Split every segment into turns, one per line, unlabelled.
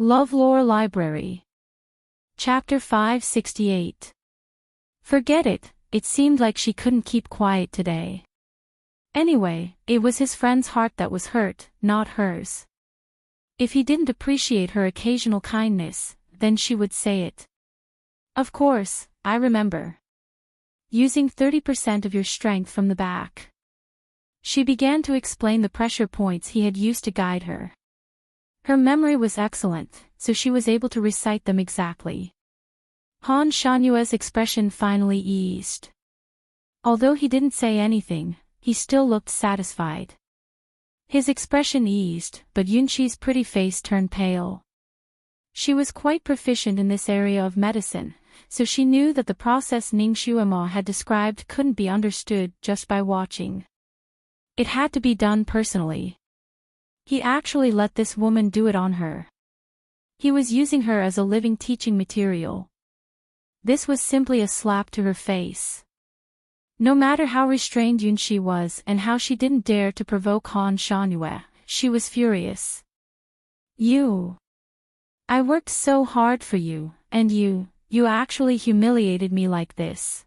LoveLore Library. Chapter 568. Forget it, it seemed like she couldn't keep quiet today. Anyway, it was his friend's heart that was hurt, not hers. If he didn't appreciate her occasional kindness, then she would say it. Of course, I remember. Using 30% of your strength from the back. She began to explain the pressure points he had used to guide her. Her memory was excellent, so she was able to recite them exactly. Han Shanyue's expression finally eased. Although he didn't say anything, he still looked satisfied. His expression eased, but Yunqi's pretty face turned pale. She was quite proficient in this area of medicine, so she knew that the process Ning Xuema had described couldn't be understood just by watching. It had to be done personally. He actually let this woman do it on her. He was using her as a living teaching material. This was simply a slap to her face. No matter how restrained Yunqi was and how she didn't dare to provoke Han Shanyue, she was furious. I worked so hard for you, and you actually humiliated me like this.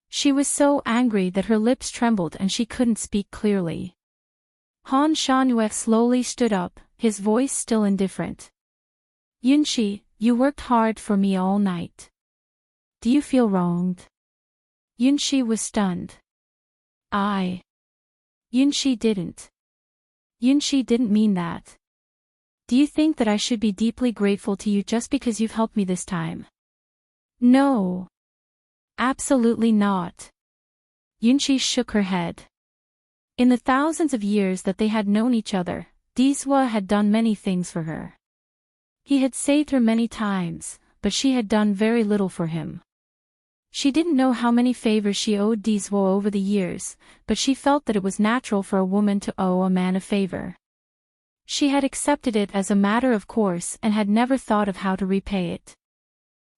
She was so angry that her lips trembled and she couldn't speak clearly. Han Shanyu slowly stood up, his voice still indifferent. Yunqi, you worked hard for me all night. Do you feel wronged? Yunqi was stunned. Yunqi didn't. Yunqi didn't mean that. Do you think that I should be deeply grateful to you just because you've helped me this time? No. Absolutely not. Yunqi shook her head. In the thousands of years that they had known each other, Diswa had done many things for her. He had saved her many times, but she had done very little for him. She didn't know how many favors she owed Diswa over the years, but she felt that it was natural for a woman to owe a man a favor. She had accepted it as a matter of course and had never thought of how to repay it.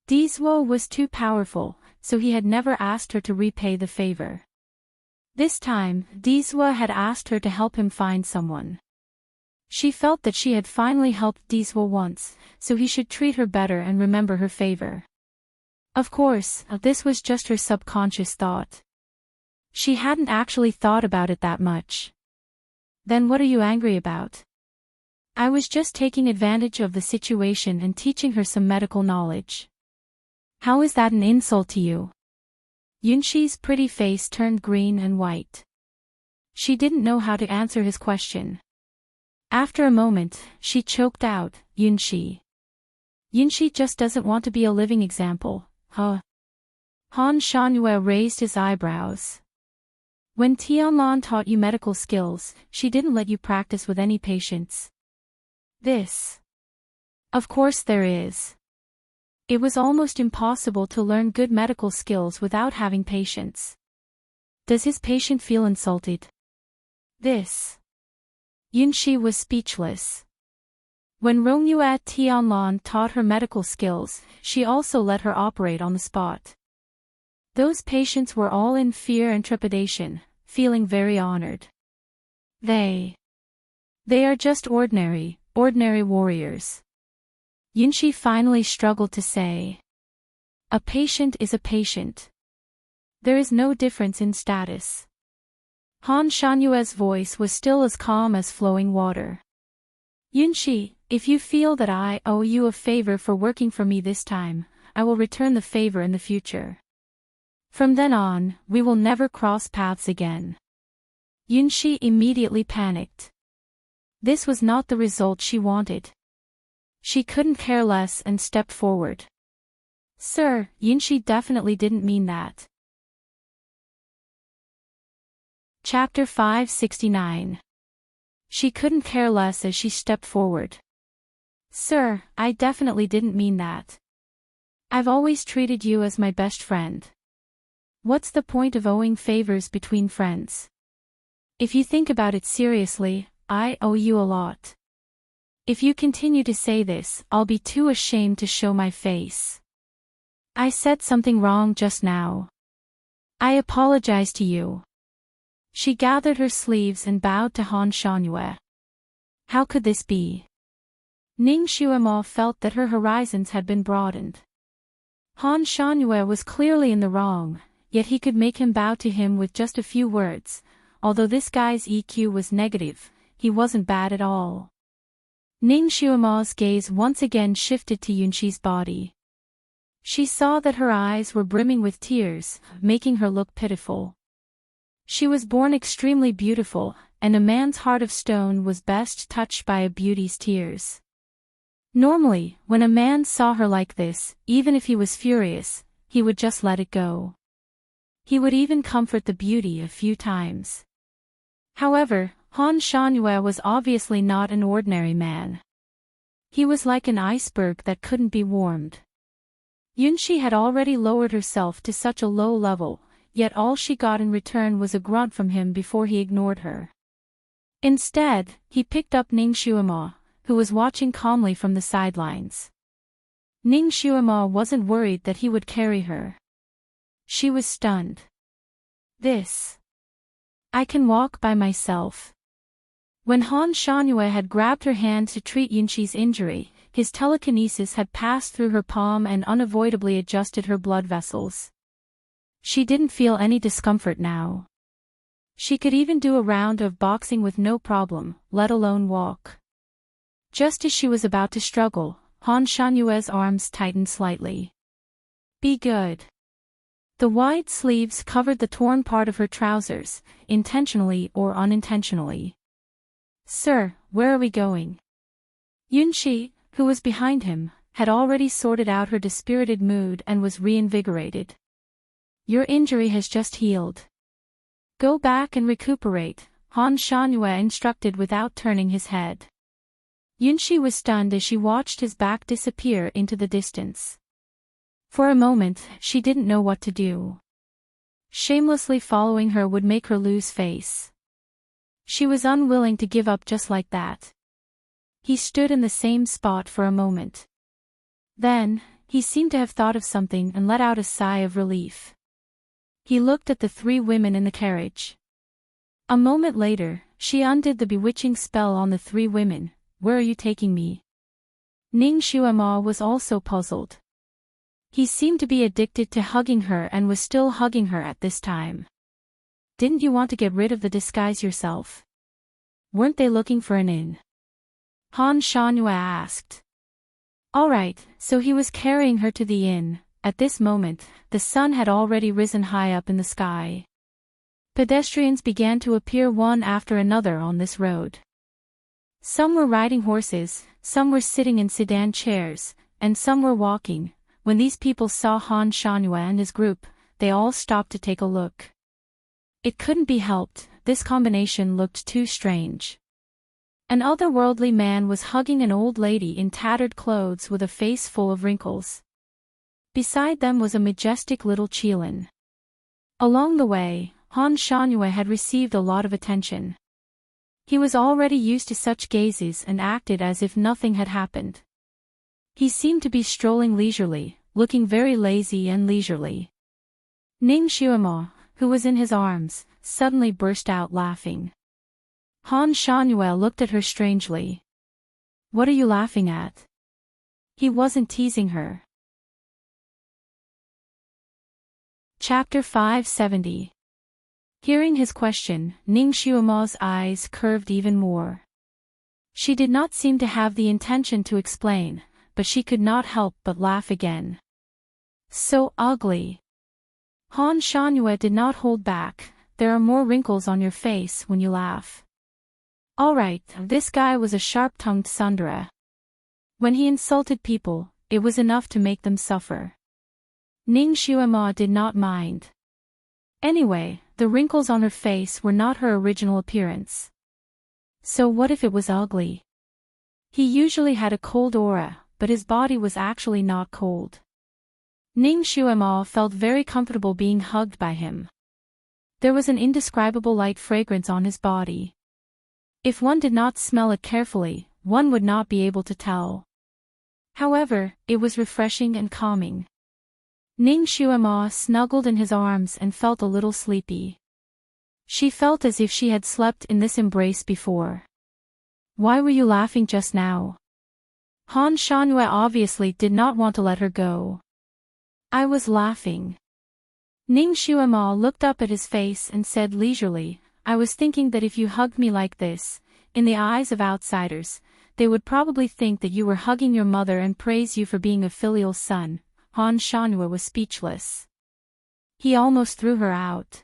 Diswa was too powerful, so he had never asked her to repay the favor. This time, Diswa had asked her to help him find someone. She felt that she had finally helped Diswa once, so he should treat her better and remember her favor. Of course, this was just her subconscious thought. She hadn't actually thought about it that much. Then what are you angry about? I was just taking advantage of the situation and teaching her some medical knowledge. How is that an insult to you? Yunqi's pretty face turned green and white. She didn't know how to answer his question. After a moment, she choked out, Yunqi. Yunqi just doesn't want to be a living example, huh? Han Shanyu raised his eyebrows. When Tianlan taught you medical skills, she didn't let you practice with any patients. Of course there is. It was almost impossible to learn good medical skills without having patience. Does his patient feel insulted? Yunqi was speechless. When Rongyue Tianlan taught her medical skills, she also let her operate on the spot. Those patients were all in fear and trepidation, feeling very honored. They are just ordinary warriors. Yunqi finally struggled to say. A patient is a patient. There is no difference in status. Han Shanyue's voice was still as calm as flowing water. Yunqi, if you feel that I owe you a favor for working for me this time, I will return the favor in the future. From then on, we will never cross paths again. Yunqi immediately panicked. This was not the result she wanted. She couldn't care less and stepped forward. Sir, Yunqi definitely didn't mean that. Chapter 569. She couldn't care less as she stepped forward. Sir, I definitely didn't mean that. I've always treated you as my best friend. What's the point of owing favors between friends? If you think about it seriously, I owe you a lot. If you continue to say this, I'll be too ashamed to show my face. I said something wrong just now. I apologize to you. She gathered her sleeves and bowed to Han Shanyue. How could this be? Ning Xuemo felt that her horizons had been broadened. Han Shangyue was clearly in the wrong, yet he could make him bow to him with just a few words. Although this guy's EQ was negative, he wasn't bad at all. Ning Xuemo's gaze once again shifted to Yunqi's body. She saw that her eyes were brimming with tears, making her look pitiful. She was born extremely beautiful, and a man's heart of stone was best touched by a beauty's tears. Normally, when a man saw her like this, even if he was furious, he would just let it go. He would even comfort the beauty a few times. However, Han Shangyue was obviously not an ordinary man. He was like an iceberg that couldn't be warmed. Yunqi had already lowered herself to such a low level, yet all she got in return was a grunt from him before he ignored her. Instead, he picked up Ning Xuemo, who was watching calmly from the sidelines. Ning Xuemo wasn't worried that he would carry her. She was stunned. I can walk by myself. When Han Shangyue had grabbed her hand to treat Yunqi's injury, his telekinesis had passed through her palm and unavoidably adjusted her blood vessels. She didn't feel any discomfort now. She could even do a round of boxing with no problem, let alone walk. Just as she was about to struggle, Han Shanyue's arms tightened slightly. Be good. The wide sleeves covered the torn part of her trousers, intentionally or unintentionally. Sir, where are we going? Yunqi, who was behind him, had already sorted out her dispirited mood and was reinvigorated. Your injury has just healed. Go back and recuperate, Han Shanyue instructed without turning his head. Yunqi was stunned as she watched his back disappear into the distance. For a moment, she didn't know what to do. Shamelessly following her would make her lose face. She was unwilling to give up just like that. He stood in the same spot for a moment. Then, he seemed to have thought of something and let out a sigh of relief. He looked at the three women in the carriage. A moment later, she undid the bewitching spell on the three women. Where are you taking me? Ning Xuemo was also puzzled. He seemed to be addicted to hugging her and was still hugging her at this time. Didn't you want to get rid of the disguise yourself? Weren't they looking for an inn? Han Shanyue asked. Alright, so he was carrying her to the inn. At this moment, the sun had already risen high up in the sky. Pedestrians began to appear one after another on this road. Some were riding horses, some were sitting in sedan chairs, and some were walking. When these people saw Han Shanyue and his group, they all stopped to take a look. It couldn't be helped, this combination looked too strange. An otherworldly man was hugging an old lady in tattered clothes with a face full of wrinkles. Beside them was a majestic little Qilin. Along the way, Han Shanyue had received a lot of attention. He was already used to such gazes and acted as if nothing had happened. He seemed to be strolling leisurely, looking very lazy and leisurely. Ning Xuemo, who was in his arms, suddenly burst out laughing. Han Shanyue looked at her strangely. What are you laughing at? He wasn't teasing her. Chapter 570. Hearing his question, Ning Xuemo's eyes curved even more. She did not seem to have the intention to explain, but she could not help but laugh again. So ugly. Han Shanyue did not hold back. There are more wrinkles on your face when you laugh. Alright, this guy was a sharp-tongued tsundere. When he insulted people, it was enough to make them suffer. Ning Xuemo did not mind. Anyway, the wrinkles on her face were not her original appearance. So what if it was ugly? He usually had a cold aura, but his body was actually not cold. Ning Xuemo felt very comfortable being hugged by him. There was an indescribable light fragrance on his body. If one did not smell it carefully, one would not be able to tell. However, it was refreshing and calming. Ning Xuemo snuggled in his arms and felt a little sleepy. She felt as if she had slept in this embrace before. Why were you laughing just now? Han Shanyue obviously did not want to let her go. I was laughing. Ning Xuema looked up at his face and said leisurely, I was thinking that if you hugged me like this, in the eyes of outsiders, they would probably think that you were hugging your mother and praise you for being a filial son. Han Shanyue was speechless. He almost threw her out.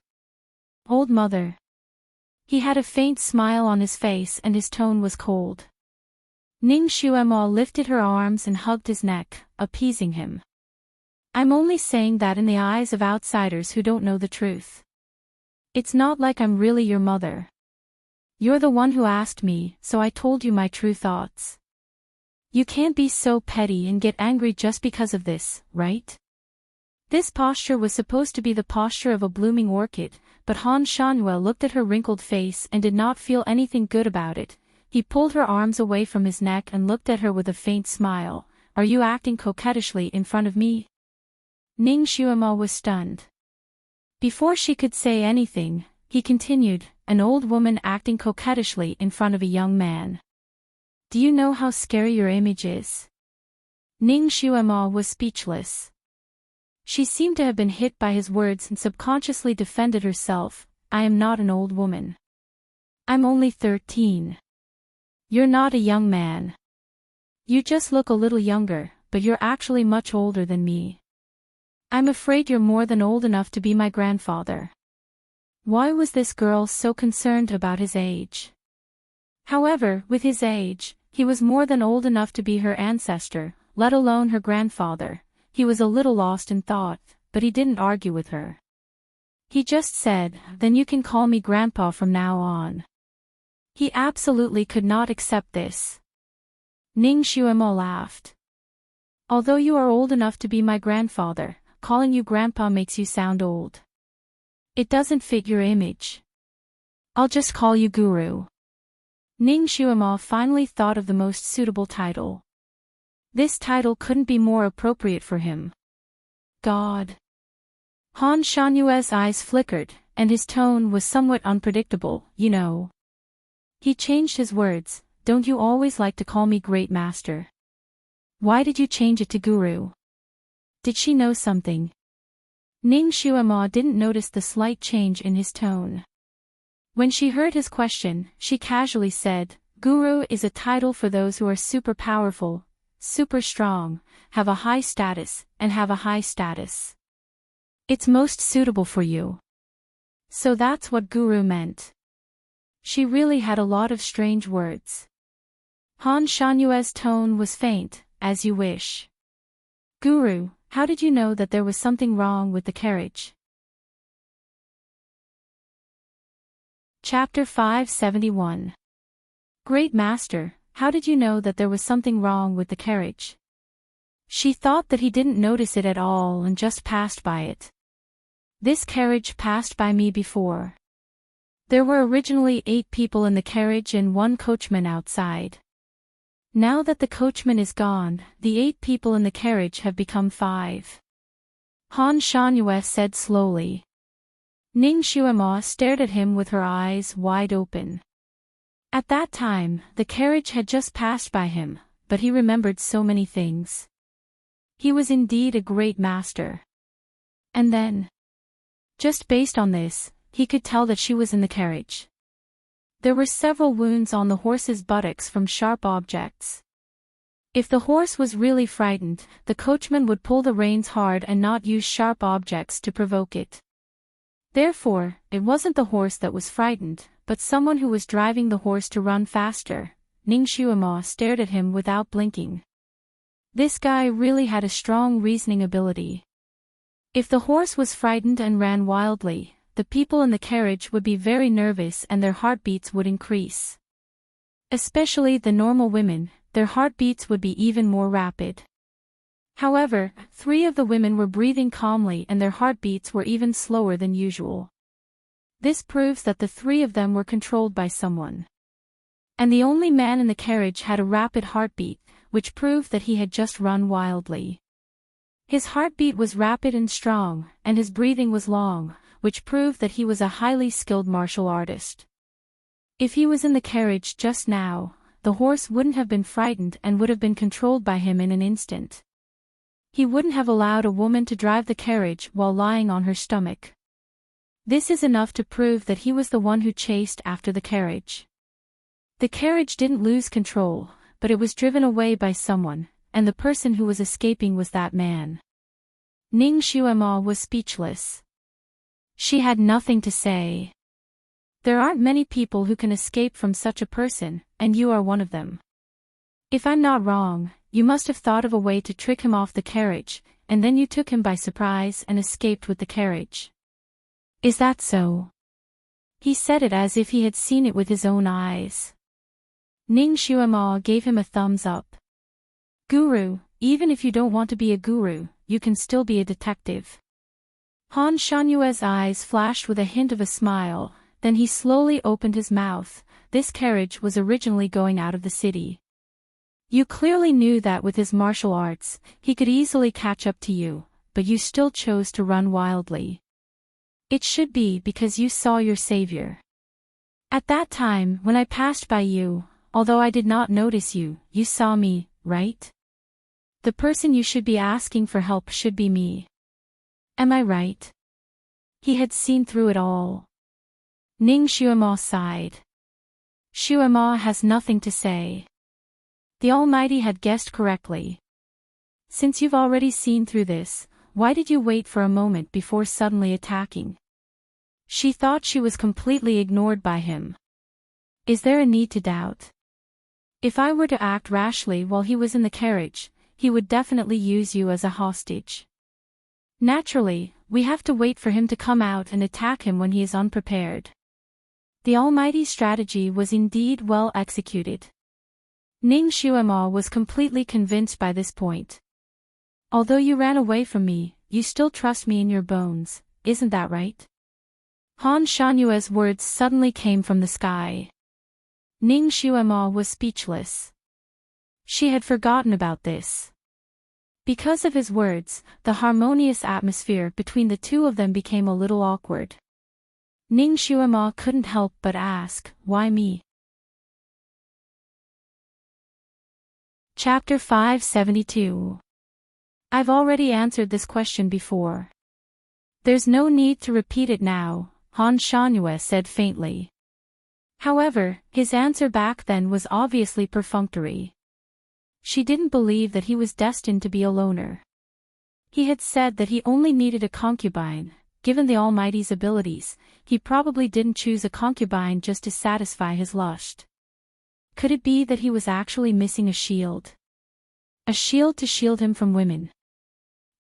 Old mother. He had a faint smile on his face and his tone was cold. Ning Xuema lifted her arms and hugged his neck, appeasing him. I'm only saying that in the eyes of outsiders who don't know the truth. It's not like I'm really your mother. You're the one who asked me, so I told you my true thoughts. You can't be so petty and get angry just because of this, right? This posture was supposed to be the posture of a blooming orchid, but Han Shanyue looked at her wrinkled face and did not feel anything good about it. He pulled her arms away from his neck and looked at her with a faint smile. Are you acting coquettishly in front of me? Ning Xuema was stunned. Before she could say anything, he continued, an old woman acting coquettishly in front of a young man. Do you know how scary your image is? Ning Xuema was speechless. She seemed to have been hit by his words and subconsciously defended herself. I am not an old woman. I'm only 13. You're not a young man. You just look a little younger, but you're actually much older than me. I'm afraid you're more than old enough to be my grandfather. Why was this girl so concerned about his age? However, with his age, he was more than old enough to be her ancestor, let alone her grandfather. He was a little lost in thought, but he didn't argue with her. He just said, then you can call me Grandpa from now on. He absolutely could not accept this. Ning Xuema laughed. Although you are old enough to be my grandfather, calling you Grandpa makes you sound old. It doesn't fit your image. I'll just call you Guru. Ning Xuema finally thought of the most suitable title. This title couldn't be more appropriate for him. God. Han Shanyue's eyes flickered, and his tone was somewhat unpredictable, you know. He changed his words, don't you always like to call me Great Master? Why did you change it to Guru? Did she know something? Ning Xuema didn't notice the slight change in his tone. When she heard his question, she casually said, Guru is a title for those who are super powerful, super strong, have a high status, and have a high status. It's most suitable for you. So that's what Guru meant. She really had a lot of strange words. Han Shanyue's tone was faint, as you wish. Guru, how did you know that there was something wrong with the carriage? Chapter 571. Great Master, how did you know that there was something wrong with the carriage? She thought that he didn't notice it at all and just passed by it. This carriage passed by me before. There were originally 8 people in the carriage and 1 coachman outside. Now that the coachman is gone, the 8 people in the carriage have become 5. Han Shanyue said slowly. Ning Xuema stared at him with her eyes wide open. At that time, the carriage had just passed by him, but he remembered so many things. He was indeed a great master. And then, just based on this, he could tell that she was in the carriage. There were several wounds on the horse's buttocks from sharp objects. If the horse was really frightened, the coachman would pull the reins hard and not use sharp objects to provoke it. Therefore, it wasn't the horse that was frightened, but someone who was driving the horse to run faster. Ning Xuema stared at him without blinking. This guy really had a strong reasoning ability. If the horse was frightened and ran wildly, the people in the carriage would be very nervous and their heartbeats would increase. Especially the normal women, their heartbeats would be even more rapid. However, 3 of the women were breathing calmly and their heartbeats were even slower than usual. This proves that the 3 of them were controlled by someone. And the only man in the carriage had a rapid heartbeat, which proved that he had just run wildly. His heartbeat was rapid and strong, and his breathing was long, which proved that he was a highly skilled martial artist. If he was in the carriage just now, the horse wouldn't have been frightened and would have been controlled by him in an instant. He wouldn't have allowed a woman to drive the carriage while lying on her stomach. This is enough to prove that he was the one who chased after the carriage. The carriage didn't lose control, but it was driven away by someone, and the person who was escaping was that man. Ning Xuema was speechless. She had nothing to say. There aren't many people who can escape from such a person, and you are one of them. If I'm not wrong, you must have thought of a way to trick him off the carriage, and then you took him by surprise and escaped with the carriage. Is that so? He said it as if he had seen it with his own eyes. Ning Xuema gave him a thumbs up. Guru, even if you don't want to be a guru, you can still be a detective. Han Shanyue's eyes flashed with a hint of a smile, then he slowly opened his mouth. This carriage was originally going out of the city. You clearly knew that with his martial arts, he could easily catch up to you, but you still chose to run wildly. It should be because you saw your savior. At that time, when I passed by you, although I did not notice you, you saw me, right? The person you should be asking for help should be me. Am I right? He had seen through it all. Ning Xuema sighed. Xuema has nothing to say. The Almighty had guessed correctly. Since you've already seen through this, why did you wait for a moment before suddenly attacking? She thought she was completely ignored by him. Is there a need to doubt? If I were to act rashly while he was in the carriage, he would definitely use you as a hostage. Naturally, we have to wait for him to come out and attack him when he is unprepared. The Almighty's strategy was indeed well executed. Ning Xuema was completely convinced by this point. Although you ran away from me, you still trust me in your bones, isn't that right? Han Shanyue's words suddenly came from the sky. Ning Xuema was speechless. She had forgotten about this. Because of his words, the harmonious atmosphere between the two of them became a little awkward. Ning Xuema couldn't help but ask, why me? Chapter 572. I've already answered this question before. There's no need to repeat it now, Han Shanyue said faintly. However, his answer back then was obviously perfunctory. She didn't believe that he was destined to be a loner. He had said that he only needed a concubine. Given the Almighty's abilities, he probably didn't choose a concubine just to satisfy his lust. Could it be that he was actually missing a shield? A shield to shield him from women.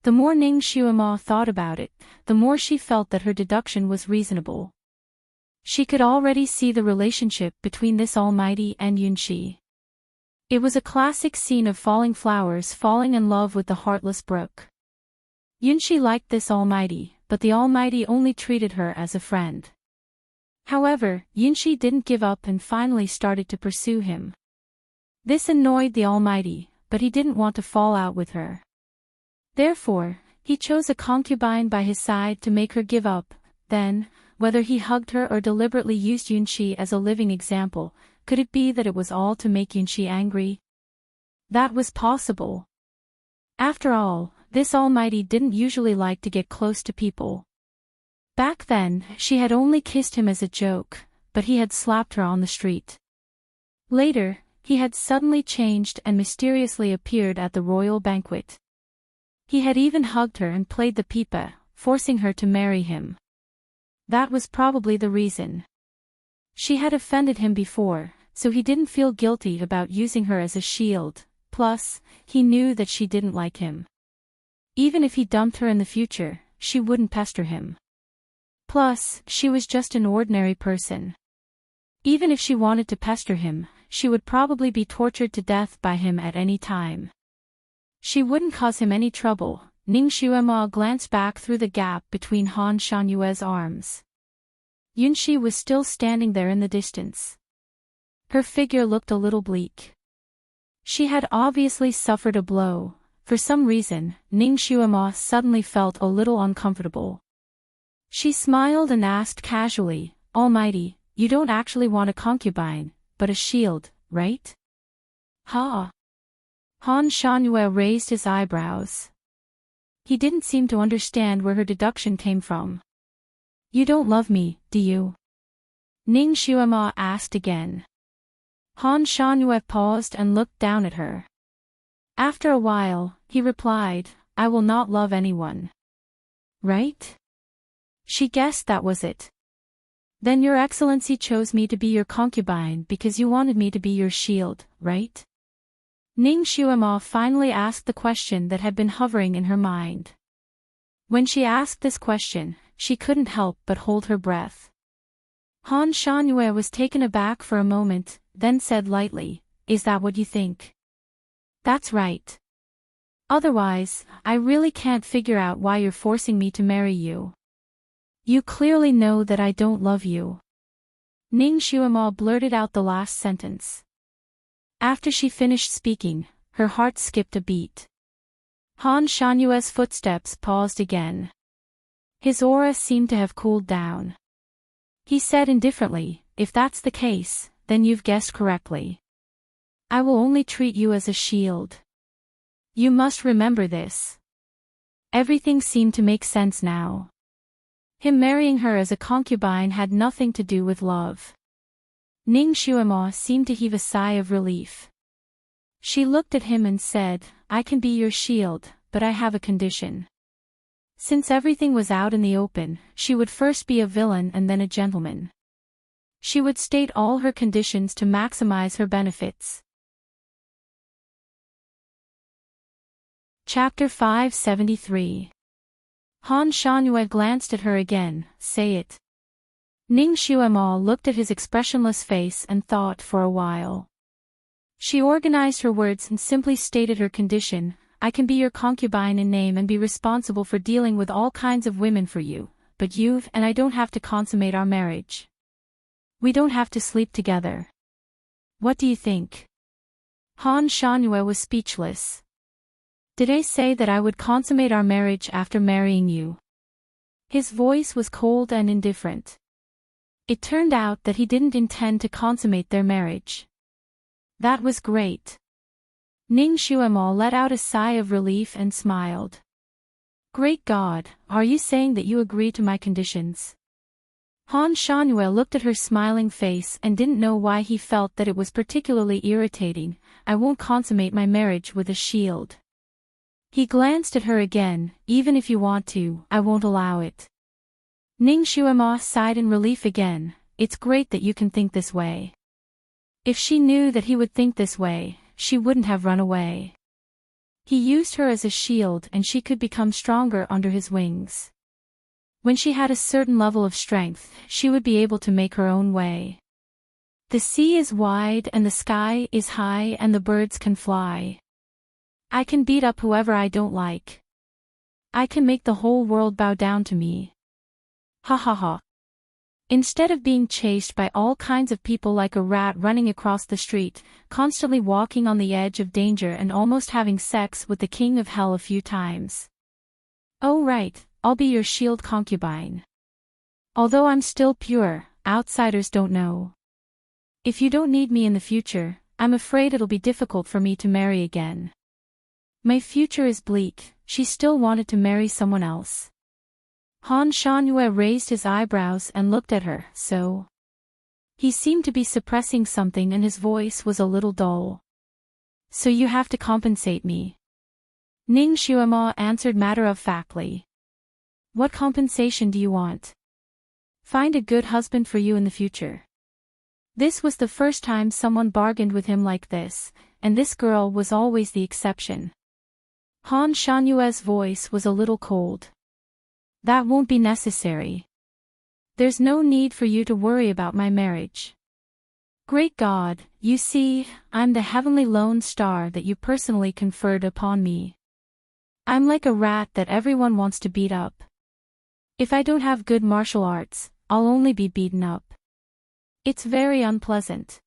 The more Ning Xuema thought about it, the more she felt that her deduction was reasonable. She could already see the relationship between this Almighty and Yunshi. It was a classic scene of falling flowers falling in love with the heartless brook. Yunshi liked this Almighty, but the Almighty only treated her as a friend. However, Yunshi didn't give up and finally started to pursue him. This annoyed the Almighty, but he didn't want to fall out with her. Therefore, he chose a concubine by his side to make her give up. Then, whether he hugged her or deliberately used Yunshi as a living example, could it be that it was all to make Yunshi angry? That was possible. After all, this Almighty didn't usually like to get close to people. Back then, she had only kissed him as a joke, but he had slapped her on the street. Later, he had suddenly changed and mysteriously appeared at the royal banquet. He had even hugged her and played the pipa, forcing her to marry him. That was probably the reason. She had offended him before, so he didn't feel guilty about using her as a shield. Plus, he knew that she didn't like him. Even if he dumped her in the future, she wouldn't pester him. Plus, she was just an ordinary person. Even if she wanted to pester him, she would probably be tortured to death by him at any time. She wouldn't cause him any trouble. Ning Xuema glanced back through the gap between Han Shanyue's arms. Yunshi was still standing there in the distance. Her figure looked a little bleak. She had obviously suffered a blow. For some reason, Ning Xuema suddenly felt a little uncomfortable. She smiled and asked casually, Almighty, you don't actually want a concubine, but a shield, right? Ha! Han Shangyue raised his eyebrows. He didn't seem to understand where her deduction came from. You don't love me, do you? Ning Xuema asked again. Han Shangyue paused and looked down at her. After a while, he replied, I will not love anyone. Right? She guessed that was it. Then your excellency chose me to be your concubine because you wanted me to be your shield, right? Ning Xuema finally asked the question that had been hovering in her mind. When she asked this question, she couldn't help but hold her breath. Han Shangyue was taken aback for a moment, then said lightly, Is that what you think? That's right. Otherwise, I really can't figure out why you're forcing me to marry you. You clearly know that I don't love you. Ning Xuema blurted out the last sentence. After she finished speaking, her heart skipped a beat. Han Shanyue's footsteps paused again. His aura seemed to have cooled down. He said indifferently, If that's the case, then you've guessed correctly. I will only treat you as a shield. You must remember this. Everything seemed to make sense now. Him marrying her as a concubine had nothing to do with love. Ning Xuema seemed to heave a sigh of relief. She looked at him and said, I can be your shield, but I have a condition. Since everything was out in the open, she would first be a villain and then a gentleman. She would state all her conditions to maximize her benefits. Chapter 573. Han Shangyue glanced at her again, say it. Ning Xuema looked at his expressionless face and thought for a while. She organized her words and simply stated her condition, I can be your concubine in name and be responsible for dealing with all kinds of women for you, but you and I don't have to consummate our marriage. We don't have to sleep together. What do you think? Han Shangyue was speechless. Did I say that I would consummate our marriage after marrying you? His voice was cold and indifferent. It turned out that he didn't intend to consummate their marriage. That was great. Ning Xuema let out a sigh of relief and smiled. Great God, are you saying that you agree to my conditions? Han Shangyue looked at her smiling face and didn't know why he felt that it was particularly irritating. I won't consummate my marriage with a shield. He glanced at her again, even if you want to, I won't allow it. Ning Xuema sighed in relief again, it's great that you can think this way. If she knew that he would think this way, she wouldn't have run away. He used her as a shield and she could become stronger under his wings. When she had a certain level of strength, she would be able to make her own way. The sea is wide and the sky is high and the birds can fly. I can beat up whoever I don't like. I can make the whole world bow down to me. Ha ha ha. Instead of being chased by all kinds of people like a rat running across the street, constantly walking on the edge of danger and almost having sex with the king of hell a few times. Oh right, I'll be your shield concubine. Although I'm still pure, outsiders don't know. If you don't need me in the future, I'm afraid it'll be difficult for me to marry again. My future is bleak, she still wanted to marry someone else. Han Shangyue raised his eyebrows and looked at her, so. He seemed to be suppressing something and his voice was a little dull. So you have to compensate me. Ning Xuema answered matter-of-factly. What compensation do you want? Find a good husband for you in the future. This was the first time someone bargained with him like this, and this girl was always the exception. Han Shanyue's voice was a little cold. That won't be necessary. There's no need for you to worry about my marriage. Great God, you see, I'm the heavenly lone star that you personally conferred upon me. I'm like a rat that everyone wants to beat up. If I don't have good martial arts, I'll only be beaten up. It's very unpleasant.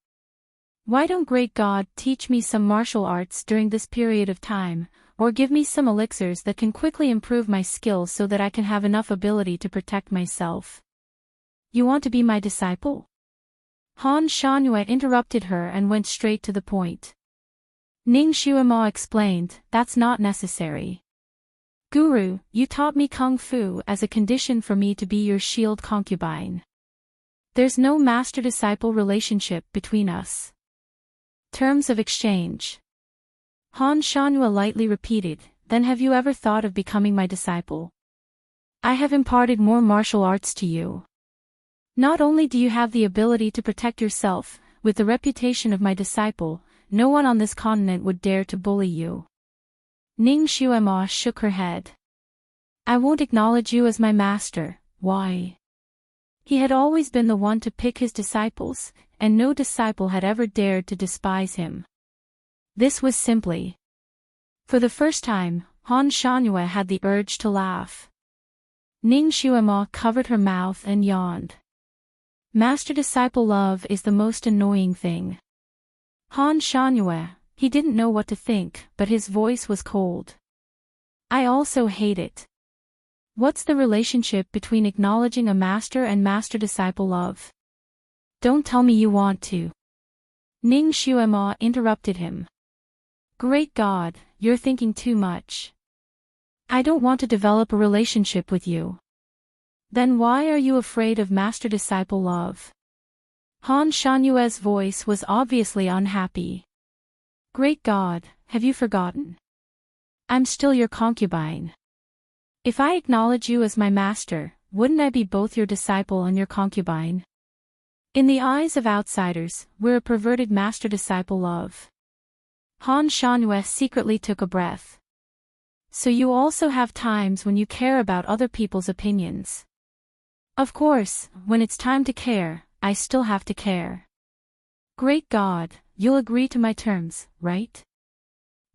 Why don't Great God teach me some martial arts during this period of time, or give me some elixirs that can quickly improve my skills so that I can have enough ability to protect myself? You want to be my disciple? Han Shanyue interrupted her and went straight to the point. Ning Xuema explained, that's not necessary. Guru, you taught me Kung Fu as a condition for me to be your shield concubine. There's no master-disciple relationship between us. Terms of exchange. Han Shanhua lightly repeated, then have you ever thought of becoming my disciple? I have imparted more martial arts to you. Not only do you have the ability to protect yourself, with the reputation of my disciple, no one on this continent would dare to bully you. Ning Xuema shook her head. I won't acknowledge you as my master, why? He had always been the one to pick his disciples, and no disciple had ever dared to despise him. This was simply. For the first time, Han Shanhua had the urge to laugh. Ning Xuema covered her mouth and yawned. Master-disciple love is the most annoying thing. Han Shanhua, he didn't know what to think, but his voice was cold. I also hate it. What's the relationship between acknowledging a master and master-disciple love? Don't tell me you want to. Ning Xuema interrupted him. Great God, you're thinking too much. I don't want to develop a relationship with you. Then why are you afraid of master-disciple love? Han Shanhua's voice was obviously unhappy. Great God, have you forgotten? I'm still your concubine. If I acknowledge you as my master, wouldn't I be both your disciple and your concubine? In the eyes of outsiders, we're a perverted master-disciple love. Han Shanhua secretly took a breath. So you also have times when you care about other people's opinions. Of course, when it's time to care, I still have to care. Great God, you'll agree to my terms, right?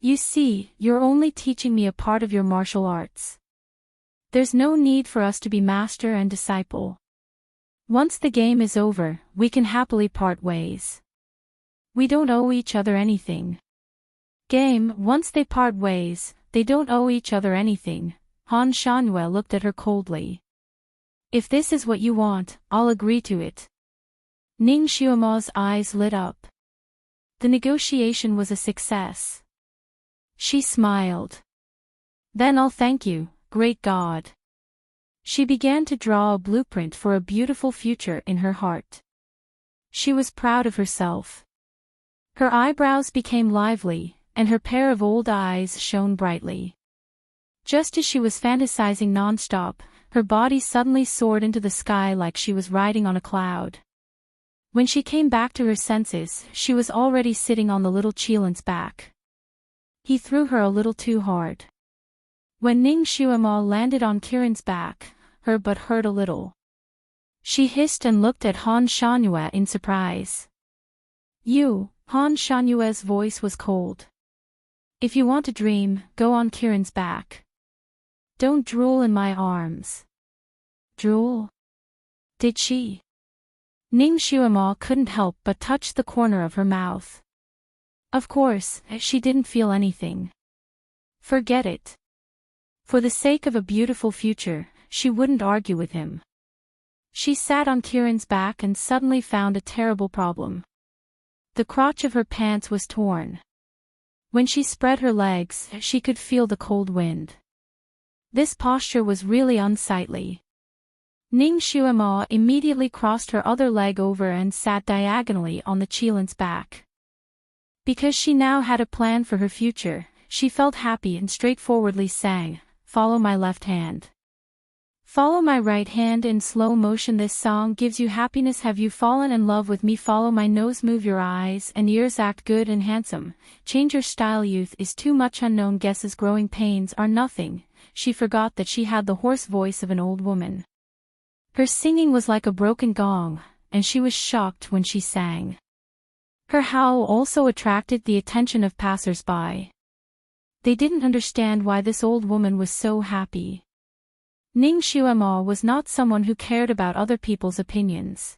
You see, you're only teaching me a part of your martial arts. There's no need for us to be master and disciple. Once the game is over, we can happily part ways. We don't owe each other anything. Game, once they part ways, they don't owe each other anything. Han Shanhua looked at her coldly. If this is what you want, I'll agree to it. Ning Xuema's eyes lit up. The negotiation was a success. She smiled. Then I'll thank you, great God. She began to draw a blueprint for a beautiful future in her heart. She was proud of herself. Her eyebrows became lively, and her pair of old eyes shone brightly. Just as she was fantasizing non-stop, her body suddenly soared into the sky like she was riding on a cloud. When she came back to her senses, she was already sitting on the little Qilin's back. He threw her a little too hard. When Ning Xuema landed on Kirin's back, her butt hurt a little. She hissed and looked at Han Shanhua in surprise. You, Han Shanhua's voice was cold. If you want to dream, go on Kirin's back. Don't drool in my arms. Drool? Did she? Ning Xuema couldn't help but touch the corner of her mouth. Of course, she didn't feel anything. Forget it. For the sake of a beautiful future, she wouldn't argue with him. She sat on Kirin's back and suddenly found a terrible problem. The crotch of her pants was torn. When she spread her legs, she could feel the cold wind. This posture was really unsightly. Ning Xuema immediately crossed her other leg over and sat diagonally on the Qilin's back. Because she now had a plan for her future, she felt happy and straightforwardly sang, "Follow my left hand. Follow my right hand in slow motion. This song gives you happiness. Have you fallen in love with me? Follow my nose. Move your eyes and ears. Act good and handsome. Change your style. Youth is too much. Unknown guesses. Growing pains are nothing." She forgot that she had the hoarse voice of an old woman. Her singing was like a broken gong, and she was shocked when she sang. Her howl also attracted the attention of passers-by. They didn't understand why this old woman was so happy. Ning Xuema was not someone who cared about other people's opinions.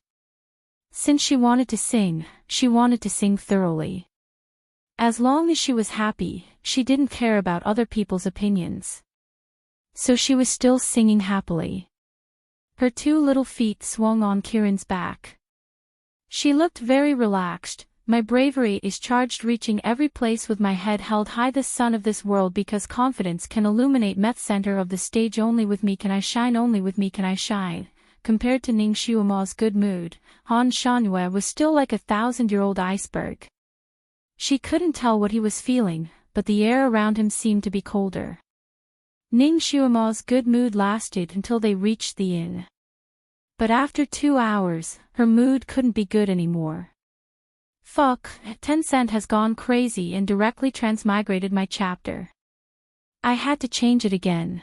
Since she wanted to sing thoroughly. As long as she was happy, she didn't care about other people's opinions. So she was still singing happily. Her two little feet swung on Kirin's back. She looked very relaxed, My bravery is charged, reaching every place with my head held high, the sun of this world, because confidence can illuminate meth center of the stage. Only with me can I shine, only with me can I shine. Compared to Ning Xiaoma's good mood, Han Shanhue was still like a 1,000-year-old iceberg. She couldn't tell what he was feeling, but the air around him seemed to be colder. Ning Xiaoma's good mood lasted until they reached the inn. But after 2 hours, her mood couldn't be good anymore. Fuck, Tencent has gone crazy and directly transmigrated my chapter. I had to change it again.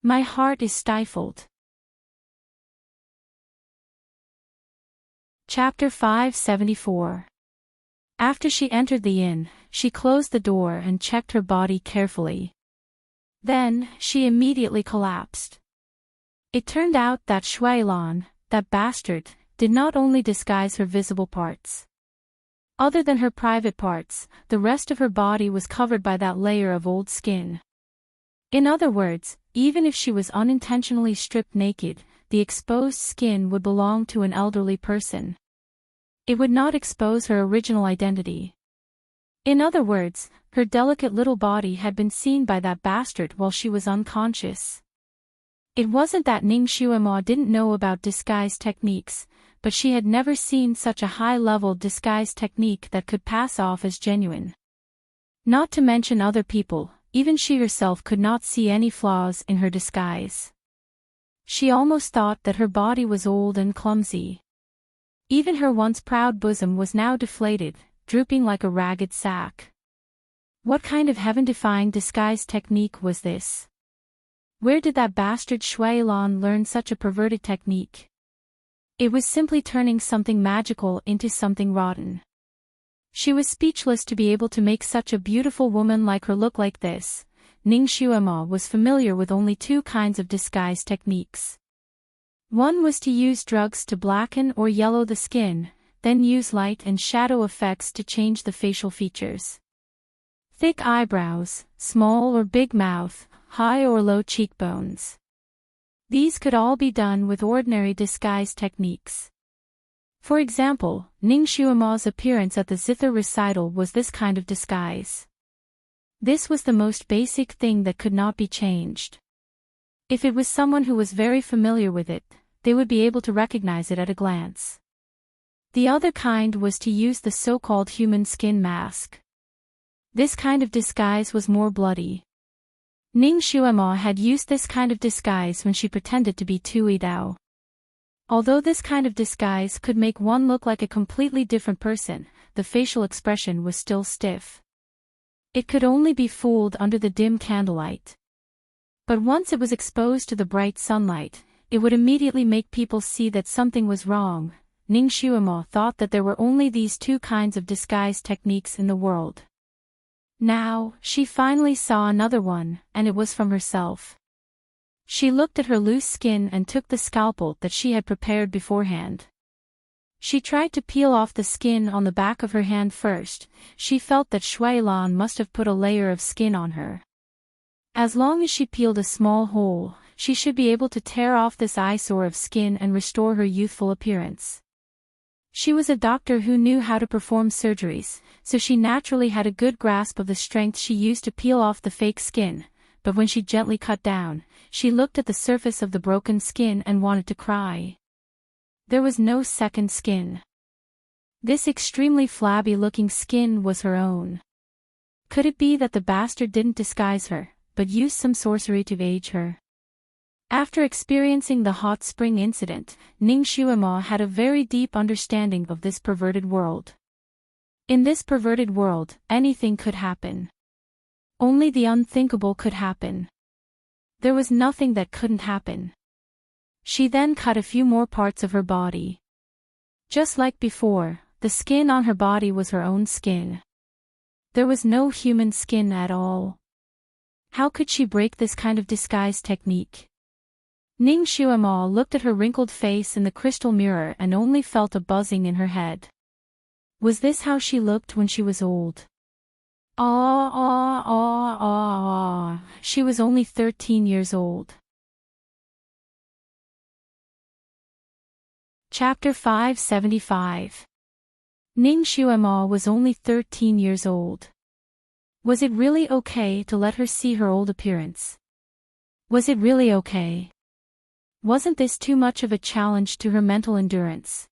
My heart is stifled. Chapter 574. After she entered the inn, she closed the door and checked her body carefully. Then, she immediately collapsed. It turned out that Shuailan, that bastard, did not only disguise her visible parts. Other than her private parts, the rest of her body was covered by that layer of old skin. In other words, even if she was unintentionally stripped naked, the exposed skin would belong to an elderly person. It would not expose her original identity. In other words, her delicate little body had been seen by that bastard while she was unconscious. It wasn't that Ning Xiaoma didn't know about disguise techniques, but she had never seen such a high-level disguise technique that could pass off as genuine. Not to mention other people, even she herself could not see any flaws in her disguise. She almost thought that her body was old and clumsy. Even her once proud bosom was now deflated, drooping like a ragged sack. What kind of heaven-defying disguise technique was this? Where did that bastard Shuailan learn such a perverted technique? It was simply turning something magical into something rotten. She was speechless to be able to make such a beautiful woman like her look like this. Ning Xiaoma was familiar with only 2 kinds of disguise techniques. One was to use drugs to blacken or yellow the skin, then use light and shadow effects to change the facial features. Thick eyebrows, small or big mouth, high or low cheekbones. These could all be done with ordinary disguise techniques. For example, Ning Xiaoma's appearance at the zither recital was this kind of disguise. This was the most basic thing that could not be changed. If it was someone who was very familiar with it, they would be able to recognize it at a glance. The other kind was to use the so-called human skin mask. This kind of disguise was more bloody. Ning Xiaoma had used this kind of disguise when she pretended to be Tui Dao. Although this kind of disguise could make one look like a completely different person, the facial expression was still stiff. It could only be fooled under the dim candlelight. But once it was exposed to the bright sunlight, it would immediately make people see that something was wrong. Ning Xiaoma thought that there were only these 2 kinds of disguise techniques in the world. Now, she finally saw another one, and it was from herself. She looked at her loose skin and took the scalpel that she had prepared beforehand. She tried to peel off the skin on the back of her hand first. She felt that Shuailan must have put a layer of skin on her. As long as she peeled a small hole, she should be able to tear off this eyesore of skin and restore her youthful appearance. She was a doctor who knew how to perform surgeries, so she naturally had a good grasp of the strength she used to peel off the fake skin, but when she gently cut down, she looked at the surface of the broken skin and wanted to cry. There was no second skin. This extremely flabby-looking skin was her own. Could it be that the bastard didn't disguise her, but used some sorcery to age her? After experiencing the hot spring incident, Ning Xiaoma had a very deep understanding of this perverted world. In this perverted world, anything could happen. Only the unthinkable could happen. There was nothing that couldn't happen. She then cut a few more parts of her body. Just like before, the skin on her body was her own skin. There was no human skin at all. How could she break this kind of disguise technique? Ning Xiaoma looked at her wrinkled face in the crystal mirror and only felt a buzzing in her head. Was this how she looked when she was old? She was only 13 years old. Chapter 575. Ning Xuema was only 13 years old. Was it really okay to let her see her old appearance? Was it really okay? Wasn't this too much of a challenge to her mental endurance?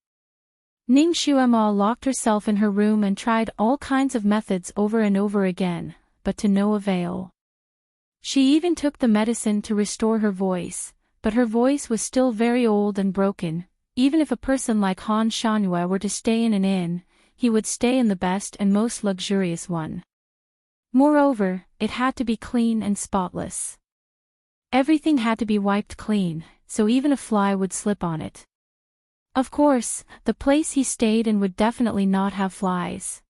Ning Xuema locked herself in her room and tried all kinds of methods over and over again, but to no avail. She even took the medicine to restore her voice, but her voice was still very old and broken. Even if a person like Han Shanhua were to stay in an inn, he would stay in the best and most luxurious one. Moreover, it had to be clean and spotless. Everything had to be wiped clean, so even a fly would slip on it. Of course, the place he stayed in would definitely not have flies.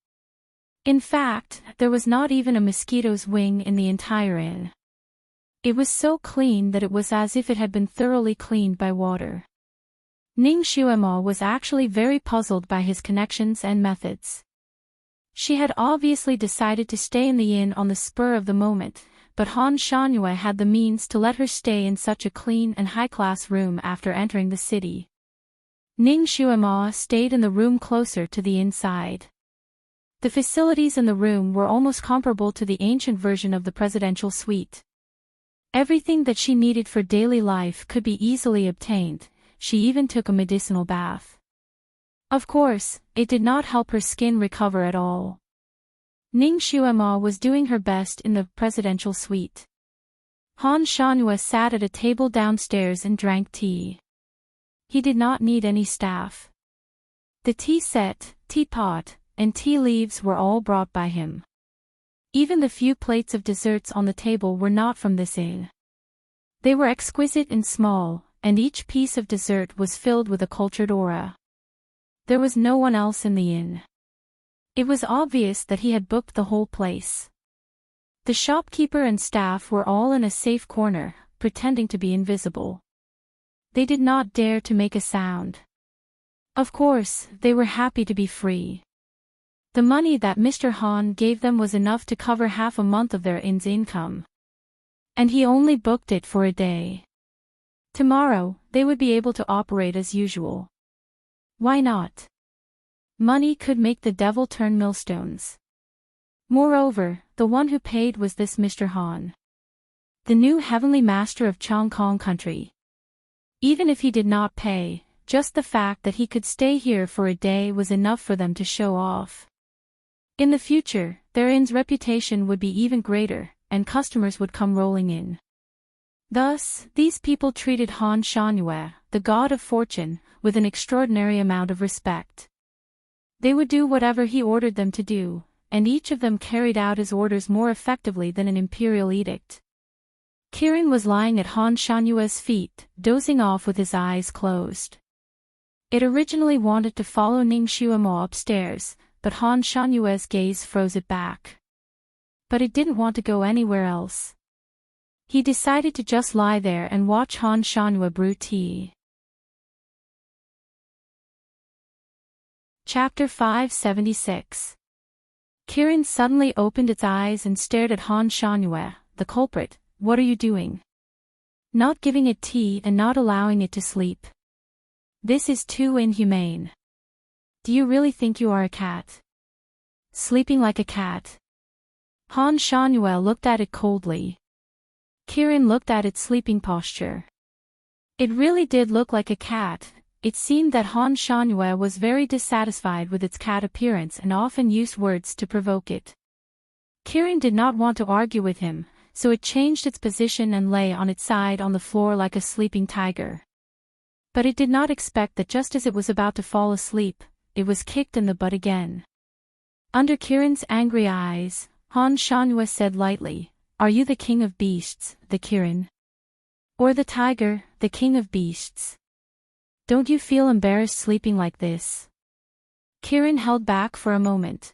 In fact, there was not even a mosquito's wing in the entire inn. It was so clean that it was as if it had been thoroughly cleaned by water. Ning Xuema was actually very puzzled by his connections and methods. She had obviously decided to stay in the inn on the spur of the moment, but Han Shanhua had the means to let her stay in such a clean and high-class room after entering the city. Ning Xuema stayed in the room closer to the inside. The facilities in the room were almost comparable to the ancient version of the presidential suite. Everything that she needed for daily life could be easily obtained. She even took a medicinal bath. Of course, it did not help her skin recover at all. Ning Xuema was doing her best in the presidential suite. Han Shanhua sat at a table downstairs and drank tea. He did not need any staff. The tea set, teapot, and tea leaves were all brought by him. Even the few plates of desserts on the table were not from this inn. They were exquisite and small, and each piece of dessert was filled with a cultured aura. There was no one else in the inn. It was obvious that he had booked the whole place. The shopkeeper and staff were all in a safe corner, pretending to be invisible. They did not dare to make a sound. Of course, they were happy to be free. The money that Mr. Han gave them was enough to cover half a month of their inn's income. And he only booked it for a day. Tomorrow, they would be able to operate as usual. Why not? Money could make the devil turn millstones. Moreover, the one who paid was this Mr. Han, the new heavenly master of Chongkong country. Even if he did not pay, just the fact that he could stay here for a day was enough for them to show off. In the future, their inn's reputation would be even greater, and customers would come rolling in. Thus, these people treated Han Shanhua, the god of fortune, with an extraordinary amount of respect. They would do whatever he ordered them to do, and each of them carried out his orders more effectively than an imperial edict. Kirin was lying at Han Shanhua's feet, dozing off with his eyes closed. It originally wanted to follow Ning Xuema upstairs, but Han Shanhua's gaze froze it back. But it didn't want to go anywhere else. He decided to just lie there and watch Han Shanhua brew tea. Chapter 576. Kirin suddenly opened its eyes and stared at Han Shanhua, the culprit. What are you doing? Not giving it tea and not allowing it to sleep. This is too inhumane. Do you really think you are a cat? Sleeping like a cat? Han Shanhua looked at it coldly. Kirin looked at its sleeping posture. It really did look like a cat. It seemed that Han Shanhua was very dissatisfied with its cat appearance and often used words to provoke it. Kirin did not want to argue with him, so it changed its position and lay on its side on the floor like a sleeping tiger. But it did not expect that just as it was about to fall asleep, it was kicked in the butt again. Under Kirin's angry eyes, Han Shanhua said lightly, "Are you the king of beasts, the Kirin? Or the tiger, the king of beasts? Don't you feel embarrassed sleeping like this?" Kirin held back for a moment.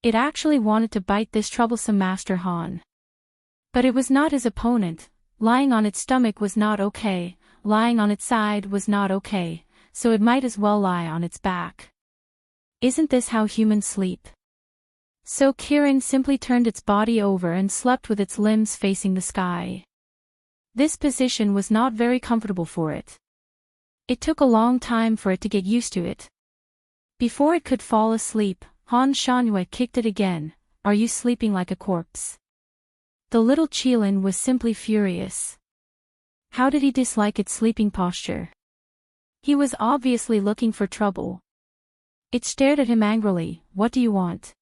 It actually wanted to bite this troublesome Master Han. But it was not his opponent. Lying on its stomach was not okay, lying on its side was not okay, so it might as well lie on its back. Isn't this how humans sleep? So Kirin simply turned its body over and slept with its limbs facing the sky. This position was not very comfortable for it. It took a long time for it to get used to it. Before it could fall asleep, Han Shanyue kicked it again. Are you sleeping like a corpse? The little Qilin was simply furious. How did he dislike its sleeping posture? He was obviously looking for trouble. It stared at him angrily. What do you want?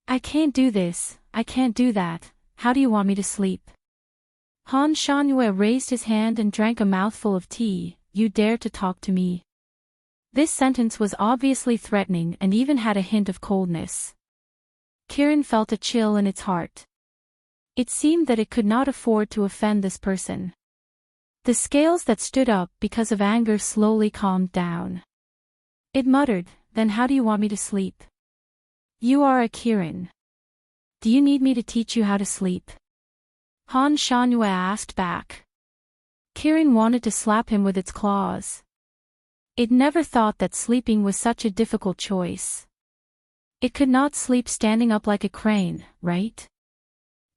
I can't do this, I can't do that, how do you want me to sleep? Han Shanyue raised his hand and drank a mouthful of tea. You dare to talk to me? This sentence was obviously threatening and even had a hint of coldness. Kirin felt a chill in its heart. It seemed that it could not afford to offend this person. The scales that stood up because of anger slowly calmed down. It muttered, then how do you want me to sleep? You are a Kirin. Do you need me to teach you how to sleep? Han Shanyue asked back. Kirin wanted to slap him with its claws. It never thought that sleeping was such a difficult choice. It could not sleep standing up like a crane, right?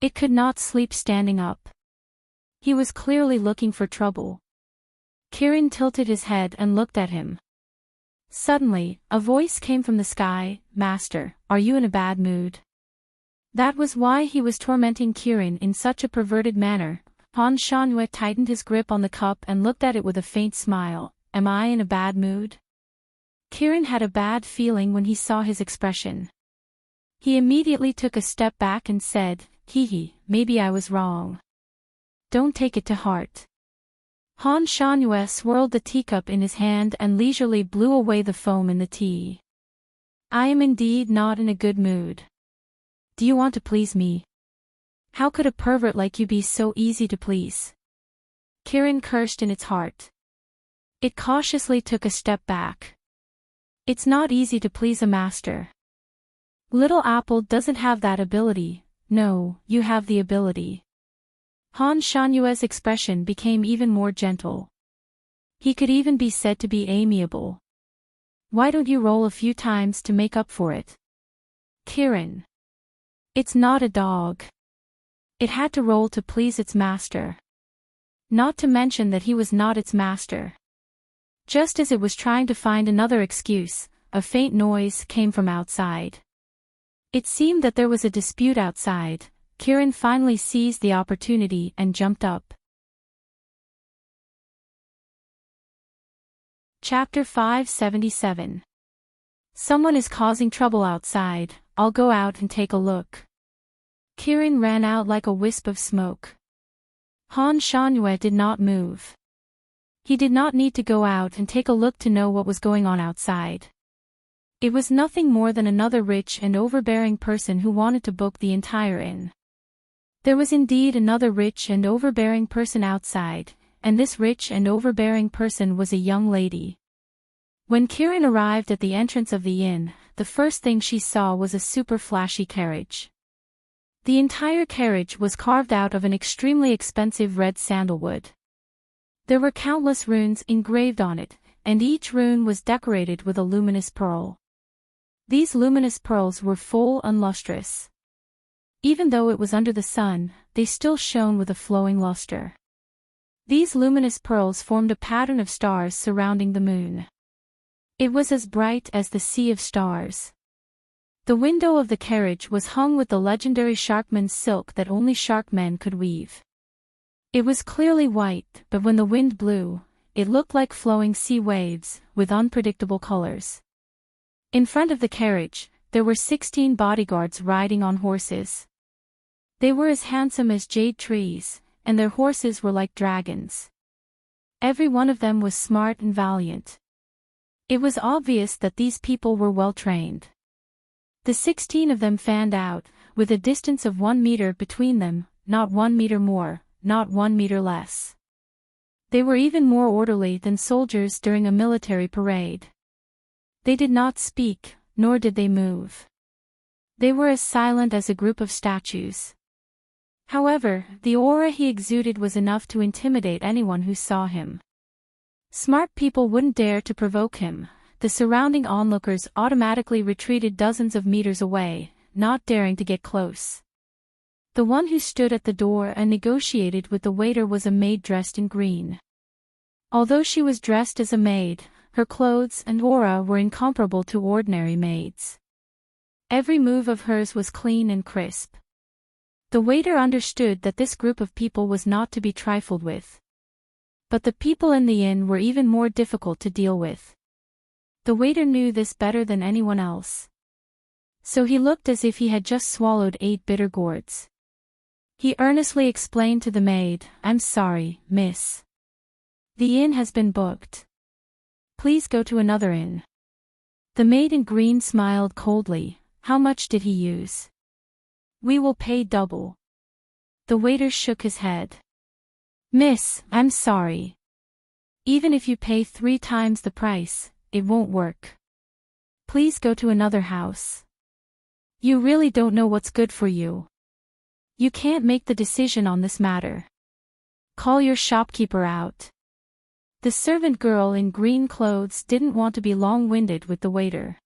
It could not sleep standing up. He was clearly looking for trouble. Kirin tilted his head and looked at him. Suddenly, a voice came from the sky. Master, are you in a bad mood? That was why he was tormenting Kirin in such a perverted manner. Han Shanyue tightened his grip on the cup and looked at it with a faint smile. Am I in a bad mood? Kirin had a bad feeling when he saw his expression. He immediately took a step back and said, maybe I was wrong. Don't take it to heart. Han Shanyue swirled the teacup in his hand and leisurely blew away the foam in the tea. I am indeed not in a good mood. Do you want to please me? How could a pervert like you be so easy to please? Kirin cursed in its heart. It cautiously took a step back. It's not easy to please a master. Little Apple doesn't have that ability. No, you have the ability. Han Shanyue's expression became even more gentle. He could even be said to be amiable. Why don't you roll a few times to make up for it? Kirin. It's not a dog. It had to roll to please its master. Not to mention that he was not its master. Just as it was trying to find another excuse, a faint noise came from outside. It seemed that there was a dispute outside. Kirin finally seized the opportunity and jumped up. Chapter 577. Someone is causing trouble outside. I'll go out and take a look. Kirin ran out like a wisp of smoke. Han Shanyue did not move. He did not need to go out and take a look to know what was going on outside. It was nothing more than another rich and overbearing person who wanted to book the entire inn. There was indeed another rich and overbearing person outside, and this rich and overbearing person was a young lady. When Kirin arrived at the entrance of the inn, the first thing she saw was a super flashy carriage. The entire carriage was carved out of an extremely expensive red sandalwood. There were countless runes engraved on it, and each rune was decorated with a luminous pearl. These luminous pearls were full and lustrous. Even though it was under the sun, they still shone with a flowing luster. These luminous pearls formed a pattern of stars surrounding the moon. It was as bright as the sea of stars. The window of the carriage was hung with the legendary sharkman's silk that only sharkmen could weave. It was clearly white, but when the wind blew, it looked like flowing sea waves, with unpredictable colors. In front of the carriage, there were 16 bodyguards riding on horses. They were as handsome as jade trees, and their horses were like dragons. Every one of them was smart and valiant. It was obvious that these people were well trained. The 16 of them fanned out, with a distance of 1 meter between them, not 1 meter more, not 1 meter less. They were even more orderly than soldiers during a military parade. They did not speak, nor did they move. They were as silent as a group of statues. However, the aura he exuded was enough to intimidate anyone who saw him. Smart people wouldn't dare to provoke him. The surrounding onlookers automatically retreated dozens of meters away, not daring to get close. The one who stood at the door and negotiated with the waiter was a maid dressed in green. Although she was dressed as a maid, her clothes and aura were incomparable to ordinary maids. Every move of hers was clean and crisp. The waiter understood that this group of people was not to be trifled with. But the people in the inn were even more difficult to deal with. The waiter knew this better than anyone else. So he looked as if he had just swallowed 8 bitter gourds. He earnestly explained to the maid, "I'm sorry, miss. The inn has been booked. Please go to another inn." The maid in green smiled coldly. "How much did he use?" "We will pay double." The waiter shook his head. "Miss, I'm sorry. Even if you pay 3 times the price, it won't work. Please go to another house. You really don't know what's good for you. You can't make the decision on this matter. Call your shopkeeper out." The servant girl in green clothes didn't want to be long-winded with the waiter.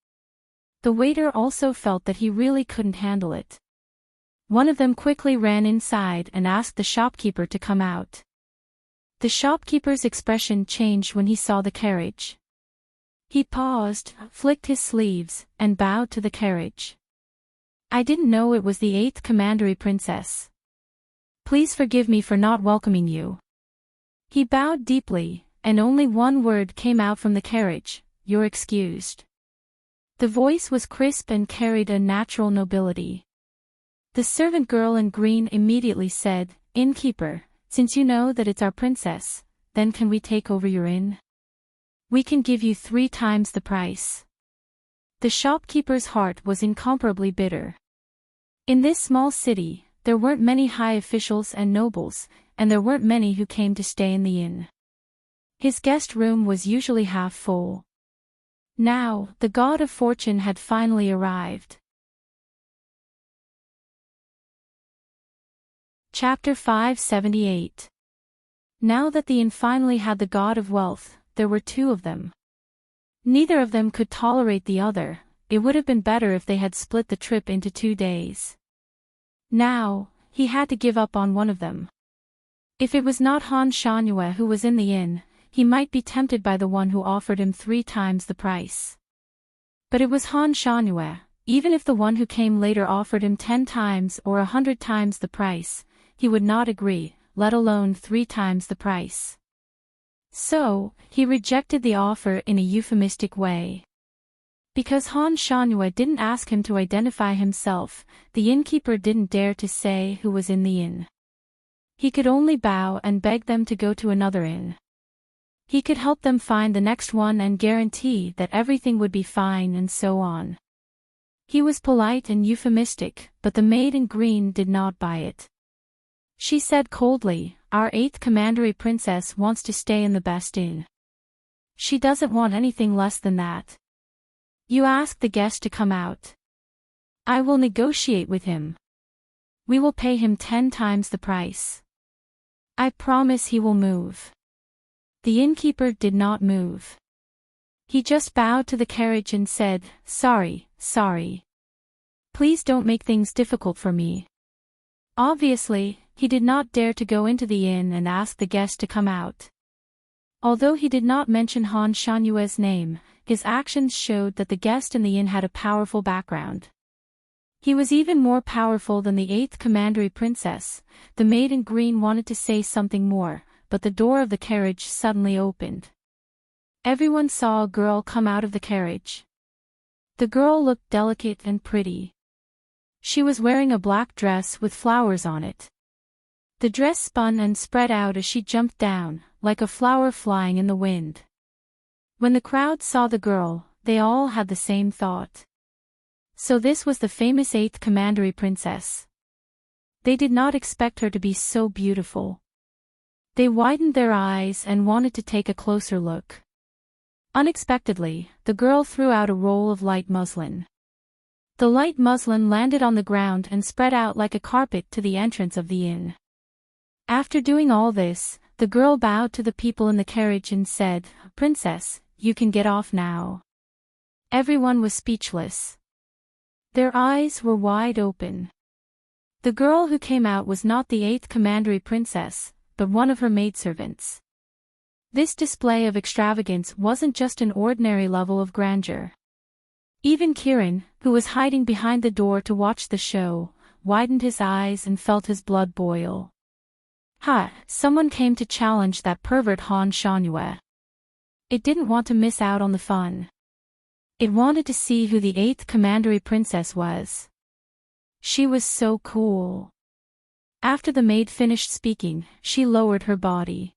The waiter also felt that he really couldn't handle it. One of them quickly ran inside and asked the shopkeeper to come out. The shopkeeper's expression changed when he saw the carriage. He paused, flicked his sleeves, and bowed to the carriage. "I didn't know it was the 8th Commandery Princess. Please forgive me for not welcoming you." He bowed deeply, and only one word came out from the carriage: "You're excused." The voice was crisp and carried a natural nobility. The servant girl in green immediately said, "Innkeeper, since you know that it's our princess, then can we take over your inn? We can give you 3 times the price." The shopkeeper's heart was incomparably bitter. In this small city, there weren't many high officials and nobles, and there weren't many who came to stay in the inn. His guest room was usually half full. Now, the god of fortune had finally arrived. Chapter 578. Now that the inn finally had the god of wealth, there were 2 of them. Neither of them could tolerate the other. It would have been better if they had split the trip into 2 days. Now, he had to give up on one of them. If it was not Han Shanyue who was in the inn, he might be tempted by the one who offered him 3 times the price. But it was Han Shanyue. Even if the one who came later offered him 10 times or 100 times the price, he would not agree, let alone 3 times the price. So, he rejected the offer in a euphemistic way. Because Han Shanyue didn't ask him to identify himself, the innkeeper didn't dare to say who was in the inn. He could only bow and beg them to go to another inn. He could help them find the next one and guarantee that everything would be fine and so on. He was polite and euphemistic, but the maid in green did not buy it. She said coldly, "Our 8th Commandery Princess wants to stay in the best inn. She doesn't want anything less than that. You ask the guest to come out. I will negotiate with him. We will pay him 10 times the price. I promise he will move." The innkeeper did not move. He just bowed to the carriage and said, Sorry. Please don't make things difficult for me." Obviously, he did not dare to go into the inn and ask the guest to come out. Although he did not mention Han Shanyue's name, his actions showed that the guest in the inn had a powerful background. He was even more powerful than the 8th Commandery Princess. The maid in green wanted to say something more, but the door of the carriage suddenly opened. Everyone saw a girl come out of the carriage. The girl looked delicate and pretty. She was wearing a black dress with flowers on it. The dress spun and spread out as she jumped down, like a flower flying in the wind. When the crowd saw the girl, they all had the same thought. So this was the famous 8th Commandery Princess. They did not expect her to be so beautiful. They widened their eyes and wanted to take a closer look. Unexpectedly, the girl threw out a roll of light muslin. The light muslin landed on the ground and spread out like a carpet to the entrance of the inn. After doing all this, the girl bowed to the people in the carriage and said, "Princess, you can get off now." Everyone was speechless. Their eyes were wide open. The girl who came out was not the 8th Commandery Princess, but one of her maidservants. This display of extravagance wasn't just an ordinary level of grandeur. Even Kieran, who was hiding behind the door to watch the show, widened his eyes and felt his blood boil. Ha! Someone came to challenge that pervert Han Shanyue. It didn't want to miss out on the fun. It wanted to see who the 8th Commandery Princess was. She was so cool. After the maid finished speaking, she lowered her body.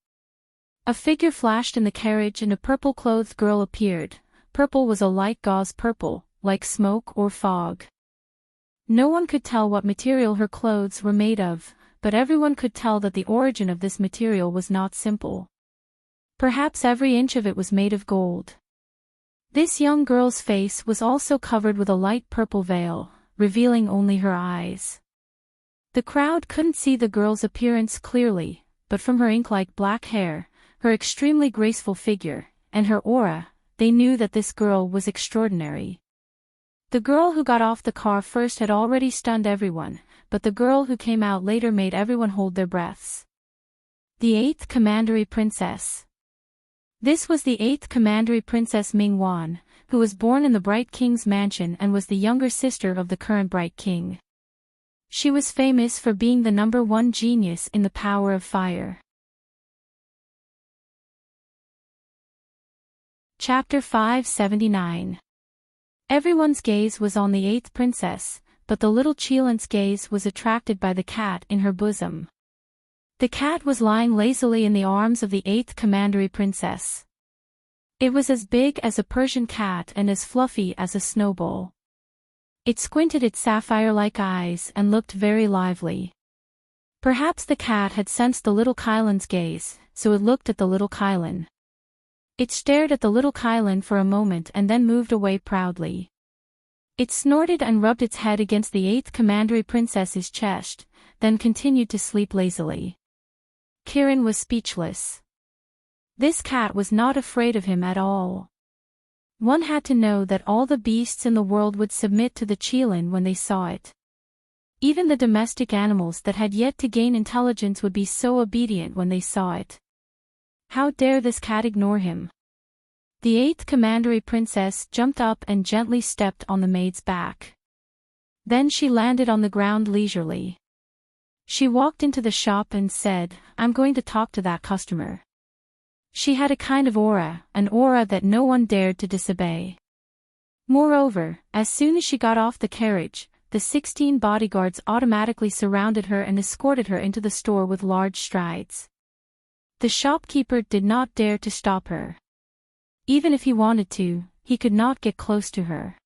A figure flashed in the carriage and a purple-clothed girl appeared. Purple was a light gauze purple, like smoke or fog. No one could tell what material her clothes were made of, but everyone could tell that the origin of this material was not simple. Perhaps every inch of it was made of gold. This young girl's face was also covered with a light purple veil, revealing only her eyes. The crowd couldn't see the girl's appearance clearly, but from her ink-like black hair, her extremely graceful figure, and her aura, they knew that this girl was extraordinary. The girl who got off the car first had already stunned everyone, but the girl who came out later made everyone hold their breaths. The 8th Commandery Princess. This was the 8th Commandery Princess Ming Wan, who was born in the Bright King's mansion and was the younger sister of the current Bright King. She was famous for being the #1 genius in the power of fire. Chapter 579. Everyone's gaze was on the 8th princess, but the little Qilan's gaze was attracted by the cat in her bosom. The cat was lying lazily in the arms of the 8th Commandery Princess. It was as big as a Persian cat and as fluffy as a snowball. It squinted its sapphire-like eyes and looked very lively. Perhaps the cat had sensed the little Qilan's gaze, so it looked at the little Qilan. It stared at the little Qilan for a moment and then moved away proudly. It snorted and rubbed its head against the 8th Commandery Princess's chest, then continued to sleep lazily. Kieran was speechless. This cat was not afraid of him at all. One had to know that all the beasts in the world would submit to the Qilan when they saw it. Even the domestic animals that had yet to gain intelligence would be so obedient when they saw it. How dare this cat ignore him? The 8th Commandery Princess jumped up and gently stepped on the maid's back. Then she landed on the ground leisurely. She walked into the shop and said, "I'm going to talk to that customer." She had a kind of aura, an aura that no one dared to disobey. Moreover, as soon as she got off the carriage, the 16 bodyguards automatically surrounded her and escorted her into the store with large strides. The shopkeeper did not dare to stop her. Even if he wanted to, he could not get close to her.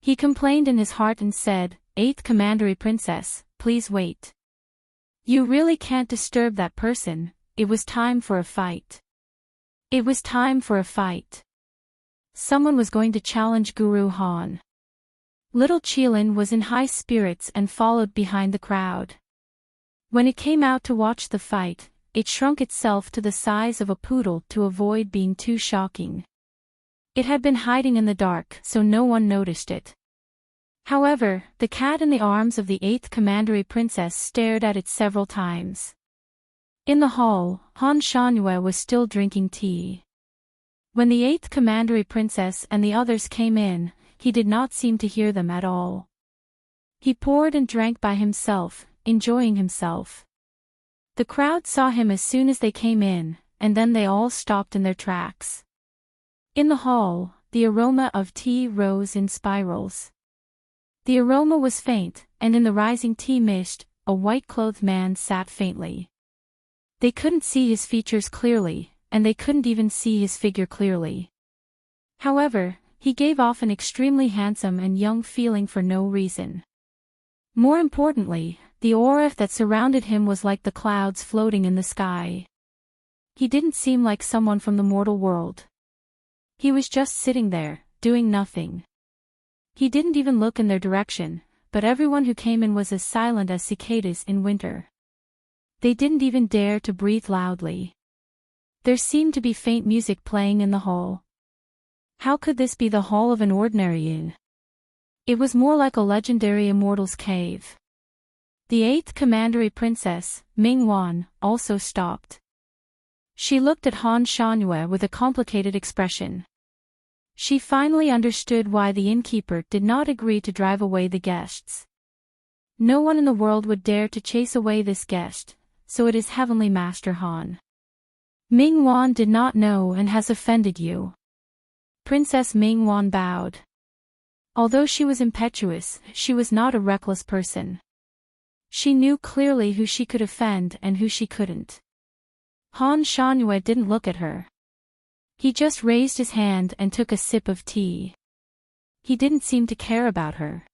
He complained in his heart and said, "8th Commandery Princess, please wait. You really can't disturb that person, it was time for a fight." It was time for a fight. Someone was going to challenge Guru Han. Little Qilan was in high spirits and followed behind the crowd. When it came out to watch the fight, it shrunk itself to the size of a poodle to avoid being too shocking. It had been hiding in the dark so no one noticed it. However, the cat in the arms of the 8th Commandery Princess stared at it several times. In the hall, Han Shanyue was still drinking tea. When the 8th Commandery Princess and the others came in, he did not seem to hear them at all. He poured and drank by himself, enjoying himself. The crowd saw him as soon as they came in, and then they all stopped in their tracks. In the hall, the aroma of tea rose in spirals. The aroma was faint, and in the rising tea mist, a white-clothed man sat faintly. They couldn't see his features clearly, and they couldn't even see his figure clearly. However, he gave off an extremely handsome and young feeling for no reason. More importantly, the aura that surrounded him was like the clouds floating in the sky. He didn't seem like someone from the mortal world. He was just sitting there, doing nothing. He didn't even look in their direction, but everyone who came in was as silent as cicadas in winter. They didn't even dare to breathe loudly. There seemed to be faint music playing in the hall. How could this be the hall of an ordinary inn? It was more like a legendary immortal's cave. The 8th Commandery Princess, Ming Wan, also stopped. She looked at Han Shangyue with a complicated expression. She finally understood why the innkeeper did not agree to drive away the guests. No one in the world would dare to chase away this guest, so it is Heavenly Master Han. Ming Wan did not know and has offended you. Princess Ming Wan bowed. Although she was impetuous, she was not a reckless person. She knew clearly who she could offend and who she couldn't. Han Shangyue didn't look at her. He just raised his hand and took a sip of tea. He didn't seem to care about her.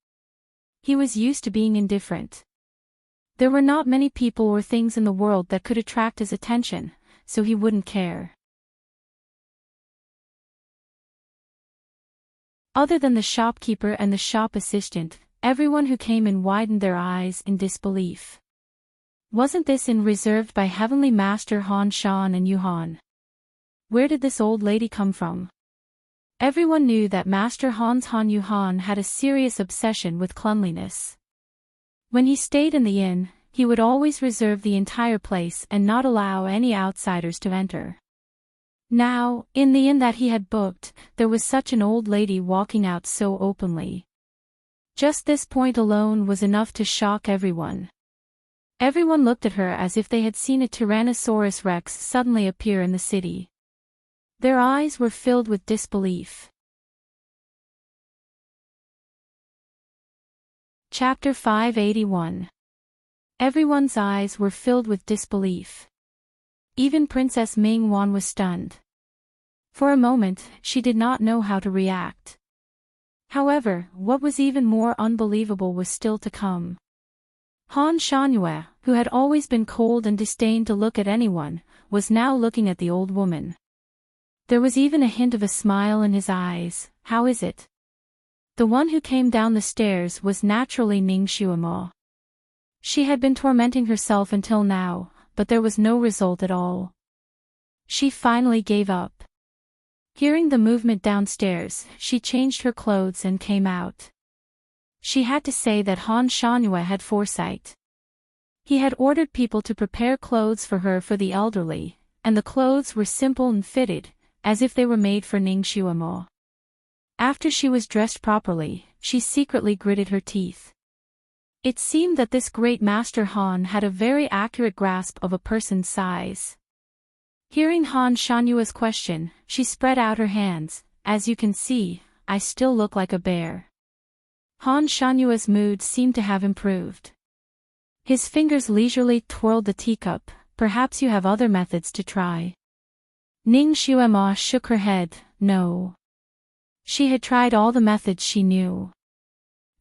He was used to being indifferent. There were not many people or things in the world that could attract his attention, so he wouldn't care. Other than the shopkeeper and the shop assistant, everyone who came in widened their eyes in disbelief. Wasn't this inn reserved by Heavenly Master Han Shan and Yuhan? Where did this old lady come from? Everyone knew that Master Han Yuhan had a serious obsession with cleanliness. When he stayed in the inn, he would always reserve the entire place and not allow any outsiders to enter. Now, in the inn that he had booked, there was such an old lady walking out so openly. Just this point alone was enough to shock everyone. Everyone looked at her as if they had seen a Tyrannosaurus Rex suddenly appear in the city. Their eyes were filled with disbelief. Chapter 581. Everyone's eyes were filled with disbelief. Even Princess Ming Wan was stunned. For a moment, she did not know how to react. However, what was even more unbelievable was still to come. Han Shangyue, who had always been cold and disdained to look at anyone, was now looking at the old woman. There was even a hint of a smile in his eyes. How is it? The one who came down the stairs was naturally Ning Xuemo. She had been tormenting herself until now, but there was no result at all. She finally gave up. Hearing the movement downstairs, she changed her clothes and came out. She had to say that Han Shangyue had foresight. He had ordered people to prepare clothes for her for the elderly, and the clothes were simple and fitted, as if they were made for Ning Xuemo. After she was dressed properly, she secretly gritted her teeth. It seemed that this great Master Han had a very accurate grasp of a person's size. Hearing Han Shanyue's question, she spread out her hands. As you can see, I still look like a bear. Han Shanyue's mood seemed to have improved. His fingers leisurely twirled the teacup. Perhaps you have other methods to try. Ning Xuemo shook her head. No. She had tried all the methods she knew.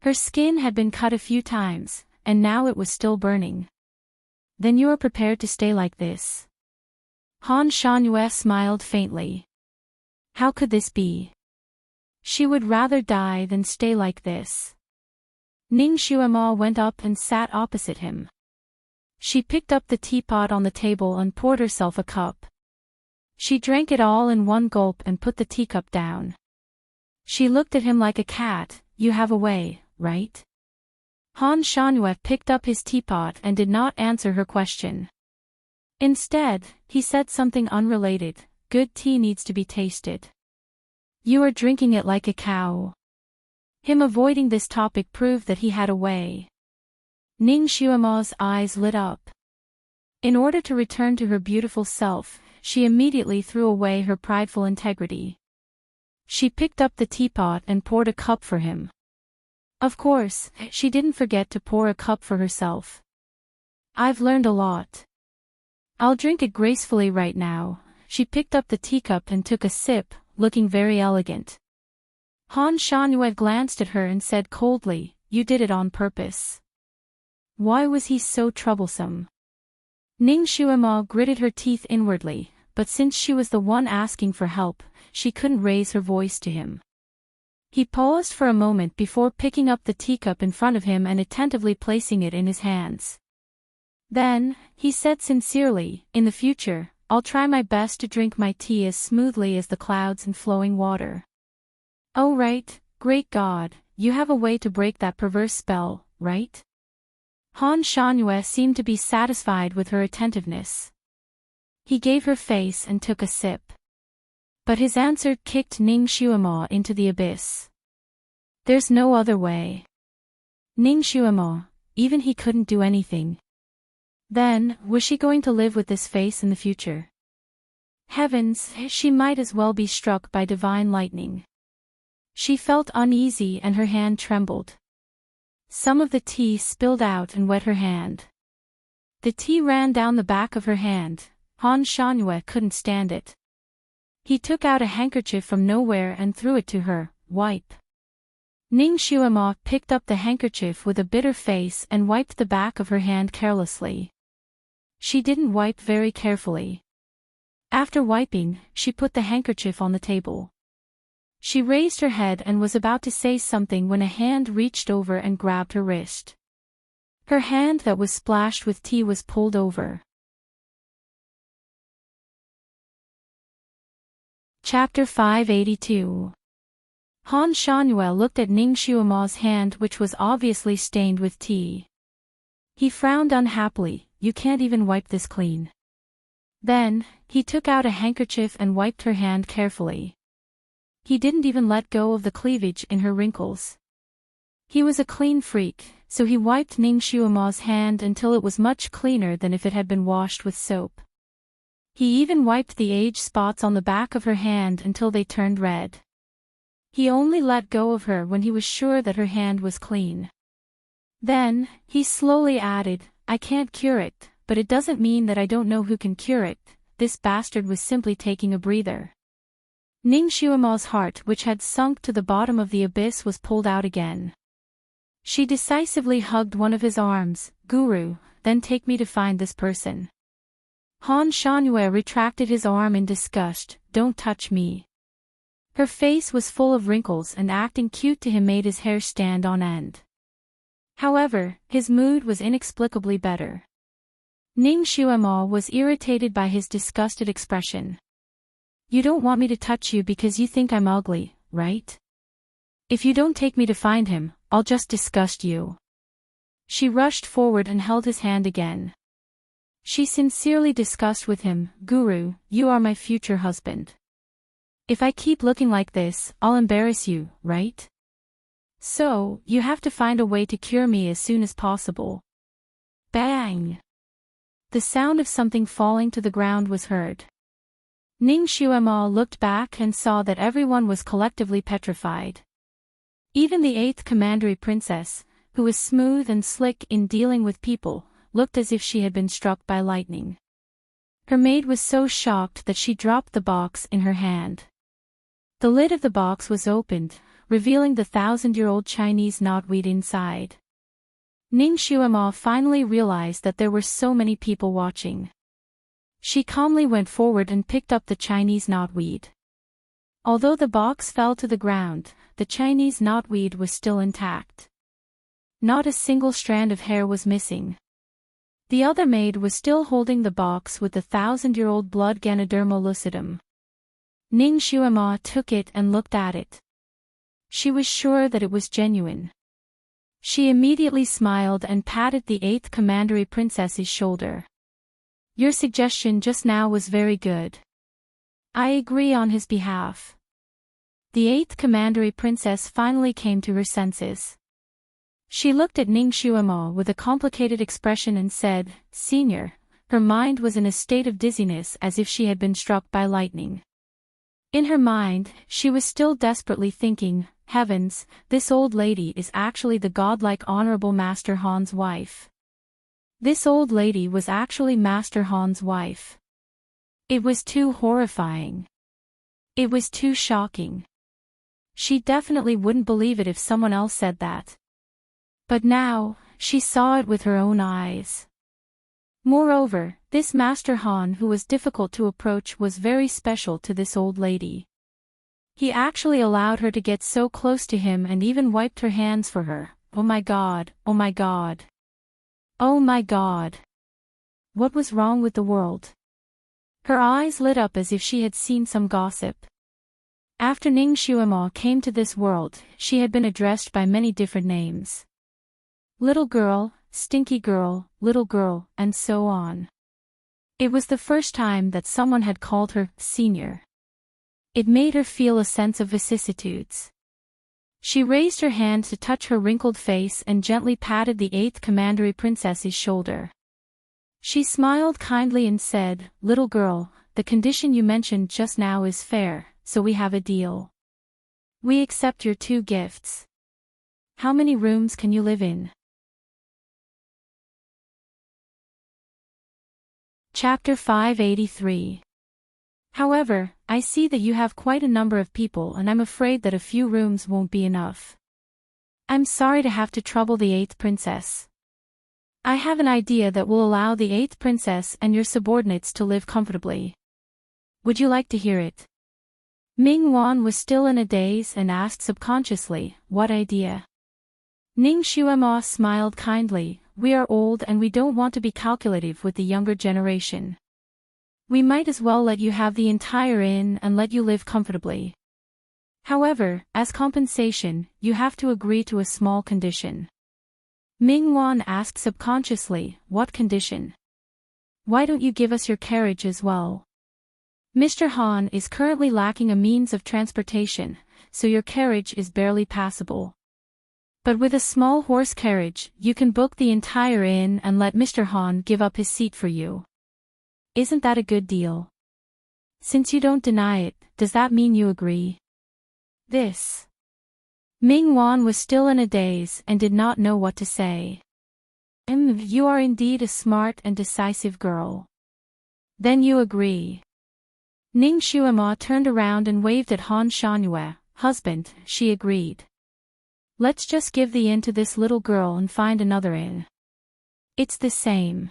Her skin had been cut a few times, and now it was still burning. Then you are prepared to stay like this? Han Shanyue smiled faintly. How could this be? She would rather die than stay like this. Ning Xuemo went up and sat opposite him. She picked up the teapot on the table and poured herself a cup. She drank it all in one gulp and put the teacup down. She looked at him like a cat. You have a way, right? Han Shanyue picked up his teapot and did not answer her question. Instead, he said something unrelated. Good tea needs to be tasted. You are drinking it like a cow. Him avoiding this topic proved that he had a way. Ning Xuemo's eyes lit up. In order to return to her beautiful self, she immediately threw away her prideful integrity. She picked up the teapot and poured a cup for him. Of course, she didn't forget to pour a cup for herself. I've learned a lot. I'll drink it gracefully right now. She picked up the teacup and took a sip, looking very elegant. Han Shanyue glanced at her and said coldly, You did it on purpose. Why was he so troublesome? Ning Xuemo gritted her teeth inwardly, but since she was the one asking for help, she couldn't raise her voice to him. He paused for a moment before picking up the teacup in front of him and attentively placing it in his hands. Then, he said sincerely, In the future, I'll try my best to drink my tea as smoothly as the clouds and flowing water. Oh right, great God, you have a way to break that perverse spell, right? Han Shanyue seemed to be satisfied with her attentiveness. He gave her face and took a sip. But his answer kicked Ning Xuemo into the abyss. There's no other way. Ning Xuemo, even he couldn't do anything. Then, was she going to live with this face in the future? Heavens, she might as well be struck by divine lightning. She felt uneasy and her hand trembled. Some of the tea spilled out and wet her hand. The tea ran down the back of her hand. Han Shangyue couldn't stand it. He took out a handkerchief from nowhere and threw it to her. Wipe. Ning Xuemo picked up the handkerchief with a bitter face and wiped the back of her hand carelessly. She didn't wipe very carefully. After wiping, she put the handkerchief on the table. She raised her head and was about to say something when a hand reached over and grabbed her wrist. Her hand that was splashed with tea was pulled over. Chapter 582. Han Shangyue looked at Ning Xuemo's hand, which was obviously stained with tea. He frowned unhappily. You can't even wipe this clean. Then, he took out a handkerchief and wiped her hand carefully. He didn't even let go of the cleavage in her wrinkles. He was a clean freak, so he wiped Ning Xuemo's hand until it was much cleaner than if it had been washed with soap. He even wiped the age spots on the back of her hand until they turned red. He only let go of her when he was sure that her hand was clean. Then, he slowly added, I can't cure it, but it doesn't mean that I don't know who can cure it. This bastard was simply taking a breather. Ning Xuemo's heart, which had sunk to the bottom of the abyss, was pulled out again. She decisively hugged one of his arms. Guru, then take me to find this person. Han Shangyue retracted his arm in disgust. Don't touch me. Her face was full of wrinkles and acting cute to him made his hair stand on end. However, his mood was inexplicably better. Ning Xuemo was irritated by his disgusted expression. You don't want me to touch you because you think I'm ugly, right? If you don't take me to find him, I'll just disgust you. She rushed forward and held his hand again. She sincerely discussed with him, Guru, you are my future husband. If I keep looking like this, I'll embarrass you, right? So, you have to find a way to cure me as soon as possible. Bang! The sound of something falling to the ground was heard. Ning Xuemo looked back and saw that everyone was collectively petrified. Even the 8th Commandery Princess, who was smooth and slick in dealing with people, looked as if she had been struck by lightning. Her maid was so shocked that she dropped the box in her hand. The lid of the box was opened, revealing the 1,000-year-old Chinese knotweed inside. Ning Xuemo finally realized that there were so many people watching. She calmly went forward and picked up the Chinese knotweed. Although the box fell to the ground, the Chinese knotweed was still intact. Not a single strand of hair was missing. The other maid was still holding the box with the 1,000-year-old blood Ganoderma lucidum. Ning Xuemo took it and looked at it. She was sure that it was genuine. She immediately smiled and patted the 8th Commandery Princess's shoulder. Your suggestion just now was very good. I agree on his behalf. The 8th Commandery Princess finally came to her senses. She looked at Ning Xuemo with a complicated expression and said, Senior, her mind was in a state of dizziness as if she had been struck by lightning. In her mind, she was still desperately thinking, Heavens, this old lady is actually the godlike Honorable Master Han's wife. This old lady was actually Master Han's wife. It was too horrifying. It was too shocking. She definitely wouldn't believe it if someone else said that. But now, she saw it with her own eyes. Moreover, this Master Han who was difficult to approach was very special to this old lady. He actually allowed her to get so close to him and even wiped her hands for her. Oh my God, oh my God. Oh my God. What was wrong with the world? Her eyes lit up as if she had seen some gossip. After Ning Xuemo came to this world, she had been addressed by many different names. Little girl, stinky girl, little girl, and so on. It was the first time that someone had called her senior. It made her feel a sense of vicissitudes. She raised her hand to touch her wrinkled face and gently patted the 8th Commandery Princess's shoulder. She smiled kindly and said, "Little girl, the condition you mentioned just now is fair, so we have a deal. We accept your 2 gifts. How many rooms can you live in?" Chapter 583. However, I see that you have quite a number of people and I'm afraid that a few rooms won't be enough. I'm sorry to have to trouble the 8th princess. I have an idea that will allow the 8th princess and your subordinates to live comfortably. Would you like to hear it? Ming Wan was still in a daze and asked subconsciously, "What idea?" Ning Xuema smiled kindly, "We are old and we don't want to be calculative with the younger generation. We might as well let you have the entire inn and let you live comfortably. However, as compensation, you have to agree to a small condition." Ming Wan asked subconsciously, "What condition?" "Why don't you give us your carriage as well? Mr. Han is currently lacking a means of transportation, so your carriage is barely passable. But with a small horse carriage, you can book the entire inn and let Mr. Han give up his seat for you. Isn't that a good deal? Since you don't deny it, does that mean you agree?" This. Ming Wan was still in a daze and did not know what to say. You are indeed a smart and decisive girl. Then you agree." Ning Xuema turned around and waved at Han Shangyue. "Husband," she agreed. "Let's just give the inn to this little girl and find another inn. It's the same."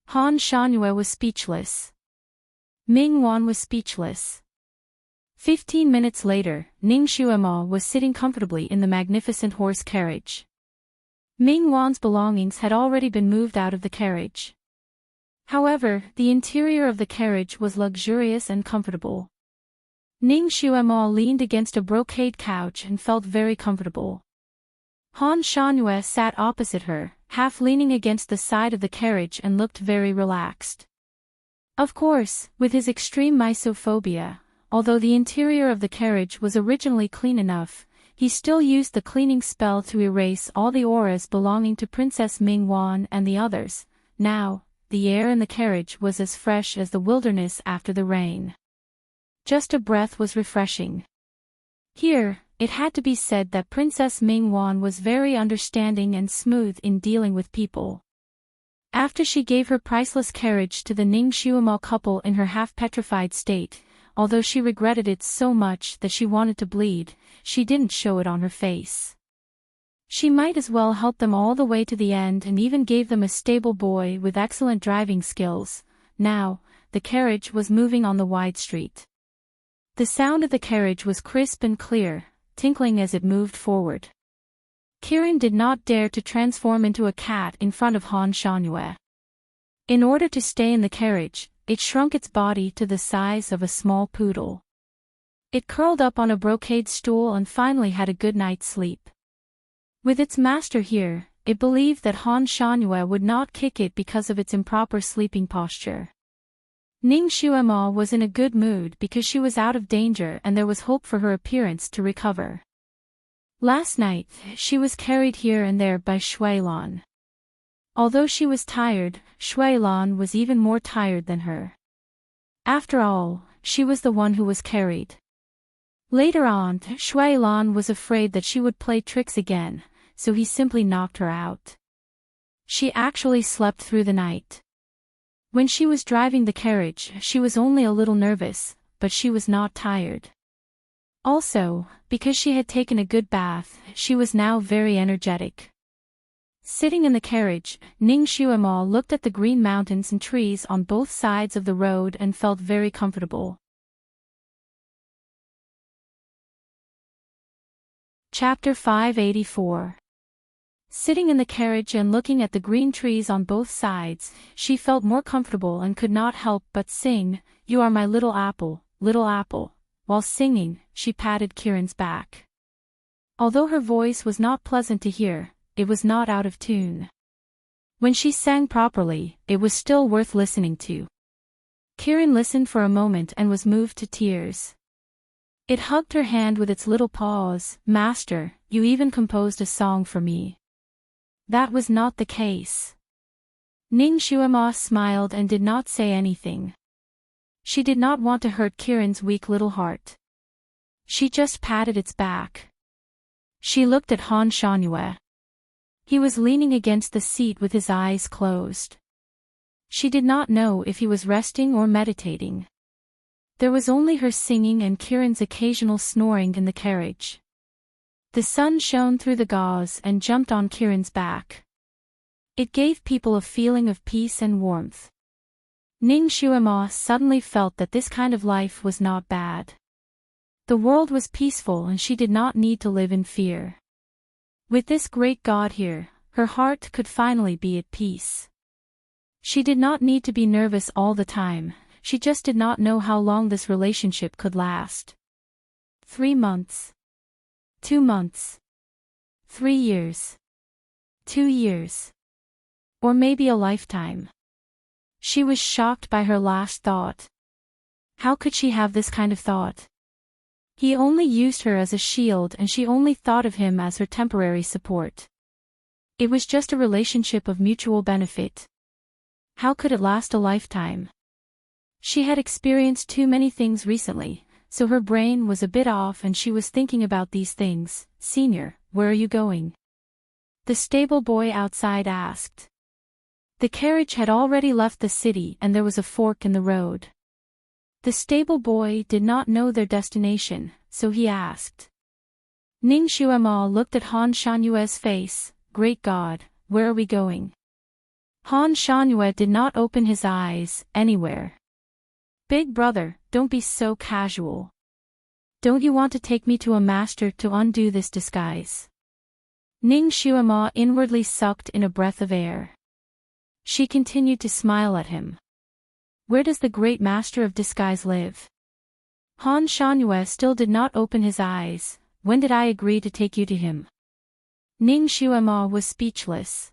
Han Shangyue was speechless. Ming Wan was speechless. 15 minutes later, Ning Xuema was sitting comfortably in the magnificent horse carriage. Ming Wan's belongings had already been moved out of the carriage. However, the interior of the carriage was luxurious and comfortable. Ning Xuema leaned against a brocade couch and felt very comfortable. Han Shangyue sat opposite her, half leaning against the side of the carriage and looked very relaxed. Of course, with his extreme misophobia, although the interior of the carriage was originally clean enough, he still used the cleaning spell to erase all the auras belonging to Princess Ming Wan and the others. Now, the air in the carriage was as fresh as the wilderness after the rain. Just a breath was refreshing. Here, it had to be said that Princess Ming Wan was very understanding and smooth in dealing with people. After she gave her priceless carriage to the Ning Xuema couple in her half-petrified state, although she regretted it so much that she wanted to bleed, she didn't show it on her face. She might as well help them all the way to the end and even gave them a stable boy with excellent driving skills. Now, the carriage was moving on the wide street. The sound of the carriage was crisp and clear, tinkling as it moved forward. Kirin did not dare to transform into a cat in front of Han Shangyue. In order to stay in the carriage, it shrunk its body to the size of a small poodle. It curled up on a brocade stool and finally had a good night's sleep. With its master here, it believed that Han Shangyue would not kick it because of its improper sleeping posture. Ning Xuema was in a good mood because she was out of danger and there was hope for her appearance to recover. Last night, she was carried here and there by Shui Lan. Although she was tired, Shui Lan was even more tired than her. After all, she was the one who was carried. Later on, Shui Lan was afraid that she would play tricks again, so he simply knocked her out. She actually slept through the night. When she was driving the carriage, she was only a little nervous, but she was not tired. Also, because she had taken a good bath, she was now very energetic. Sitting in the carriage, Ning Xuema looked at the green mountains and trees on both sides of the road and felt very comfortable. Chapter 584. Sitting in the carriage and looking at the green trees on both sides, she felt more comfortable and could not help but sing, "You are my little apple, little apple." While singing, she patted Kirin's back. Although her voice was not pleasant to hear, it was not out of tune. When she sang properly, it was still worth listening to. Kiran listened for a moment and was moved to tears. It hugged her hand with its little paws. "Master, you even composed a song for me." That was not the case. Ning Xuema smiled and did not say anything. She did not want to hurt Kiran's weak little heart. She just patted its back. She looked at Han Shanyue. He was leaning against the seat with his eyes closed. She did not know if he was resting or meditating. There was only her singing and Kiran's occasional snoring in the carriage. The sun shone through the gauze and jumped on Kiran's back. It gave people a feeling of peace and warmth. Ning Xuema suddenly felt that this kind of life was not bad. The world was peaceful and she did not need to live in fear. With this great God here, her heart could finally be at peace. She did not need to be nervous all the time, she just did not know how long this relationship could last. 3 months. 2 months. 3 years. 2 years. Or maybe a lifetime. She was shocked by her last thought. How could she have this kind of thought? He only used her as a shield and she only thought of him as her temporary support. It was just a relationship of mutual benefit. How could it last a lifetime? She had experienced too many things recently, so her brain was a bit off and she was thinking about these things. "Senior, where are you going?" the stable boy outside asked. The carriage had already left the city and there was a fork in the road. The stable boy did not know their destination, so he asked. Ning Xuema looked at Han Shanyue's face. "Great God, where are we going?" Han Shanyue did not open his eyes. "Anywhere." "Big brother, don't be so casual. Don't you want to take me to a master to undo this disguise?" Ning Xuema inwardly sucked in a breath of air. She continued to smile at him. "Where does the great master of disguise live?" Han Shanyue still did not open his eyes. "When did I agree to take you to him?" Ning Xuema was speechless.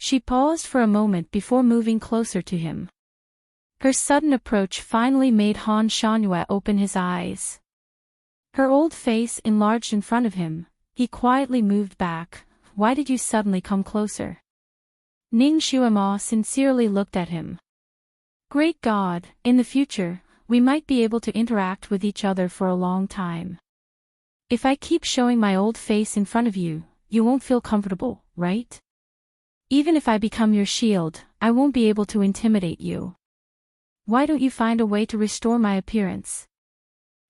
She paused for a moment before moving closer to him. Her sudden approach finally made Han Shanyue open his eyes. Her old face enlarged in front of him. He quietly moved back. "Why did you suddenly come closer?" Ning Xuema sincerely looked at him. "Great God, in the future, we might be able to interact with each other for a long time. If I keep showing my old face in front of you, you won't feel comfortable, right? Even if I become your shield, I won't be able to intimidate you. Why don't you find a way to restore my appearance?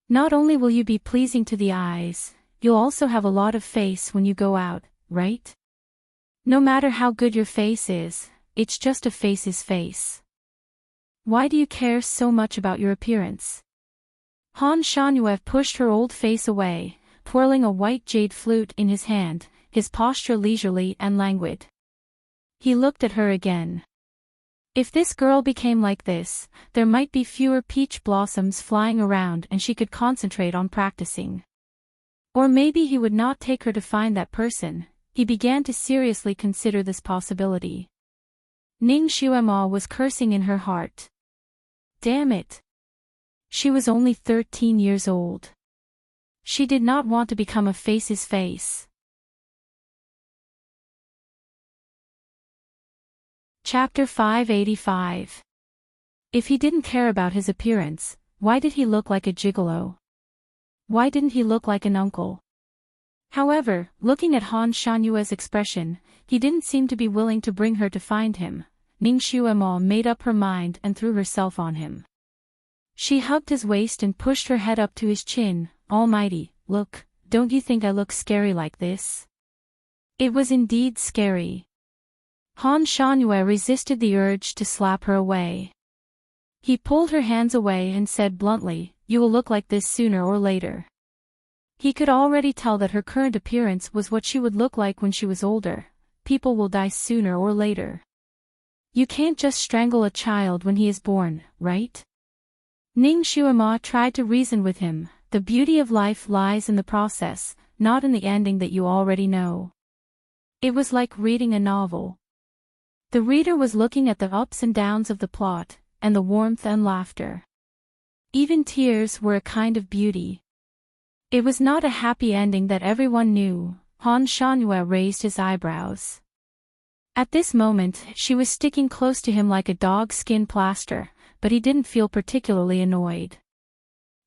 Not only will you be pleasing to the eyes, you'll also have a lot of face when you go out, right? No matter how good your face is, it's just a face's face. Why do you care so much about your appearance?" Han Shanyue pushed her old face away, twirling a white jade flute in his hand, his posture leisurely and languid. He looked at her again. If this girl became like this, there might be fewer peach blossoms flying around and she could concentrate on practicing. Or maybe he would not take her to find that person. He began to seriously consider this possibility. Ning Xuema was cursing in her heart. Damn it! She was only 13 years old. She did not want to become a face's face. Chapter 585. If he didn't care about his appearance, why did he look like a gigolo? Why didn't he look like an uncle? However, looking at Han Shanyue's expression, he didn't seem to be willing to bring her to find him. Ning Xuema made up her mind and threw herself on him. She hugged his waist and pushed her head up to his chin. "Almighty, look, don't you think I look scary like this?" It was indeed scary. Han Shanyue resisted the urge to slap her away. He pulled her hands away and said bluntly, "You will look like this sooner or later." He could already tell that her current appearance was what she would look like when she was older. People will die sooner or later. You can't just strangle a child when he is born, right? Ning Xuema tried to reason with him. The beauty of life lies in the process, not in the ending that you already know. It was like reading a novel. The reader was looking at the ups and downs of the plot, and the warmth and laughter. Even tears were a kind of beauty. It was not a happy ending that everyone knew. Han Shanhue raised his eyebrows. At this moment, she was sticking close to him like a dog's skin plaster, but he didn't feel particularly annoyed.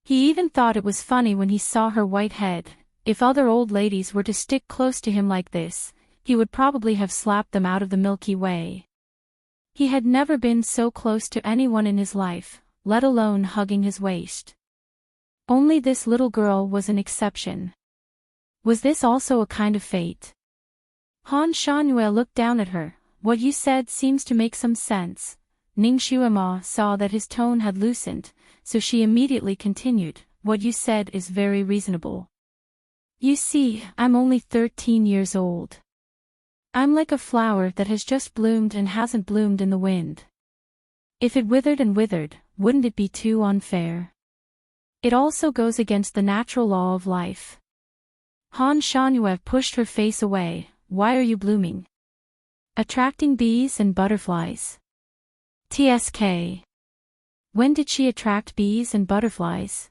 He even thought it was funny when he saw her white head. If other old ladies were to stick close to him like this, he would probably have slapped them out of the Milky Way. He had never been so close to anyone in his life, let alone hugging his waist. Only this little girl was an exception. Was this also a kind of fate? Han Shanhue looked down at her. What you said seems to make some sense. Ning Xuema saw that his tone had loosened, so she immediately continued, what you said is very reasonable. You see, I'm only 13 years old. I'm like a flower that has just bloomed and hasn't bloomed in the wind. If it withered and withered, wouldn't it be too unfair? It also goes against the natural law of life. Han Shanhue pushed her face away. Why are you blooming? Attracting bees and butterflies. TSK. When did she attract bees and butterflies?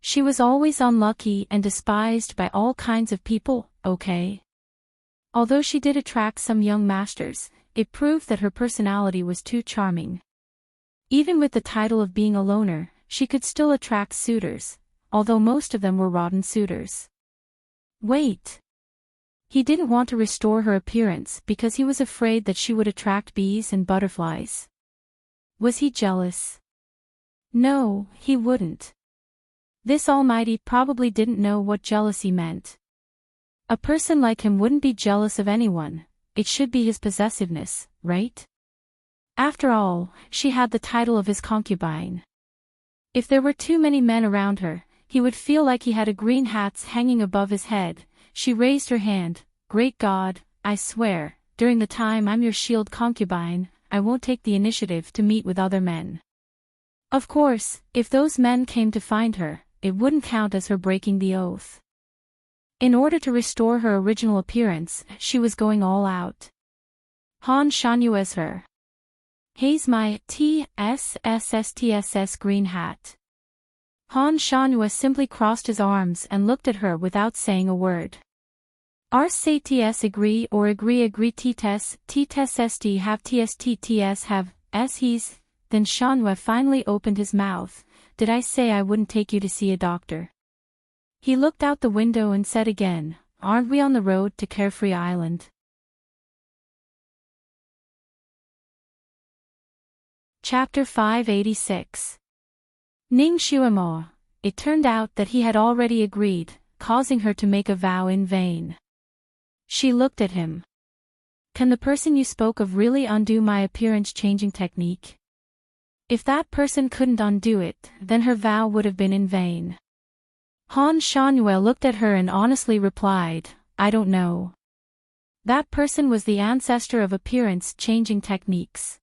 She was always unlucky and despised by all kinds of people, okay? Although she did attract some young masters, it proved that her personality was too charming. Even with the title of being a loner, she could still attract suitors, although most of them were rotten suitors. Wait. He didn't want to restore her appearance because he was afraid that she would attract bees and butterflies. Was he jealous? No, he wouldn't. This Almighty probably didn't know what jealousy meant. A person like him wouldn't be jealous of anyone, it should be his possessiveness, right? After all, she had the title of his concubine. If there were too many men around her, he would feel like he had a green hat hanging above his head. She raised her hand. Great God, I swear, during the time I'm your shield concubine, I won't take the initiative to meet with other men. Of course, if those men came to find her, it wouldn't count as her breaking the oath. In order to restore her original appearance, she was going all out. Han Shanhue's her. He's my TSSTSS green hat. Han Shanhue simply crossed his arms and looked at her without saying a word. Ars say ts agree or agree ts st have ts have s he's. Then Shanhue finally opened his mouth. Did I say I wouldn't take you to see a doctor? He looked out the window and said again, aren't we on the road to Carefree Island? Chapter 586. Ning Xuema. It turned out that he had already agreed, causing her to make a vow in vain. She looked at him. Can the person you spoke of really undo my appearance-changing technique? If that person couldn't undo it, then her vow would have been in vain. Han Shanhue looked at her and honestly replied, I don't know. That person was the ancestor of appearance-changing techniques.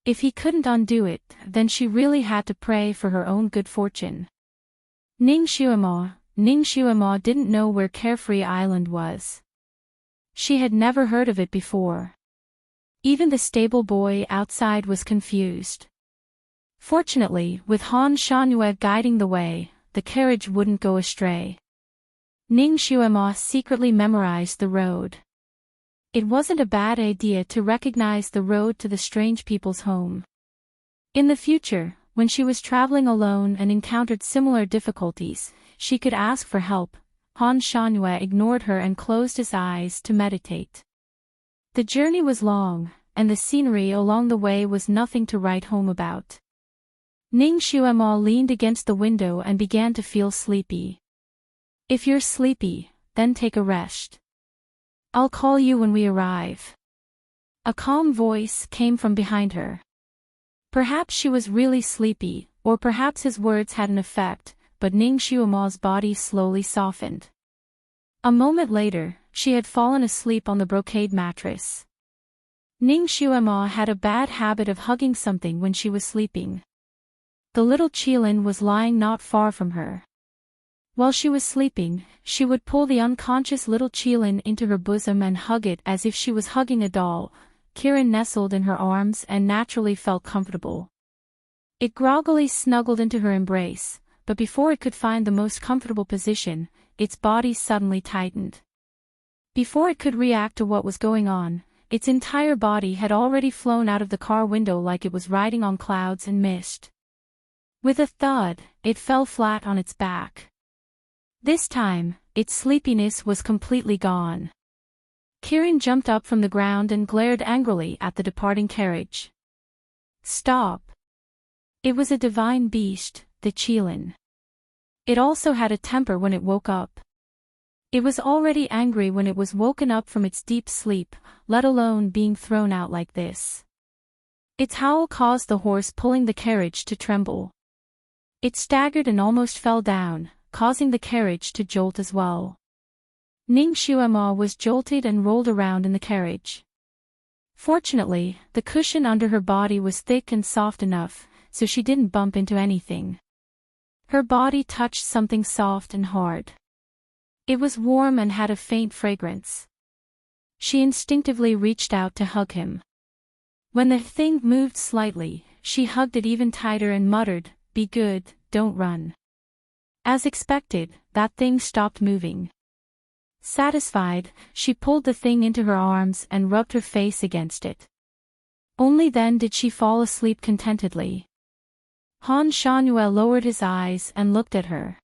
If he couldn't undo it, then she really had to pray for her own good fortune. Ning Xuema didn't know where Carefree Island was. She had never heard of it before. Even the stable boy outside was confused. Fortunately, with Han Shanhue guiding the way, the carriage wouldn't go astray. Ning Xuema secretly memorized the road. It wasn't a bad idea to recognize the road to the strange people's home. In the future, when she was traveling alone and encountered similar difficulties, she could ask for help. Han Shanhue ignored her and closed his eyes to meditate. The journey was long, and the scenery along the way was nothing to write home about. Ning Xuema leaned against the window and began to feel sleepy. If you're sleepy, then take a rest. I'll call you when we arrive. A calm voice came from behind her. Perhaps she was really sleepy, or perhaps his words had an effect, but Ning Xuema's body slowly softened. A moment later, she had fallen asleep on the brocade mattress. Ning Xuema had a bad habit of hugging something when she was sleeping. The little Qilin was lying not far from her. While she was sleeping, she would pull the unconscious little Qilin into her bosom and hug it as if she was hugging a doll. Kirin nestled in her arms and naturally felt comfortable. It groggily snuggled into her embrace, but before it could find the most comfortable position, its body suddenly tightened. Before it could react to what was going on, its entire body had already flown out of the car window like it was riding on clouds and mist. With a thud, it fell flat on its back. This time, its sleepiness was completely gone. Kieran jumped up from the ground and glared angrily at the departing carriage. Stop! It was a divine beast, the Qilin. It also had a temper when it woke up. It was already angry when it was woken up from its deep sleep, let alone being thrown out like this. Its howl caused the horse pulling the carriage to tremble. It staggered and almost fell down, causing the carriage to jolt as well. Ning Xuema was jolted and rolled around in the carriage. Fortunately, the cushion under her body was thick and soft enough, so she didn't bump into anything. Her body touched something soft and hard. It was warm and had a faint fragrance. She instinctively reached out to hug him. When the thing moved slightly, she hugged it even tighter and muttered, "Be good, don't run." As expected, that thing stopped moving. Satisfied, she pulled the thing into her arms and rubbed her face against it. Only then did she fall asleep contentedly. Han Shangyue lowered his eyes and looked at her.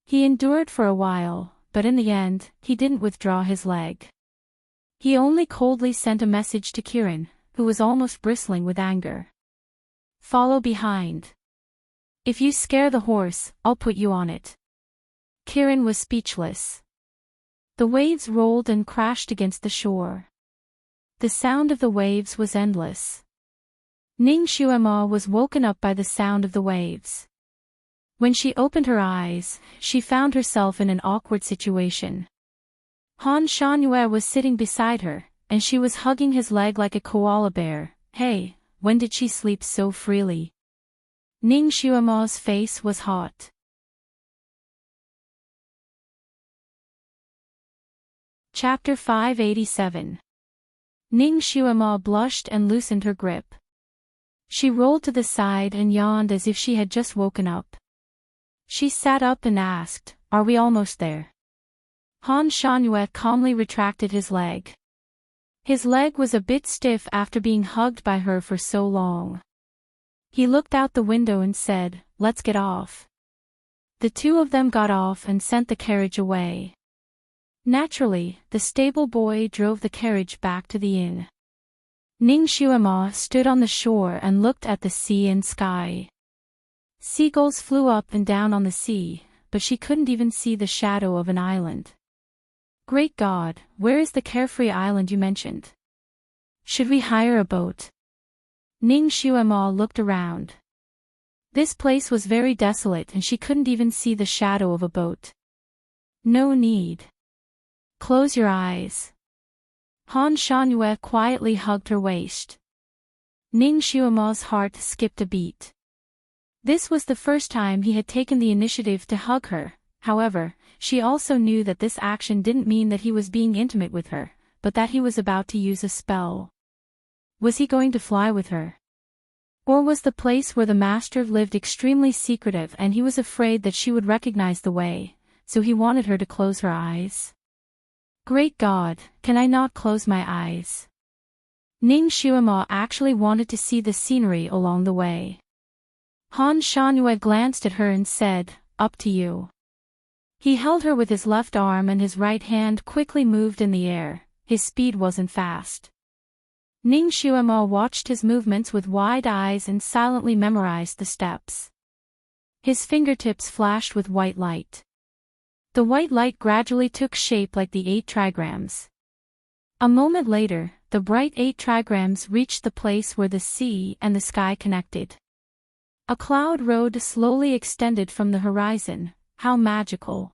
He endured for a while, but in the end, he didn't withdraw his leg. He only coldly sent a message to Kieran, who was almost bristling with anger. "Follow behind. If you scare the horse, I'll put you on it." Kieran was speechless. The waves rolled and crashed against the shore. The sound of the waves was endless. Ning Xuema was woken up by the sound of the waves. When she opened her eyes, she found herself in an awkward situation. Han Shangyue was sitting beside her, and she was hugging his leg like a koala bear. Hey, when did she sleep so freely? Ning Xuema's face was hot. Chapter 587. Ning Xuema blushed and loosened her grip. She rolled to the side and yawned as if she had just woken up. She sat up and asked, "Are we almost there?" Han Shangyue calmly retracted his leg. His leg was a bit stiff after being hugged by her for so long. He looked out the window and said, "Let's get off." The two of them got off and sent the carriage away. Naturally, the stable boy drove the carriage back to the inn. Ning Xuema stood on the shore and looked at the sea and sky. Seagulls flew up and down on the sea, but she couldn't even see the shadow of an island. Great God, where is the carefree island you mentioned? Should we hire a boat? Ning Xuema looked around. This place was very desolate and she couldn't even see the shadow of a boat. No need. Close your eyes. Han Shangyue quietly hugged her waist. Ning Xuema's heart skipped a beat. This was the first time he had taken the initiative to hug her. However, she also knew that this action didn't mean that he was being intimate with her, but that he was about to use a spell. Was he going to fly with her? Or was the place where the master lived extremely secretive and he was afraid that she would recognize the way, so he wanted her to close her eyes? Great God, can I not close my eyes? Ning Xuema actually wanted to see the scenery along the way. Han Shangyue glanced at her and said, "Up to you." He held her with his left arm and his right hand quickly moved in the air. His speed wasn't fast. Ning Xuema watched his movements with wide eyes and silently memorized the steps. His fingertips flashed with white light. The white light gradually took shape like the 8 trigrams. A moment later, the bright 8 trigrams reached the place where the sea and the sky connected. A cloud road slowly extended from the horizon. How magical.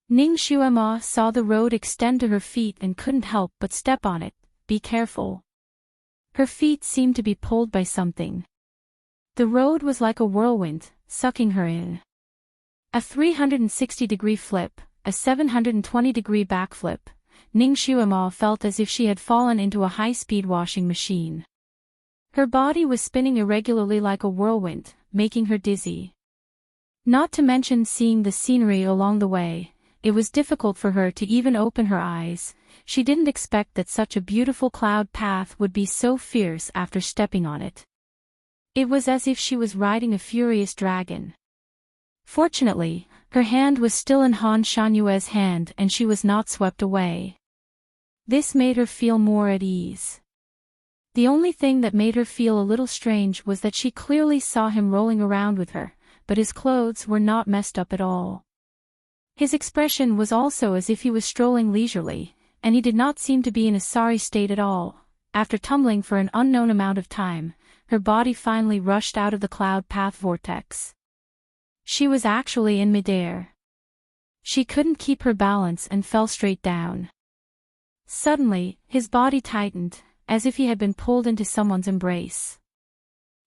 Ning Xuema saw the road extend to her feet and couldn't help but step on it. Be careful. Her feet seemed to be pulled by something. The road was like a whirlwind, sucking her in. A 360-degree flip, a 720-degree backflip. Ning Xuema felt as if she had fallen into a high-speed washing machine. Her body was spinning irregularly like a whirlwind, making her dizzy. Not to mention seeing the scenery along the way, it was difficult for her to even open her eyes. She didn't expect that such a beautiful cloud path would be so fierce after stepping on it. It was as if she was riding a furious dragon. Fortunately, her hand was still in Han Shanyue's hand and she was not swept away. This made her feel more at ease. The only thing that made her feel a little strange was that she clearly saw him rolling around with her, but his clothes were not messed up at all. His expression was also as if he was strolling leisurely, and he did not seem to be in a sorry state at all. After tumbling for an unknown amount of time, her body finally rushed out of the cloud path vortex. She was actually in midair. She couldn't keep her balance and fell straight down. Suddenly, his body tightened, as if he had been pulled into someone's embrace.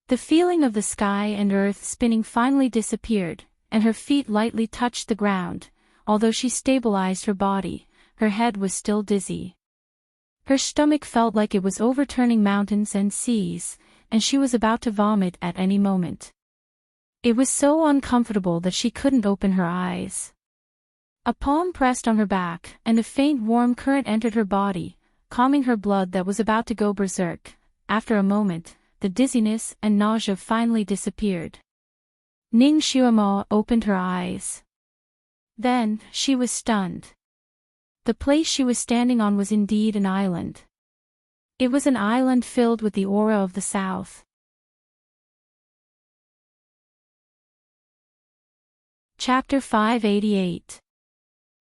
The feeling of the sky and earth spinning finally disappeared, and her feet lightly touched the ground. Although she stabilized her body, her head was still dizzy. Her stomach felt like it was overturning mountains and seas, and she was about to vomit at any moment. It was so uncomfortable that she couldn't open her eyes. A palm pressed on her back, and a faint warm current entered her body, calming her blood that was about to go berserk. After a moment, the dizziness and nausea finally disappeared. Ning Xuemo opened her eyes. Then, she was stunned. The place she was standing on was indeed an island. It was an island filled with the aura of the south. Chapter 588.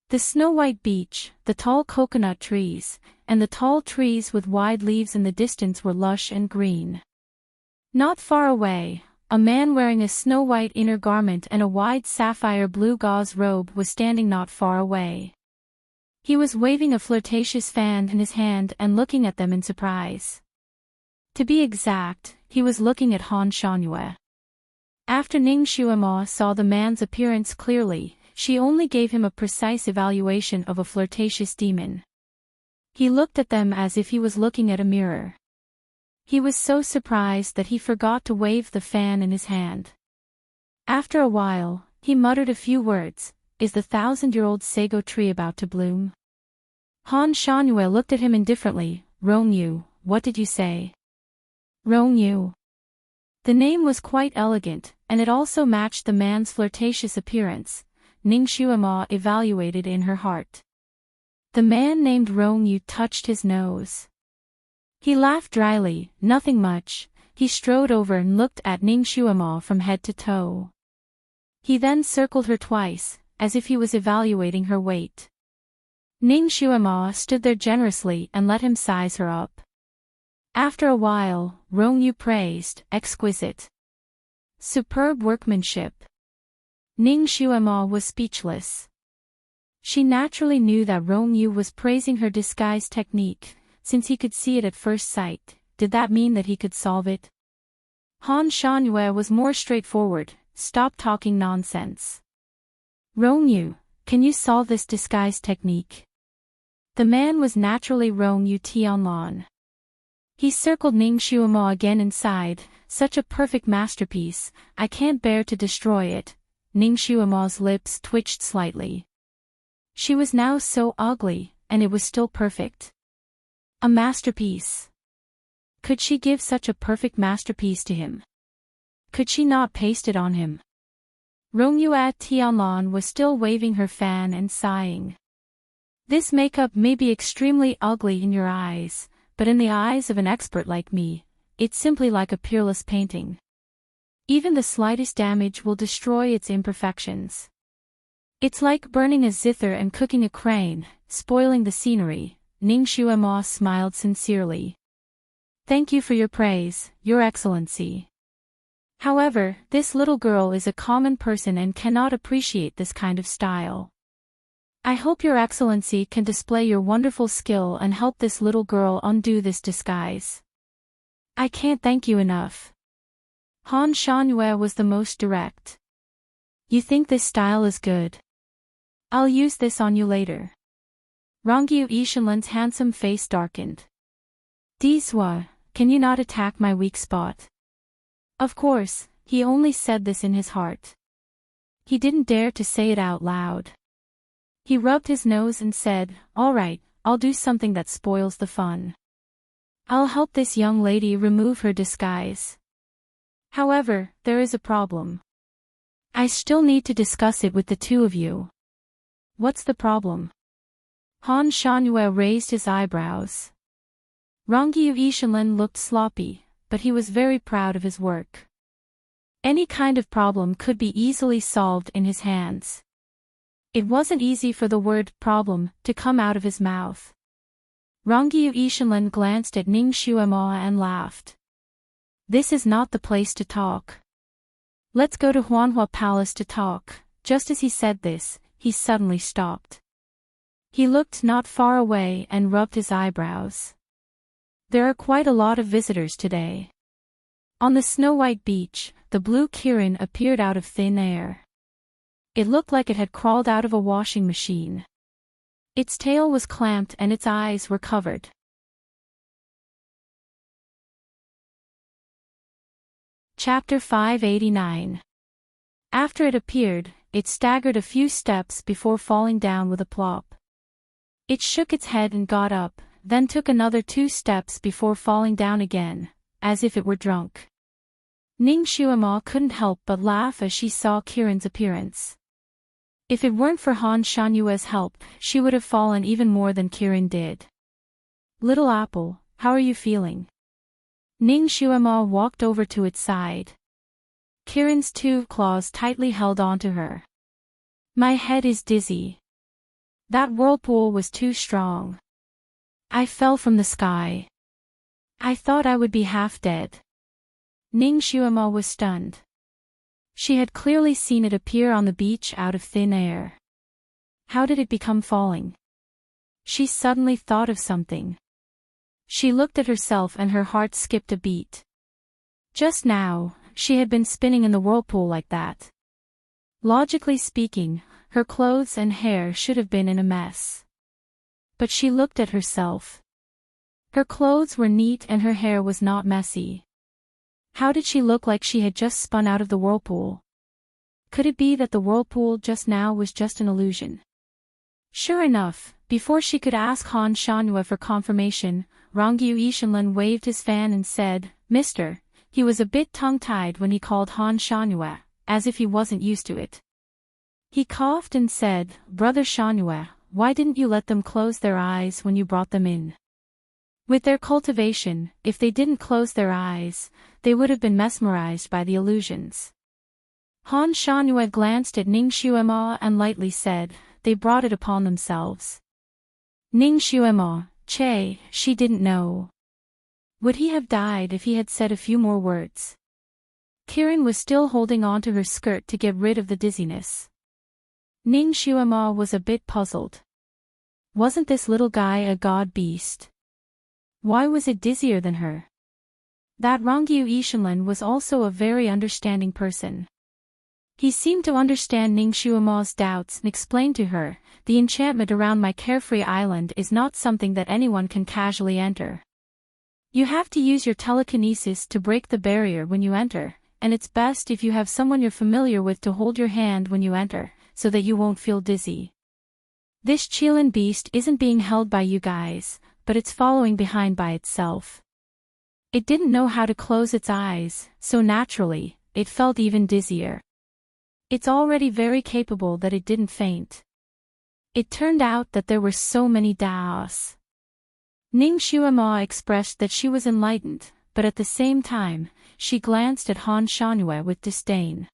The snow-white beach, the tall coconut trees, and the tall trees with wide leaves in the distance were lush and green. Not far away, a man wearing a snow-white inner garment and a wide sapphire blue gauze robe was standing not far away. He was waving a flirtatious fan in his hand and looking at them in surprise. To be exact, he was looking at Han Shanyue. After Ning Xuemo saw the man's appearance clearly, she only gave him a precise evaluation of a flirtatious demon. He looked at them as if he was looking at a mirror. He was so surprised that he forgot to wave the fan in his hand. After a while, he muttered a few words. Is the 1,000-year-old sago tree about to bloom? Han Shanyue looked at him indifferently. Rongyu, what did you say? Rongyu. The name was quite elegant, and it also matched the man's flirtatious appearance. Ning Xuemo evaluated in her heart. The man named Rongyu touched his nose. He laughed dryly, nothing much. He strode over and looked at Ning Xuemo from head to toe. He then circled her twice, as if he was evaluating her weight. Ning Xuemo stood there generously and let him size her up. After a while, Rongyu praised, exquisite. Superb workmanship. Ning Xuemo was speechless. She naturally knew that Rongyu was praising her disguise technique, since he could see it at first sight. Did that mean that he could solve it? Han Shanyue was more straightforward. Stop talking nonsense. Rongyu, can you solve this disguise technique? The man was naturally Rongyu Tianlan. He circled Ning Xuemo again and sighed, such a perfect masterpiece, I can't bear to destroy it. Ning Xuemo's lips twitched slightly. She was now so ugly, and it was still perfect. A masterpiece. Could she give such a perfect masterpiece to him? Could she not paste it on him? Rongyu at Tianlan was still waving her fan and sighing. This makeup may be extremely ugly in your eyes, but in the eyes of an expert like me, it's simply like a peerless painting. Even the slightest damage will destroy its imperfections. It's like burning a zither and cooking a crane, spoiling the scenery. Ning Xuemo smiled sincerely. Thank you for your praise, Your Excellency. However, this little girl is a common person and cannot appreciate this kind of style. I hope Your Excellency can display your wonderful skill and help this little girl undo this disguise. I can't thank you enough. Han Shanyue was the most direct. You think this style is good? I'll use this on you later. Rongyu Ishanlan's handsome face darkened. Diswa, can you not attack my weak spot? Of course, he only said this in his heart. He didn't dare to say it out loud. He rubbed his nose and said, all right, I'll do something that spoils the fun. I'll help this young lady remove her disguise. However, there is a problem. I still need to discuss it with the two of you. What's the problem? Han Shangyue raised his eyebrows. Rongyu Ishanlin looked sloppy, but he was very proud of his work. Any kind of problem could be easily solved in his hands. It wasn't easy for the word problem to come out of his mouth. Rongyu Ishanlin glanced at Ning Xuemo and laughed. This is not the place to talk. Let's go to Huanhua Palace to talk. Just as he said this, he suddenly stopped. He looked not far away and rubbed his eyebrows. There are quite a lot of visitors today. On the snow-white beach, the blue Kirin appeared out of thin air. It looked like it had crawled out of a washing machine. Its tail was clamped and its eyes were covered. Chapter 589. After it appeared, it staggered a few steps before falling down with a plop. It shook its head and got up, then took another 2 steps before falling down again, as if it were drunk. Ning Xuemo couldn't help but laugh as she saw Kirin's appearance. If it weren't for Han Shanyue's help, she would have fallen even more than Kirin did. Little Apple, how are you feeling? Ning Xuemo walked over to its side. Kirin's 2 claws tightly held onto her. My head is dizzy. That whirlpool was too strong. I fell from the sky. I thought I would be half dead. Ning Xuemo was stunned. She had clearly seen it appear on the beach out of thin air. How did it become falling? She suddenly thought of something. She looked at herself and her heart skipped a beat. Just now, she had been spinning in the whirlpool like that. Logically speaking, her clothes and hair should have been in a mess. But she looked at herself. Her clothes were neat and her hair was not messy. How did she look like she had just spun out of the whirlpool? Could it be that the whirlpool just now was just an illusion? Sure enough, before she could ask Han Shanyue for confirmation, Rongyu Ishanlin waved his fan and said, Mister. He was a bit tongue-tied when he called Han Shanyue, as if he wasn't used to it. He coughed and said, Brother Shanyue, why didn't you let them close their eyes when you brought them in? With their cultivation, if they didn't close their eyes, they would have been mesmerized by the illusions. Han Shanyue glanced at Ning Xuemo and lightly said, they brought it upon themselves. Ning Xuemo, Che, she didn't know. Would he have died if he had said a few more words? Kirin was still holding on to her skirt to get rid of the dizziness. Ning Xuemo was a bit puzzled. Wasn't this little guy a god beast? Why was it dizzier than her? That Rongyu Ishanlin was also a very understanding person. He seemed to understand Ning Xuemo's doubts and explained to her, the enchantment around my carefree island is not something that anyone can casually enter. You have to use your telekinesis to break the barrier when you enter, and it's best if you have someone you're familiar with to hold your hand when you enter, so that you won't feel dizzy. This Qilin beast isn't being held by you guys, but it's following behind by itself. It didn't know how to close its eyes, so naturally, it felt even dizzier. It's already very capable that it didn't faint. It turned out that there were so many Daos. Ning Xuemo expressed that she was enlightened, but at the same time, she glanced at Han Shanyue with disdain.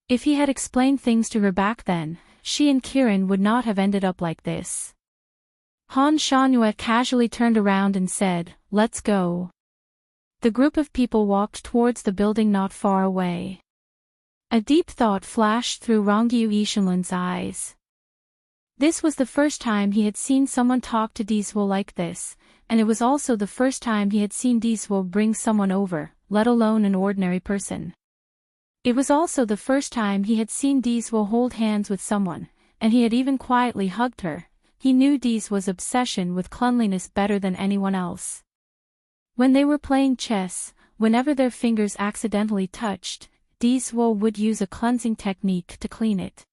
If he had explained things to her back then, she and Kirin would not have ended up like this. Han Shanyue casually turned around and said, let's go. The group of people walked towards the building not far away. A deep thought flashed through Rongyu Ishanlin's eyes. This was the first time he had seen someone talk to Diswo like this, and it was also the first time he had seen Diswo bring someone over, let alone an ordinary person. It was also the first time he had seen Diswo hold hands with someone, and he had even quietly hugged her. He knew Diswo's obsession with cleanliness better than anyone else. When they were playing chess, whenever their fingers accidentally touched, Diswo would use a cleansing technique to clean it.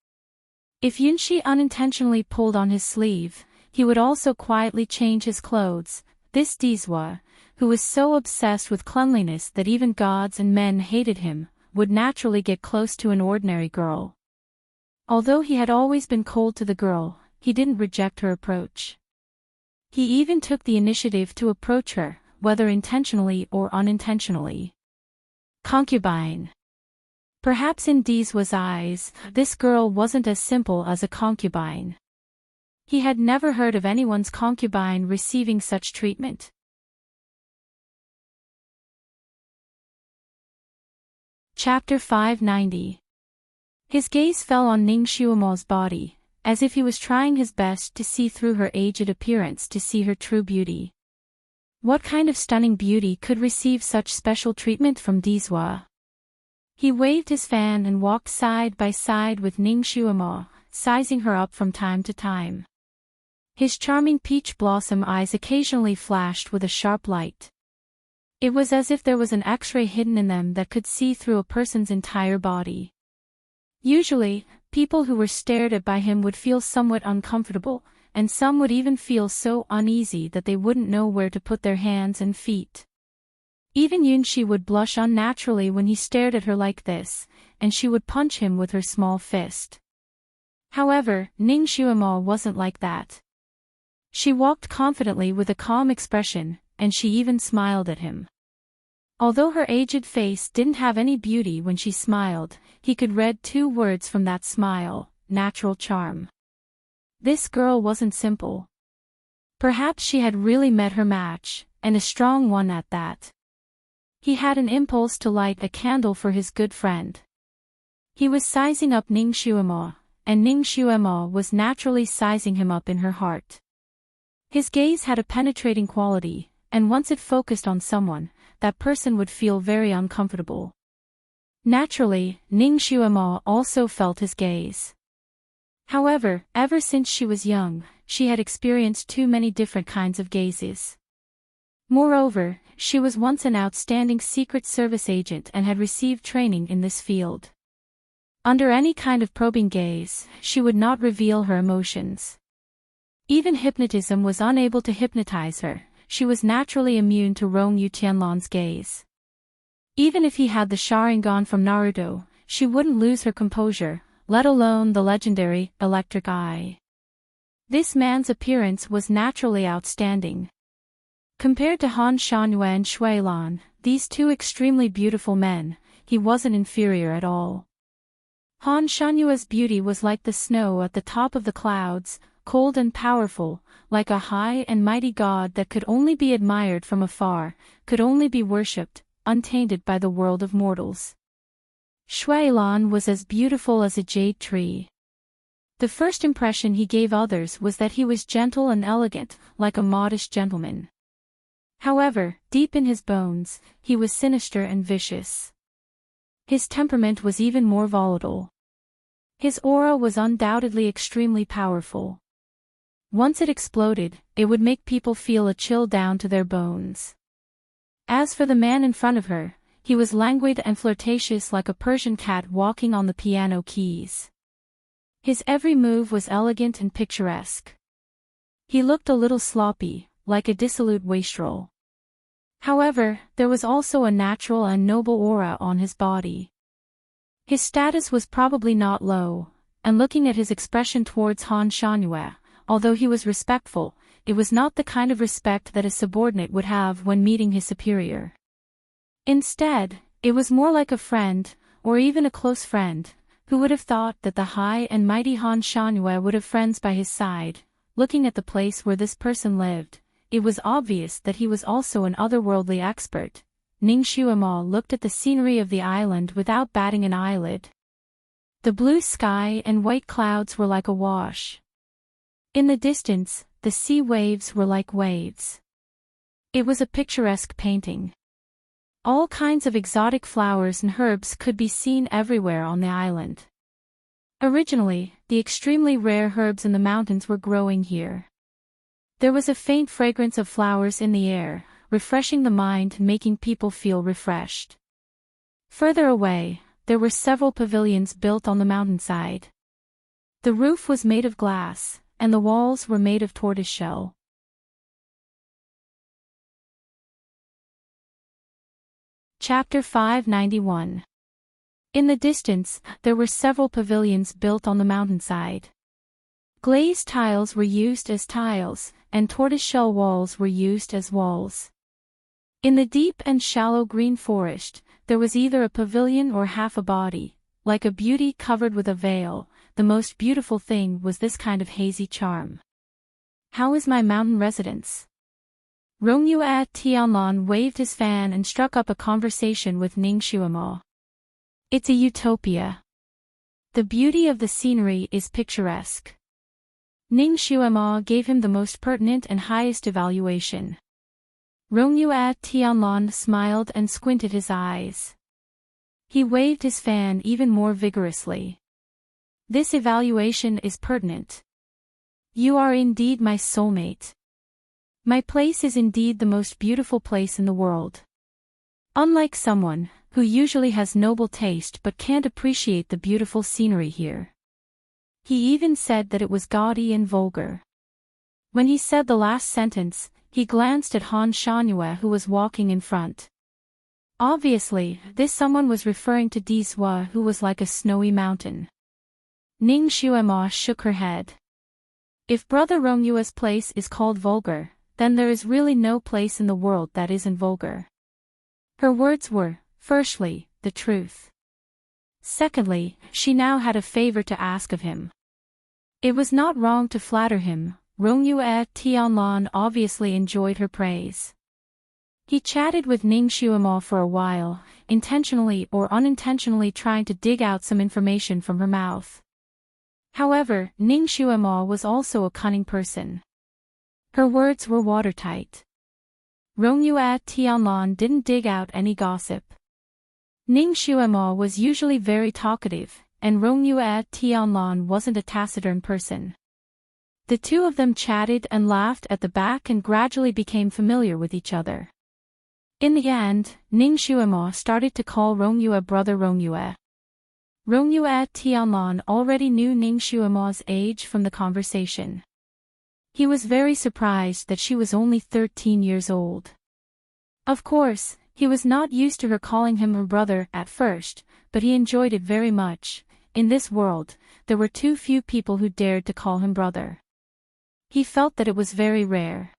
If Yunshi unintentionally pulled on his sleeve, he would also quietly change his clothes. This Diswo, who was so obsessed with cleanliness that even gods and men hated him, would naturally get close to an ordinary girl. Although he had always been cold to the girl, he didn't reject her approach. He even took the initiative to approach her, whether intentionally or unintentionally. Concubine. Perhaps in Diswo's eyes, this girl wasn't as simple as a concubine. He had never heard of anyone's concubine receiving such treatment. Chapter 590. His gaze fell on Ning Xuemo's body, as if he was trying his best to see through her aged appearance to see her true beauty. What kind of stunning beauty could receive such special treatment from Diswo? He waved his fan and walked side by side with Ning Xuemo, sizing her up from time to time. His charming peach blossom eyes occasionally flashed with a sharp light. It was as if there was an X-ray hidden in them that could see through a person's entire body. Usually, people who were stared at by him would feel somewhat uncomfortable, and some would even feel so uneasy that they wouldn't know where to put their hands and feet. Even Yunshi would blush unnaturally when he stared at her like this, and she would punch him with her small fist. However, Ning Xuemo wasn't like that. She walked confidently with a calm expression, and she even smiled at him. Although her aged face didn't have any beauty when she smiled, he could read 2 words from that smile: natural charm. This girl wasn't simple. Perhaps she had really met her match, and a strong one at that. He had an impulse to light a candle for his good friend. He was sizing up Ning Xuemo, and Ning Xuemo was naturally sizing him up in her heart. His gaze had a penetrating quality, and once it focused on someone, that person would feel very uncomfortable. Naturally, Ning Xuemo also felt his gaze. However, ever since she was young, she had experienced too many different kinds of gazes. Moreover, she was once an outstanding Secret Service agent and had received training in this field. Under any kind of probing gaze, she would not reveal her emotions. Even hypnotism was unable to hypnotize her. She was naturally immune to Rong Yutianlan's gaze. Even if he had the Sharingan from Naruto, she wouldn't lose her composure, let alone the legendary electric eye. This man's appearance was naturally outstanding. Compared to Han Shangyue and Shui Lan, these 2 extremely beautiful men, he wasn't inferior at all. Han Shanyue's beauty was like the snow at the top of the clouds, cold and powerful, like a high and mighty god that could only be admired from afar, could only be worshipped, untainted by the world of mortals. Shui Lan was as beautiful as a jade tree. The first impression he gave others was that he was gentle and elegant, like a modish gentleman. However, deep in his bones, he was sinister and vicious. His temperament was even more volatile. His aura was undoubtedly extremely powerful. Once it exploded, it would make people feel a chill down to their bones. As for the man in front of her, he was languid and flirtatious like a Persian cat walking on the piano keys. His every move was elegant and picturesque. He looked a little sloppy, like a dissolute wastrel. However, there was also a natural and noble aura on his body. His status was probably not low, and looking at his expression towards Han Shangyue, although he was respectful, it was not the kind of respect that a subordinate would have when meeting his superior. Instead, it was more like a friend, or even a close friend, who would have thought that the high and mighty Han Shangyue would have friends by his side. Looking at the place where this person lived, it was obvious that he was also an otherworldly expert. Ning Xuemo looked at the scenery of the island without batting an eyelid. The blue sky and white clouds were like a wash. In the distance, the sea waves were like waves. It was a picturesque painting. All kinds of exotic flowers and herbs could be seen everywhere on the island. Originally, the extremely rare herbs in the mountains were growing here. There was a faint fragrance of flowers in the air, refreshing the mind and making people feel refreshed. Further away, there were several pavilions built on the mountainside. The roof was made of glass, and the walls were made of tortoiseshell. Chapter 591. In the distance, there were several pavilions built on the mountainside. Glazed tiles were used as tiles, and tortoiseshell walls were used as walls. In the deep and shallow green forest, there was either a pavilion or half a body, like a beauty covered with a veil. The most beautiful thing was this kind of hazy charm. How is my mountain residence? Rongyue Tianlan waved his fan and struck up a conversation with Ning Xuemo. It's a utopia. The beauty of the scenery is picturesque. Ning Xuemo gave him the most pertinent and highest evaluation. Rongyue Tianlan smiled and squinted his eyes. He waved his fan even more vigorously. This evaluation is pertinent. You are indeed my soulmate. My place is indeed the most beautiful place in the world. Unlike someone who usually has noble taste but can't appreciate the beautiful scenery here. He even said that it was gaudy and vulgar. When he said the last sentence, he glanced at Han Shangyue who was walking in front. Obviously, this someone was referring to Diswa who was like a snowy mountain. Ning Xuemo shook her head. If Brother Rongyue's place is called vulgar, then there is really no place in the world that isn't vulgar. Her words were, firstly, the truth. Secondly, she now had a favor to ask of him. It was not wrong to flatter him. Rongyue Tianlan obviously enjoyed her praise. He chatted with Ning Xuemo for a while, intentionally or unintentionally trying to dig out some information from her mouth. However, Ning Xuemo was also a cunning person. Her words were watertight. Rongyue Tianlan didn't dig out any gossip. Ning Xuemo was usually very talkative, and Rongyue Tianlan wasn't a taciturn person. The two of them chatted and laughed at the back and gradually became familiar with each other. In the end, Ning Xuemo started to call Rongyue Brother Rongyue. Rongyue Tianlan already knew Ning Xuemo's age from the conversation. He was very surprised that she was only 13 years old. Of course, he was not used to her calling him her brother at first, but he enjoyed it very much. In this world, there were too few people who dared to call him brother. He felt that it was very rare.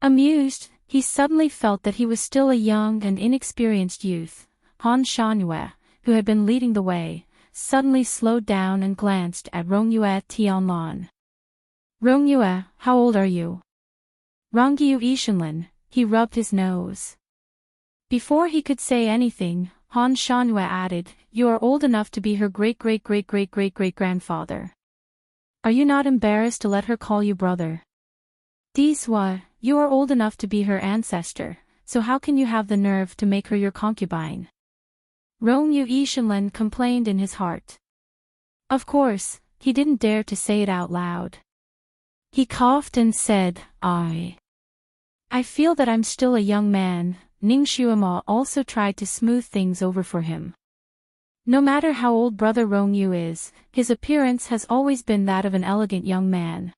Amused, he suddenly felt that he was still a young and inexperienced youth. Han Shangyue, who had been leading the way, suddenly slowed down and glanced at Rongyue Tianlan. Rongyue, how old are you? Rongyu Ishanlin, he rubbed his nose. Before he could say anything, Han Shangyue added, you are old enough to be her great-great-great-great-great-great-grandfather. Are you not embarrassed to let her call you brother? Diswa, you are old enough to be her ancestor, so how can you have the nerve to make her your concubine? Rongyu Ishanlin complained in his heart. Of course, he didn't dare to say it out loud. He coughed and said, I feel that I'm still a young man. Ning Xuemo also tried to smooth things over for him. No matter how old Brother Rongyu is, his appearance has always been that of an elegant young man.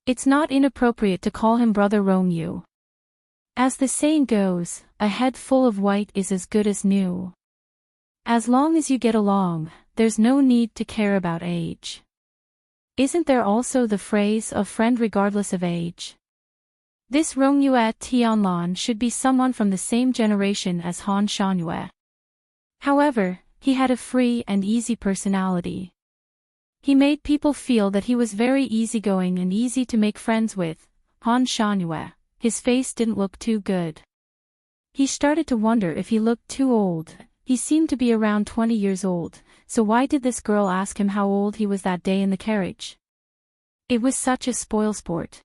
It's not inappropriate to call him Brother Rongyu. As the saying goes, a head full of white is as good as new. As long as you get along, there's no need to care about age. Isn't there also the phrase of friend regardless of age? This Rongyue Tianlan should be someone from the same generation as Han Shangyue. However, he had a free and easy personality. He made people feel that he was very easygoing and easy to make friends with. Han Shangyue, his face didn't look too good. He started to wonder if he looked too old. He seemed to be around 20 years old, so why did this girl ask him how old he was that day in the carriage? It was such a spoilsport.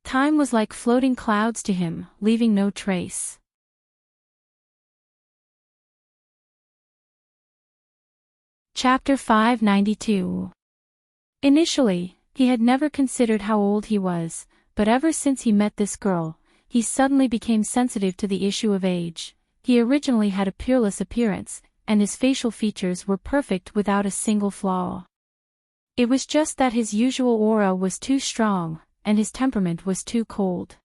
Time was like floating clouds to him, leaving no trace. Chapter 592. Initially, he had never considered how old he was, but ever since he met this girl, he suddenly became sensitive to the issue of age. He originally had a peerless appearance, and his facial features were perfect without a single flaw. It was just that his usual aura was too strong, and his temperament was too cold.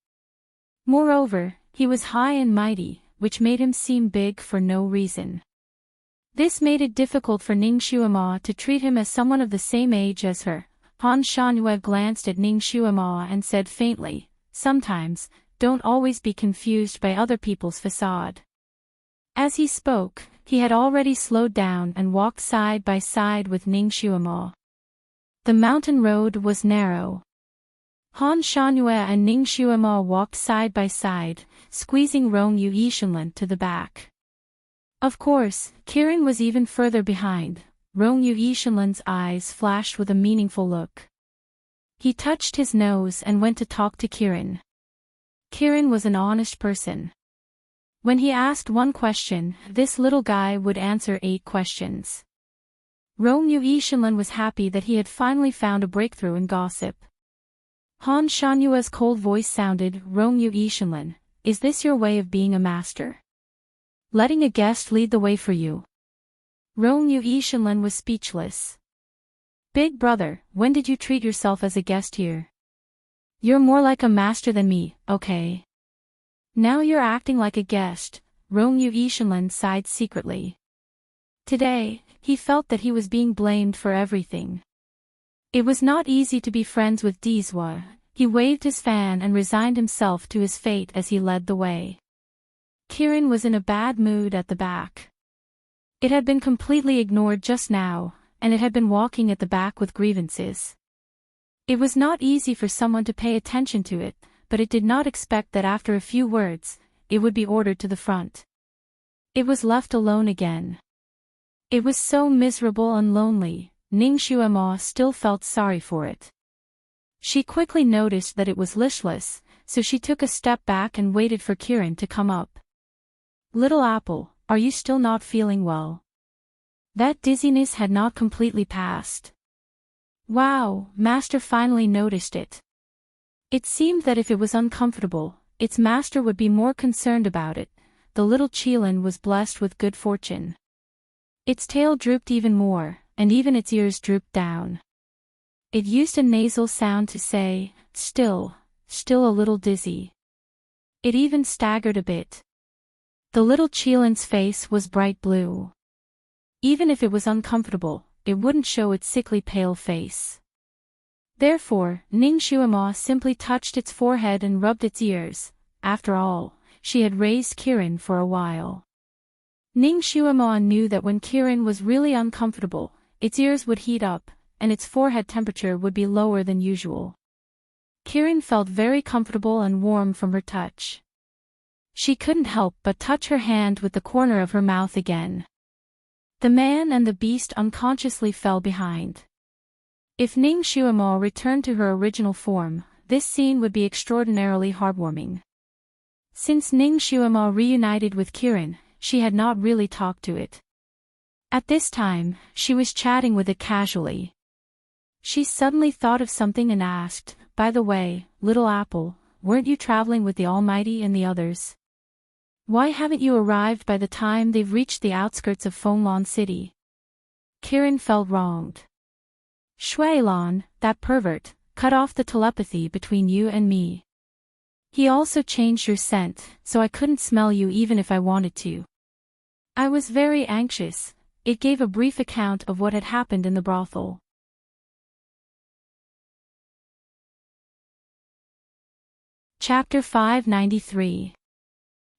Moreover, he was high and mighty, which made him seem big for no reason. This made it difficult for Ning Xuema to treat him as someone of the same age as her. Han Shanyue glanced at Ning Xuema and said faintly, "Sometimes, don't always be confused by other people's facade." As he spoke, he had already slowed down and walked side by side with Ning Xuema. The mountain road was narrow. Han Shanyue and Ning Xuema walked side by side, squeezing Rong Yu Yishenlan to the back. Of course, Kirin was even further behind. Rong Yu Yishenlan's eyes flashed with a meaningful look. He touched his nose and went to talk to Kirin. Kirin was an honest person. When he asked one question, this little guy would answer 8 questions. Rong Yu Yishenlan was happy that he had finally found a breakthrough in gossip. Han Shanyue's cold voice sounded, "Rong Yu Yishenlan, is this your way of being a master? Letting a guest lead the way for you?" Rong Yu Yishenlan was speechless. "Big brother, when did you treat yourself as a guest here? You're more like a master than me, okay? Now you're acting like a guest." Rong Yu Yishenlan sighed secretly. Today, he felt that he was being blamed for everything. It was not easy to be friends with Dizwa. He waved his fan and resigned himself to his fate as he led the way. Kirin was in a bad mood at the back. It had been completely ignored just now, and it had been walking at the back with grievances. It was not easy for someone to pay attention to it, but it did not expect that after a few words, it would be ordered to the front. It was left alone again. It was so miserable and lonely. Ning Xuema still felt sorry for it. She quickly noticed that it was listless, so she took a step back and waited for Kirin to come up. "Little Apple, are you still not feeling well?" That dizziness had not completely passed. Wow, Master finally noticed it. It seemed that if it was uncomfortable, its master would be more concerned about it. The little Qilin was blessed with good fortune. Its tail drooped even more, and even its ears drooped down. It used a nasal sound to say, still a little dizzy. It even staggered a bit. The little Qilin's face was bright blue. Even if it was uncomfortable, it wouldn't show its sickly pale face. Therefore, Ning Xuema simply touched its forehead and rubbed its ears. After all, she had raised Kirin for a while. Ning Xuema knew that when Kirin was really uncomfortable, its ears would heat up, and its forehead temperature would be lower than usual. Kirin felt very comfortable and warm from her touch. She couldn't help but touch her hand with the corner of her mouth again. The man and the beast unconsciously fell behind. If Ning Xuema returned to her original form, this scene would be extraordinarily heartwarming. Since Ning Xuema reunited with Kirin, she had not really talked to it. At this time, she was chatting with it casually. She suddenly thought of something and asked, "By the way, Little Apple, weren't you traveling with the Almighty and the others? Why haven't you arrived by the time they've reached the outskirts of Fenglan City?" Kirin felt wronged. "Shuilan, that pervert, cut off the telepathy between you and me. He also changed your scent, so I couldn't smell you even if I wanted to. I was very anxious." It gave a brief account of what had happened in the brothel. Chapter 593.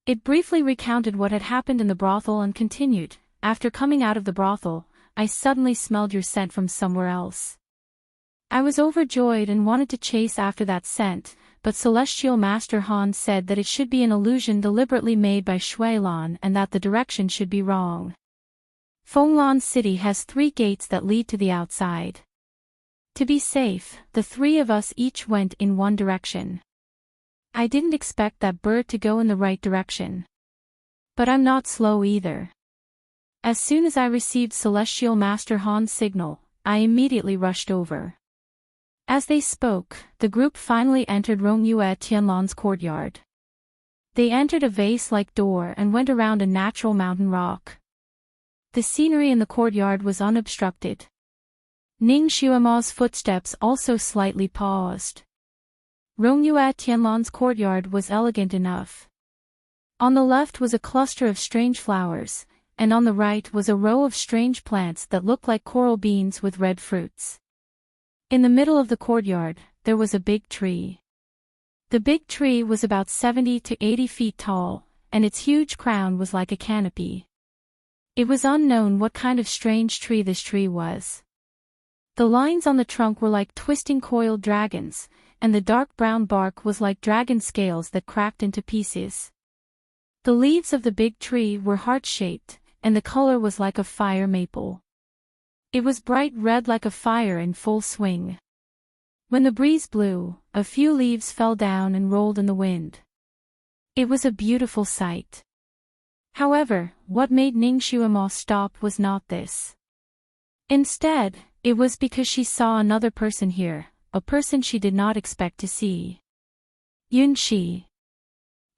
It briefly recounted what had happened in the brothel and continued, "After coming out of the brothel, I suddenly smelled your scent from somewhere else. I was overjoyed and wanted to chase after that scent, but Celestial Master Han said that it should be an illusion deliberately made by Shuilan and that the direction should be wrong. Fenglan City has 3 gates that lead to the outside. To be safe, the 3 of us each went in one direction. I didn't expect that bird to go in the right direction. But I'm not slow either. As soon as I received Celestial Master Han's signal, I immediately rushed over." As they spoke, the group finally entered Rongyue Tianlan's courtyard. They entered a vase-like door and went around a natural mountain rock. The scenery in the courtyard was unobstructed. Ning Xuema's footsteps also slightly paused. Rongyue Tianlan's courtyard was elegant enough. On the left was a cluster of strange flowers, and on the right was a row of strange plants that looked like coral beans with red fruits. In the middle of the courtyard, there was a big tree. The big tree was about 70 to 80 feet tall, and its huge crown was like a canopy. It was unknown what kind of strange tree this tree was. The lines on the trunk were like twisting coiled dragons, and the dark brown bark was like dragon scales that cracked into pieces. The leaves of the big tree were heart-shaped, and the color was like a fire maple. It was bright red like a fire in full swing. When the breeze blew, a few leaves fell down and rolled in the wind. It was a beautiful sight. However, what made Ning Xuema stop was not this. Instead, it was because she saw another person here, a person she did not expect to see. Yunxi.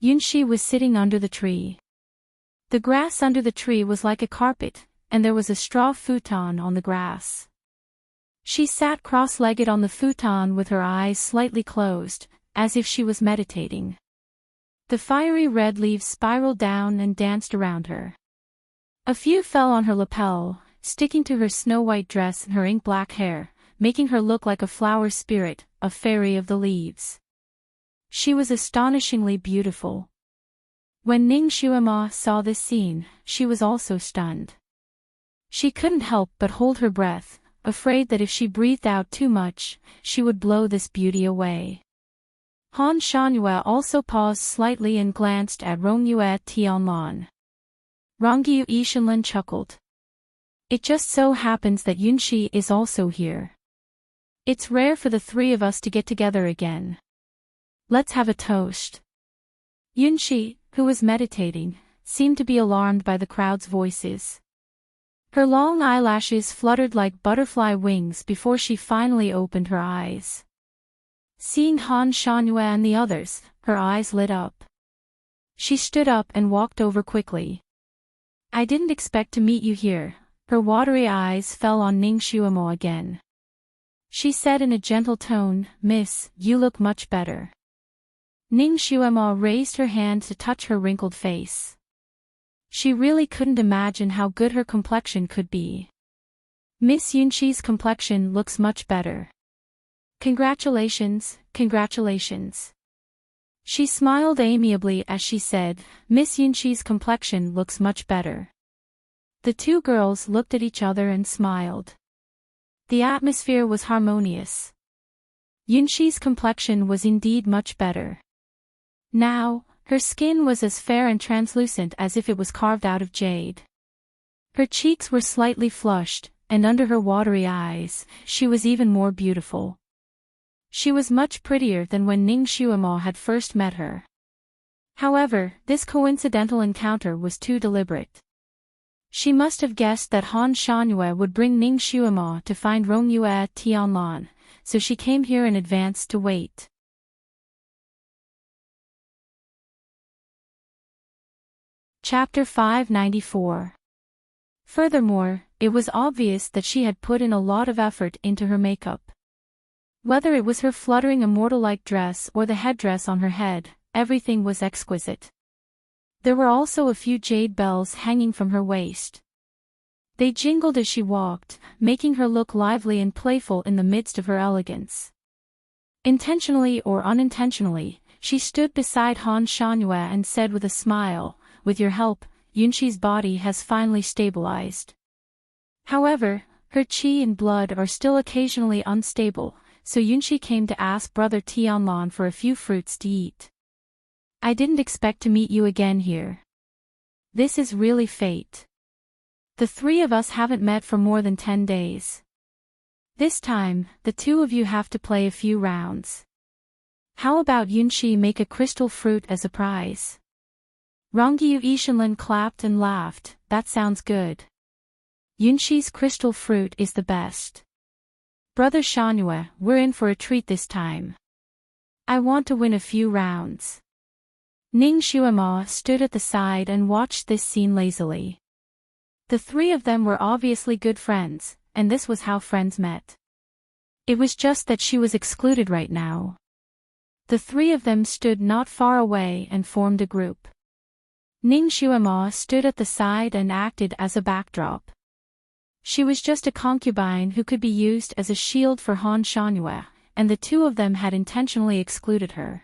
Yunxi was sitting under the tree. The grass under the tree was like a carpet, and there was a straw futon on the grass. She sat cross-legged on the futon with her eyes slightly closed, as if she was meditating. The fiery red leaves spiraled down and danced around her. A few fell on her lapel, sticking to her snow-white dress and her ink-black hair, making her look like a flower spirit, a fairy of the leaves. She was astonishingly beautiful. When Ning Xuema saw this scene, she was also stunned. She couldn't help but hold her breath, afraid that if she breathed out too much, she would blow this beauty away. Han Shangyue also paused slightly and glanced at Rongyue Tianlan. Rongyu Ishanlan chuckled. It just so happens that Yunxi is also here. It's rare for the three of us to get together again. Let's have a toast. Yunxi, who was meditating, seemed to be alarmed by the crowd's voices. Her long eyelashes fluttered like butterfly wings before she finally opened her eyes. Seeing Han Shangyue and the others, her eyes lit up. She stood up and walked over quickly. I didn't expect to meet you here. Her watery eyes fell on Ning Xuemo again. She said in a gentle tone, Miss, you look much better. Ning Xuemo raised her hand to touch her wrinkled face. She really couldn't imagine how good her complexion could be. Miss Yunxi's complexion looks much better. Congratulations, congratulations. She smiled amiably as she said, Miss Yunxi's complexion looks much better. The two girls looked at each other and smiled. The atmosphere was harmonious. Yunxi's complexion was indeed much better. Now, her skin was as fair and translucent as if it was carved out of jade. Her cheeks were slightly flushed, and under her watery eyes, she was even more beautiful. She was much prettier than when Ning Xuemo had first met her. However, this coincidental encounter was too deliberate. She must have guessed that Han Shangyue would bring Ning Xuemo to find Rongyue Tianlan, so she came here in advance to wait. Chapter 594. Furthermore, it was obvious that she had put in a lot of effort into her makeup. Whether it was her fluttering immortal-like dress or the headdress on her head, everything was exquisite. There were also a few jade bells hanging from her waist. They jingled as she walked, making her look lively and playful in the midst of her elegance. Intentionally or unintentionally, she stood beside Han Shangyue and said with a smile, with your help, Yunxi's body has finally stabilized. However, her qi and blood are still occasionally unstable, so Yunxi came to ask Brother Tianlan for a few fruits to eat. I didn't expect to meet you again here. This is really fate. The three of us haven't met for more than 10 days. This time, the two of you have to play a few rounds. How about Yunxi make a crystal fruit as a prize? Rongyu Ishanlan clapped and laughed, that sounds good. Yunxi's crystal fruit is the best. Brother Shangyue, we're in for a treat this time. I want to win a few rounds. Ning Xuema stood at the side and watched this scene lazily. The three of them were obviously good friends, and this was how friends met. It was just that she was excluded right now. The three of them stood not far away and formed a group. Ning Xuema stood at the side and acted as a backdrop. She was just a concubine who could be used as a shield for Han Shangyue, and the two of them had intentionally excluded her.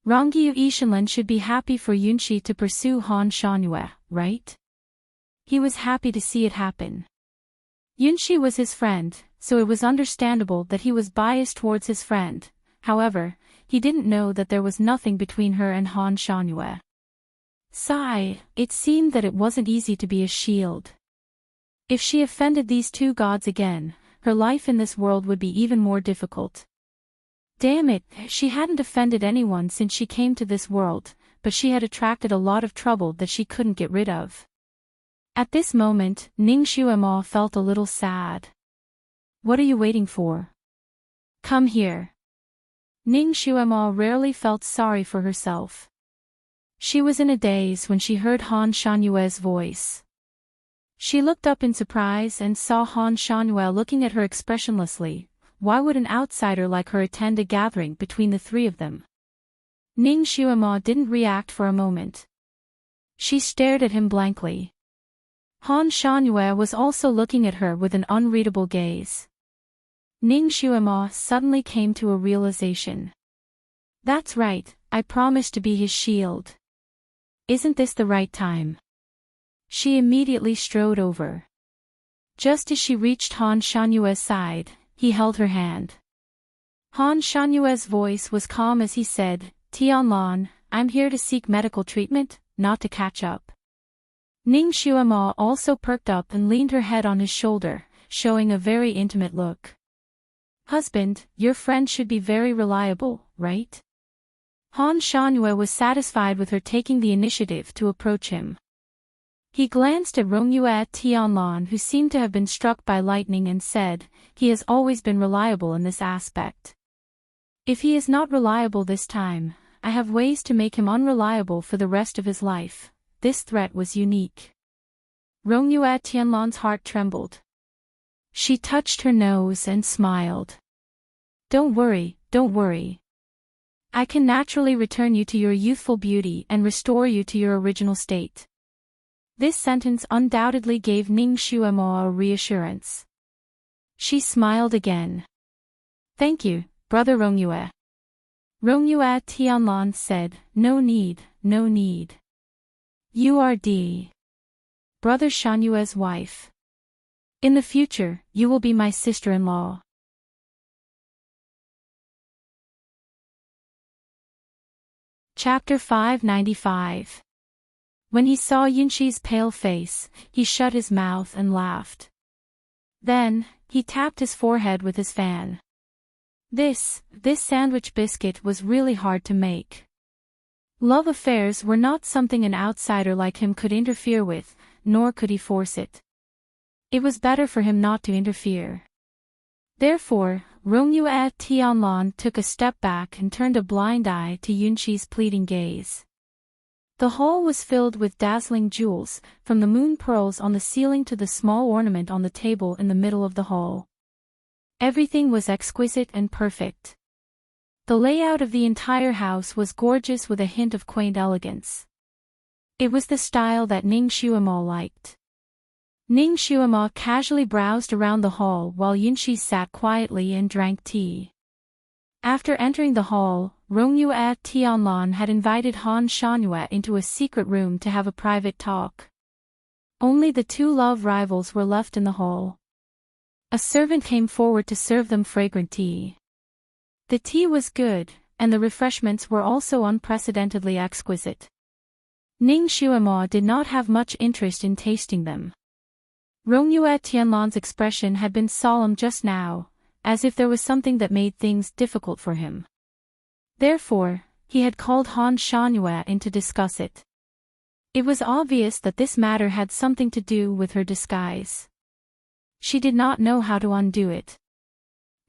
Rongyu Ishanlin should be happy for Yunxi to pursue Han Shangyue, right? He was happy to see it happen. Yunxi was his friend, so it was understandable that he was biased towards his friend. However, he didn't know that there was nothing between her and Han Shangyue. Sigh, it seemed that it wasn't easy to be a shield. If she offended these two gods again, her life in this world would be even more difficult. Damn it, she hadn't offended anyone since she came to this world, but she had attracted a lot of trouble that she couldn't get rid of. At this moment, Ning Xuema felt a little sad. What are you waiting for? Come here. Ning Xuema rarely felt sorry for herself. She was in a daze when she heard Han Shanyue's voice. She looked up in surprise and saw Han Shangyue looking at her expressionlessly. Why would an outsider like her attend a gathering between the three of them? Ning Xuema didn't react for a moment. She stared at him blankly. Han Shangyue was also looking at her with an unreadable gaze. Ning Xuema suddenly came to a realization. That's right, I promised to be his shield. Isn't this the right time? She immediately strode over. Just as she reached Han Shanyue's side, he held her hand. Han Shanyue's voice was calm as he said, Tianlan, I'm here to seek medical treatment, not to catch up. Ning Xuema also perked up and leaned her head on his shoulder, showing a very intimate look. Husband, your friend should be very reliable, right? Han Shangyue was satisfied with her taking the initiative to approach him. He glanced at Rongyue Tianlan, who seemed to have been struck by lightning, and said, he has always been reliable in this aspect. If he is not reliable this time, I have ways to make him unreliable for the rest of his life. This threat was unique. Rongyue Tianlan's heart trembled. She touched her nose and smiled. Don't worry, don't worry. I can naturally return you to your youthful beauty and restore you to your original state. This sentence undoubtedly gave Ning Xuema a reassurance. She smiled again. Thank you, brother Rongyue. Rongyue Tianlan said, no need, no need. You are brother Shanyue's wife. In the future, you will be my sister-in-law. Chapter 595. When he saw Yunxi's pale face, he shut his mouth and laughed. Then, he tapped his forehead with his fan. This sandwich biscuit was really hard to make. Love affairs were not something an outsider like him could interfere with, nor could he force it. It was better for him not to interfere. Therefore, Rongyue Tianlan took a step back and turned a blind eye to Yunxi's pleading gaze. The hall was filled with dazzling jewels, from the moon pearls on the ceiling to the small ornament on the table in the middle of the hall. Everything was exquisite and perfect. The layout of the entire house was gorgeous with a hint of quaint elegance. It was the style that Ning Xuema liked. Ning Xuema casually browsed around the hall while Yunxi sat quietly and drank tea. After entering the hall, Rongyue Tianlan had invited Han Shangyue into a secret room to have a private talk. Only the two love rivals were left in the hall. A servant came forward to serve them fragrant tea. The tea was good, and the refreshments were also unprecedentedly exquisite. Ning Xuema did not have much interest in tasting them. Rongyue Tianlan's expression had been solemn just now, as if there was something that made things difficult for him. Therefore, he had called Han Shangyue in to discuss it. It was obvious that this matter had something to do with her disguise. She did not know how to undo it.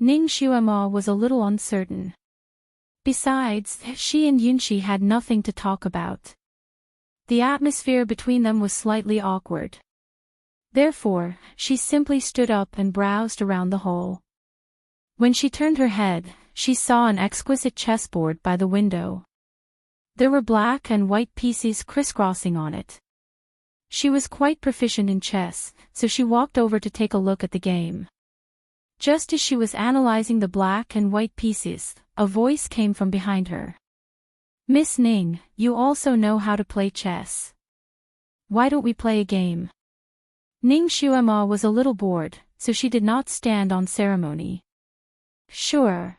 Ning Xuema was a little uncertain. Besides, she and Yunshi had nothing to talk about. The atmosphere between them was slightly awkward. Therefore, she simply stood up and browsed around the hall. When she turned her head, she saw an exquisite chessboard by the window. There were black and white pieces crisscrossing on it. She was quite proficient in chess, so she walked over to take a look at the game. Just as she was analyzing the black and white pieces, a voice came from behind her. "Miss Ning, you also know how to play chess. Why don't we play a game?" Ning Xuema was a little bored, so she did not stand on ceremony. "Sure."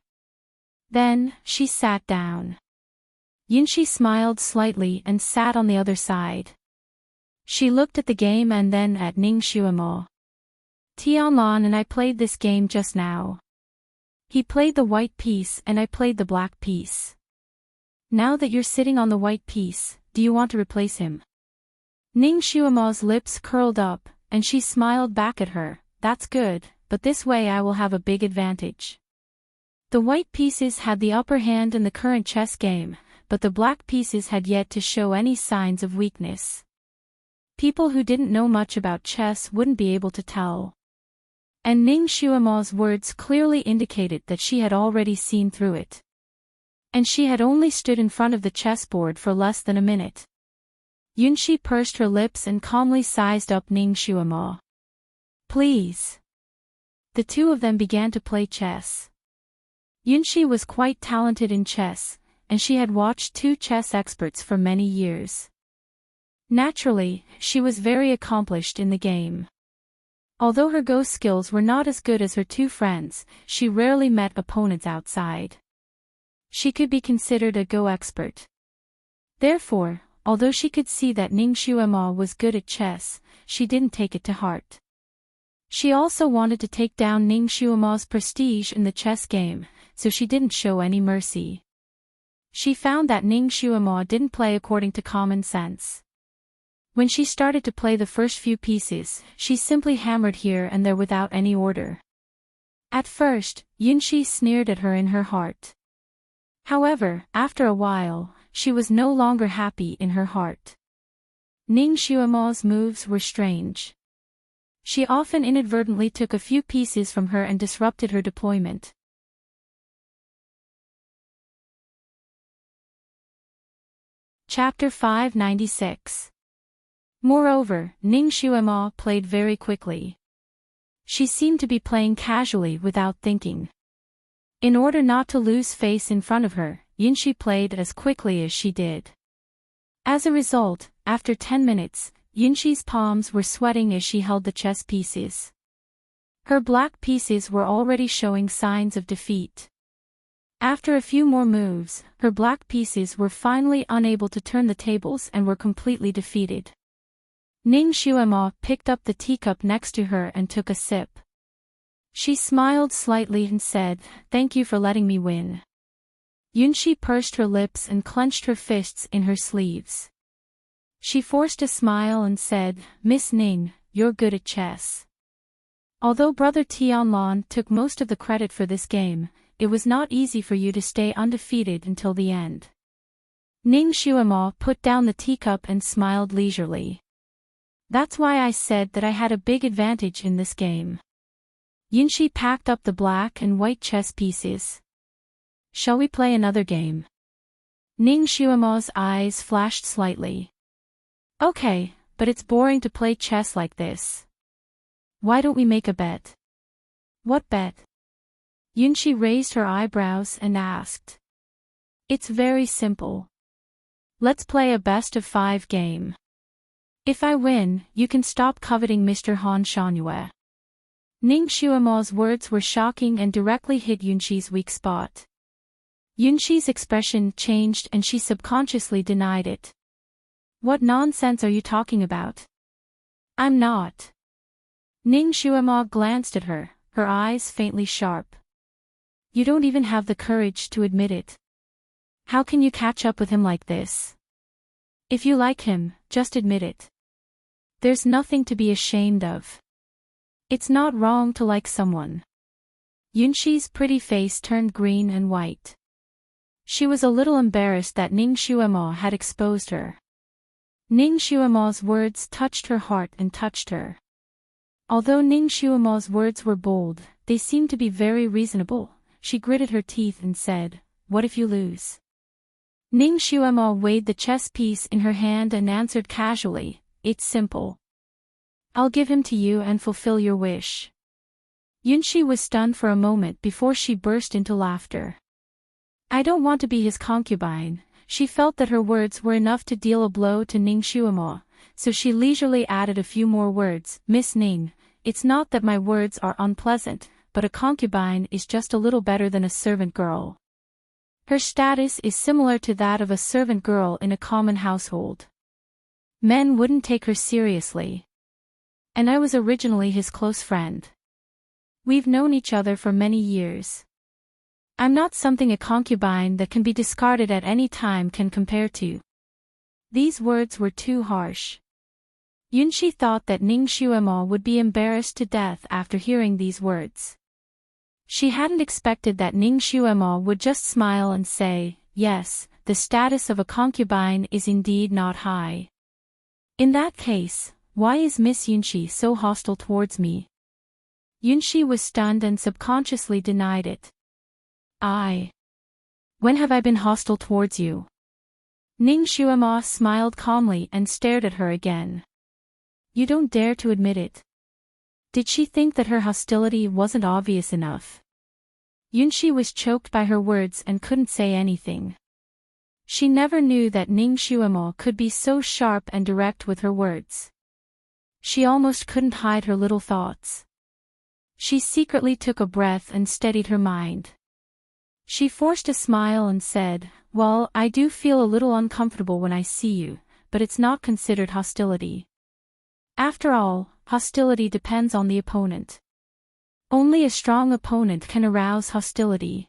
Then, she sat down. Yunshi smiled slightly and sat on the other side. She looked at the game and then at Ning Xuema. "Tianlan and I played this game just now. He played the white piece and I played the black piece. Now that you're sitting on the white piece, do you want to replace him?" Ning Xuema's lips curled up, and she smiled back at her. "That's good, but this way I will have a big advantage." The white pieces had the upper hand in the current chess game, but the black pieces had yet to show any signs of weakness. People who didn't know much about chess wouldn't be able to tell. And Ning Xuema's words clearly indicated that she had already seen through it. And she had only stood in front of the chessboard for less than a minute. Yunshi pursed her lips and calmly sized up Ning Xuema. "Please." The two of them began to play chess. Yunshi was quite talented in chess, and she had watched two chess experts for many years. Naturally, she was very accomplished in the game. Although her Go skills were not as good as her two friends, she rarely met opponents outside. She could be considered a Go expert. Therefore, although she could see that Ning Xuema was good at chess, she didn't take it to heart. She also wanted to take down Ning Xuema's prestige in the chess game, so she didn't show any mercy. She found that Ning Xuema didn't play according to common sense. When she started to play the first few pieces, she simply hammered here and there without any order. At first, Yunshi sneered at her in her heart. However, after a while, she was no longer happy in her heart. Ning Xuema's moves were strange. She often inadvertently took a few pieces from her and disrupted her deployment. Chapter 596. Moreover, Ning Xuema played very quickly. She seemed to be playing casually without thinking. In order not to lose face in front of her, Yunshi played as quickly as she did. As a result, after 10 minutes, Yunshi's palms were sweating as she held the chess pieces. Her black pieces were already showing signs of defeat. After a few more moves, her black pieces were finally unable to turn the tables and were completely defeated. Ning Xuema picked up the teacup next to her and took a sip. She smiled slightly and said, "Thank you for letting me win." Yunshi pursed her lips and clenched her fists in her sleeves. She forced a smile and said, "Miss Ning, you're good at chess." Although Brother Tianlan took most of the credit for this game, it was not easy for you to stay undefeated until the end. Ning Xuema put down the teacup and smiled leisurely. "That's why I said that I had a big advantage in this game." Yunshi packed up the black and white chess pieces. "Shall we play another game?" Ning Xuema's eyes flashed slightly. "Okay, but it's boring to play chess like this. Why don't we make a bet?" "What bet?" Yunshi raised her eyebrows and asked. "It's very simple. Let's play a best-of-5 game. If I win, you can stop coveting Mr. Han Shangyue." Ning Xuema's words were shocking and directly hit Yunshi's weak spot. Yunshi's expression changed and she subconsciously denied it. "What nonsense are you talking about? I'm not." Ning Xuema glanced at her, her eyes faintly sharp. "You don't even have the courage to admit it. How can you catch up with him like this? If you like him, just admit it. There's nothing to be ashamed of. It's not wrong to like someone." Yunshi's pretty face turned green and white. She was a little embarrassed that Ning Xuemo had exposed her. Ning Xuemo's words touched her heart and touched her. Although Ning Xuemo's words were bold, they seemed to be very reasonable. She gritted her teeth and said, "What if you lose?" Ning Xuemo weighed the chess piece in her hand and answered casually, "It's simple. I'll give him to you and fulfill your wish." Yunxi was stunned for a moment before she burst into laughter. "I don't want to be his concubine." She felt that her words were enough to deal a blow to Ning Xuemo, so she leisurely added a few more words. "Miss Ning, it's not that my words are unpleasant, but a concubine is just a little better than a servant girl. Her status is similar to that of a servant girl in a common household. Men wouldn't take her seriously. And I was originally his close friend. We've known each other for many years. I'm not something a concubine that can be discarded at any time can compare to." These words were too harsh. Yunxi thought that Ning Xuemo would be embarrassed to death after hearing these words. She hadn't expected that Ning Xuemo would just smile and say, "Yes, the status of a concubine is indeed not high. In that case, why is Miss Yunxi so hostile towards me?" Yunxi was stunned and subconsciously denied it. When have I been hostile towards you?" Ning Xuemo smiled calmly and stared at her again. "You don't dare to admit it." Did she think that her hostility wasn't obvious enough? Yunxi was choked by her words and couldn't say anything. She never knew that Ning Xuemo could be so sharp and direct with her words. She almost couldn't hide her little thoughts. She secretly took a breath and steadied her mind. She forced a smile and said, "Well, I do feel a little uncomfortable when I see you, but it's not considered hostility. After all, hostility depends on the opponent. Only a strong opponent can arouse hostility."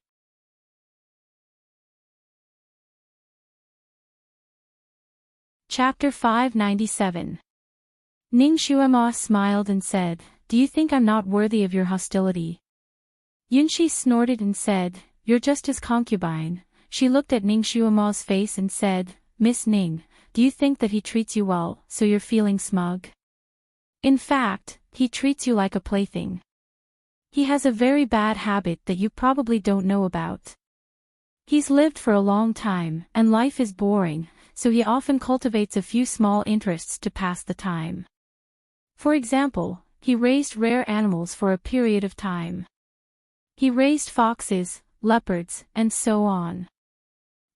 Chapter 597. Ning Xuemo smiled and said, "Do you think I'm not worthy of your hostility?" Yunxi snorted and said, "You're just his concubine." She looked at Ning Xuemo's face and said, "Miss Ning, do you think that he treats you well, so you're feeling smug? In fact, he treats you like a plaything. He has a very bad habit that you probably don't know about. He's lived for a long time, and life is boring, so he often cultivates a few small interests to pass the time. For example, he raised rare animals for a period of time. He raised foxes, leopards, and so on.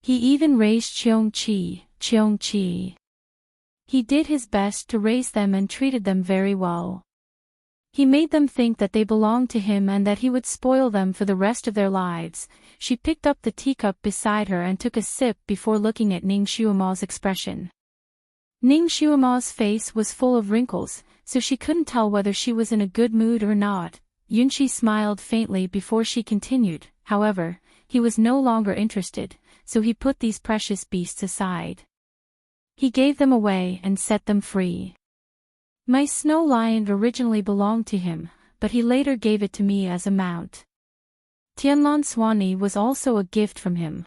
He even raised cheongqi. He did his best to raise them and treated them very well. He made them think that they belonged to him and that he would spoil them for the rest of their lives." She picked up the teacup beside her and took a sip before looking at Ning Xuemo's expression. Ning Xuemo's face was full of wrinkles, so she couldn't tell whether she was in a good mood or not. Yunxi smiled faintly before she continued. However, he was no longer interested, so he put these precious beasts aside. He gave them away and set them free. My snow lion originally belonged to him, but he later gave it to me as a mount. Tianlan Swanee was also a gift from him.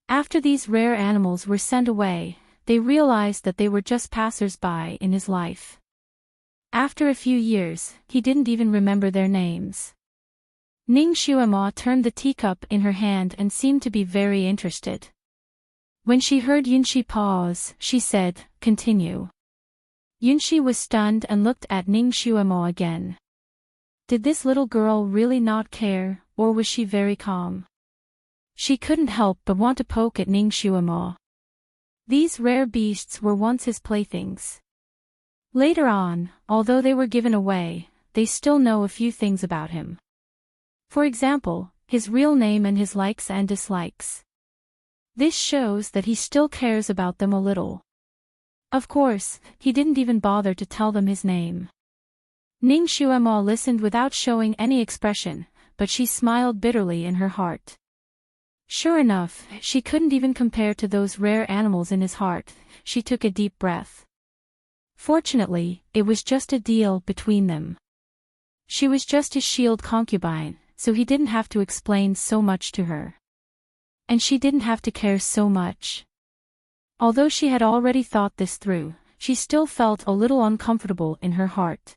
After these rare animals were sent away, they realized that they were just passers-by in his life. After a few years, he didn't even remember their names. Ning Xuemo turned the teacup in her hand and seemed to be very interested. When she heard Yunxi pause, she said, "Continue." Yunxi was stunned and looked at Ning Xuemo again. Did this little girl really not care, or was she very calm? She couldn't help but want to poke at Ning Xuemo. These rare beasts were once his playthings. Later on, although they were given away, they still know a few things about him. For example, his real name and his likes and dislikes. This shows that he still cares about them a little. Of course, he didn't even bother to tell them his name. Ning Xuemo listened without showing any expression, but she smiled bitterly in her heart. Sure enough, she couldn't even compare to those rare animals in his heart. She took a deep breath. Fortunately, it was just a deal between them. She was just his shield concubine, so he didn't have to explain so much to her. And she didn't have to care so much. Although she had already thought this through, she still felt a little uncomfortable in her heart.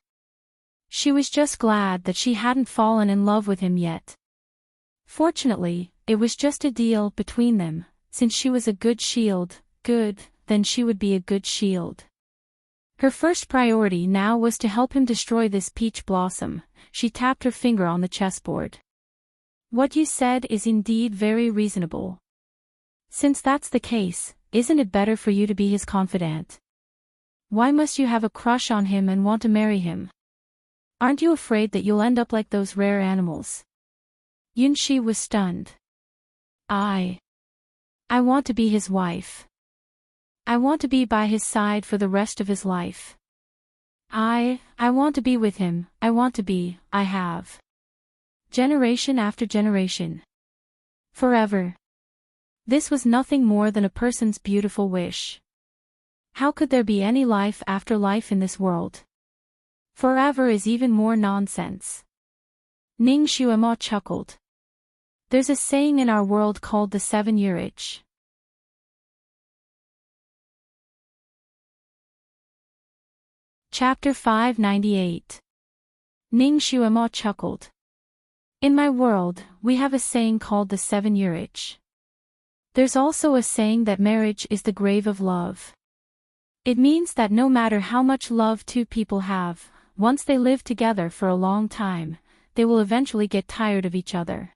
She was just glad that she hadn't fallen in love with him yet. Fortunately, it was just a deal between them, since she was a good shield, then she would be a good shield. Her first priority now was to help him destroy this peach blossom. She tapped her finger on the chessboard. What you said is indeed very reasonable. Since that's the case, isn't it better for you to be his confidant? Why must you have a crush on him and want to marry him? Aren't you afraid that you'll end up like those rare animals? Yunxi was stunned. I want to be his wife. I want to be by his side for the rest of his life. I want to be with him, I have. Generation after generation. Forever. This was nothing more than a person's beautiful wish. How could there be any life after life in this world? Forever is even more nonsense. Ning Xuema chuckled. There's a saying in our world called the 7-year itch. Chapter 598. Ning Xuema chuckled. In my world, we have a saying called the 7-year itch. There's also a saying that marriage is the grave of love. It means that no matter how much love two people have, once they live together for a long time, they will eventually get tired of each other.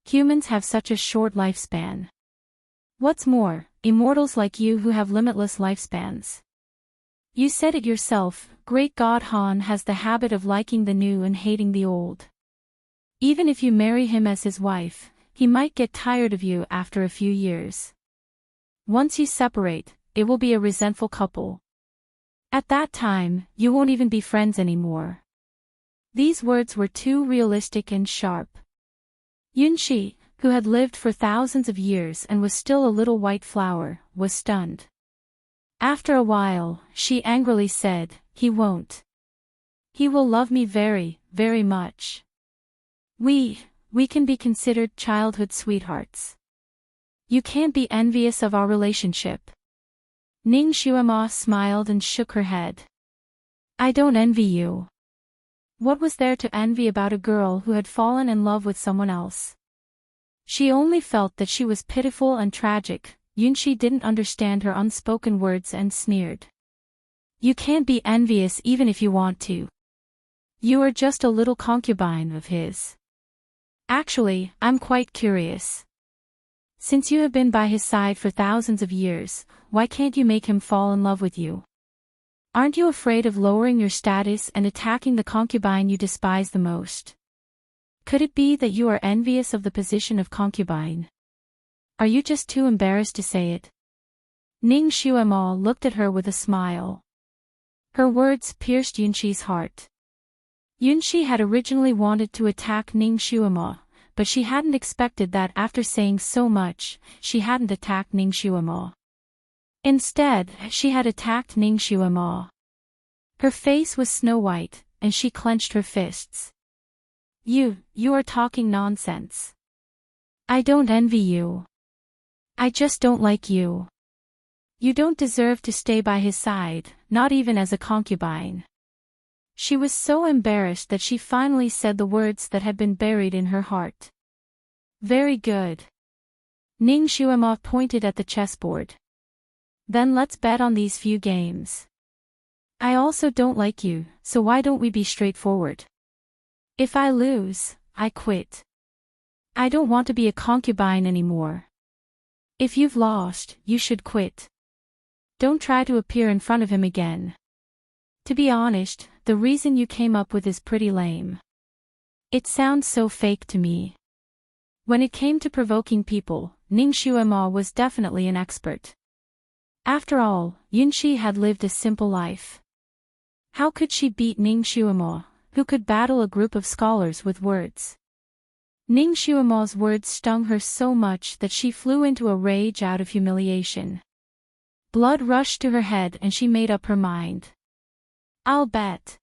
Humans have such a short lifespan. What's more, immortals like you who have limitless lifespans. You said it yourself, Great God Han has the habit of liking the new and hating the old. Even if you marry him as his wife, he might get tired of you after a few years. Once you separate, it will be a resentful couple. At that time, you won't even be friends anymore. These words were too realistic and sharp. Yunxi, who had lived for thousands of years and was still a little white flower, was stunned. After a while, she angrily said, He won't. He will love me very, very much. We can be considered childhood sweethearts. You can't be envious of our relationship. Ning Xuema smiled and shook her head. I don't envy you. What was there to envy about a girl who had fallen in love with someone else? She only felt that she was pitiful and tragic. Yunxi didn't understand her unspoken words and sneered. You can't be envious even if you want to. You are just a little concubine of his. Actually, I'm quite curious. Since you have been by his side for thousands of years, why can't you make him fall in love with you? Aren't you afraid of lowering your status and attacking the concubine you despise the most? Could it be that you are envious of the position of concubine? Are you just too embarrassed to say it? Ning Xuema looked at her with a smile. Her words pierced Yunxi's heart. Yunxi had originally wanted to attack Ning Xuema, but she hadn't expected that after saying so much, she hadn't attacked Ning Xuema. Instead, she had attacked Ning Xuema. Her face was snow white, and she clenched her fists. You are talking nonsense. I don't envy you. I just don't like you. You don't deserve to stay by his side, not even as a concubine. She was so embarrassed that she finally said the words that had been buried in her heart. Very good. Ning Xuema pointed at the chessboard. Then let's bet on these few games. I also don't like you, so why don't we be straightforward? If I lose, I quit. I don't want to be a concubine anymore. If you've lost, you should quit. Don't try to appear in front of him again. To be honest, the reason you came up with is pretty lame. It sounds so fake to me. When it came to provoking people, Ning Xuema was definitely an expert. After all, Yunxi had lived a simple life. How could she beat Ning Xuema, who could battle a group of scholars with words? Ning Xuema's words stung her so much that she flew into a rage out of humiliation. Blood rushed to her head and she made up her mind. I'll bet.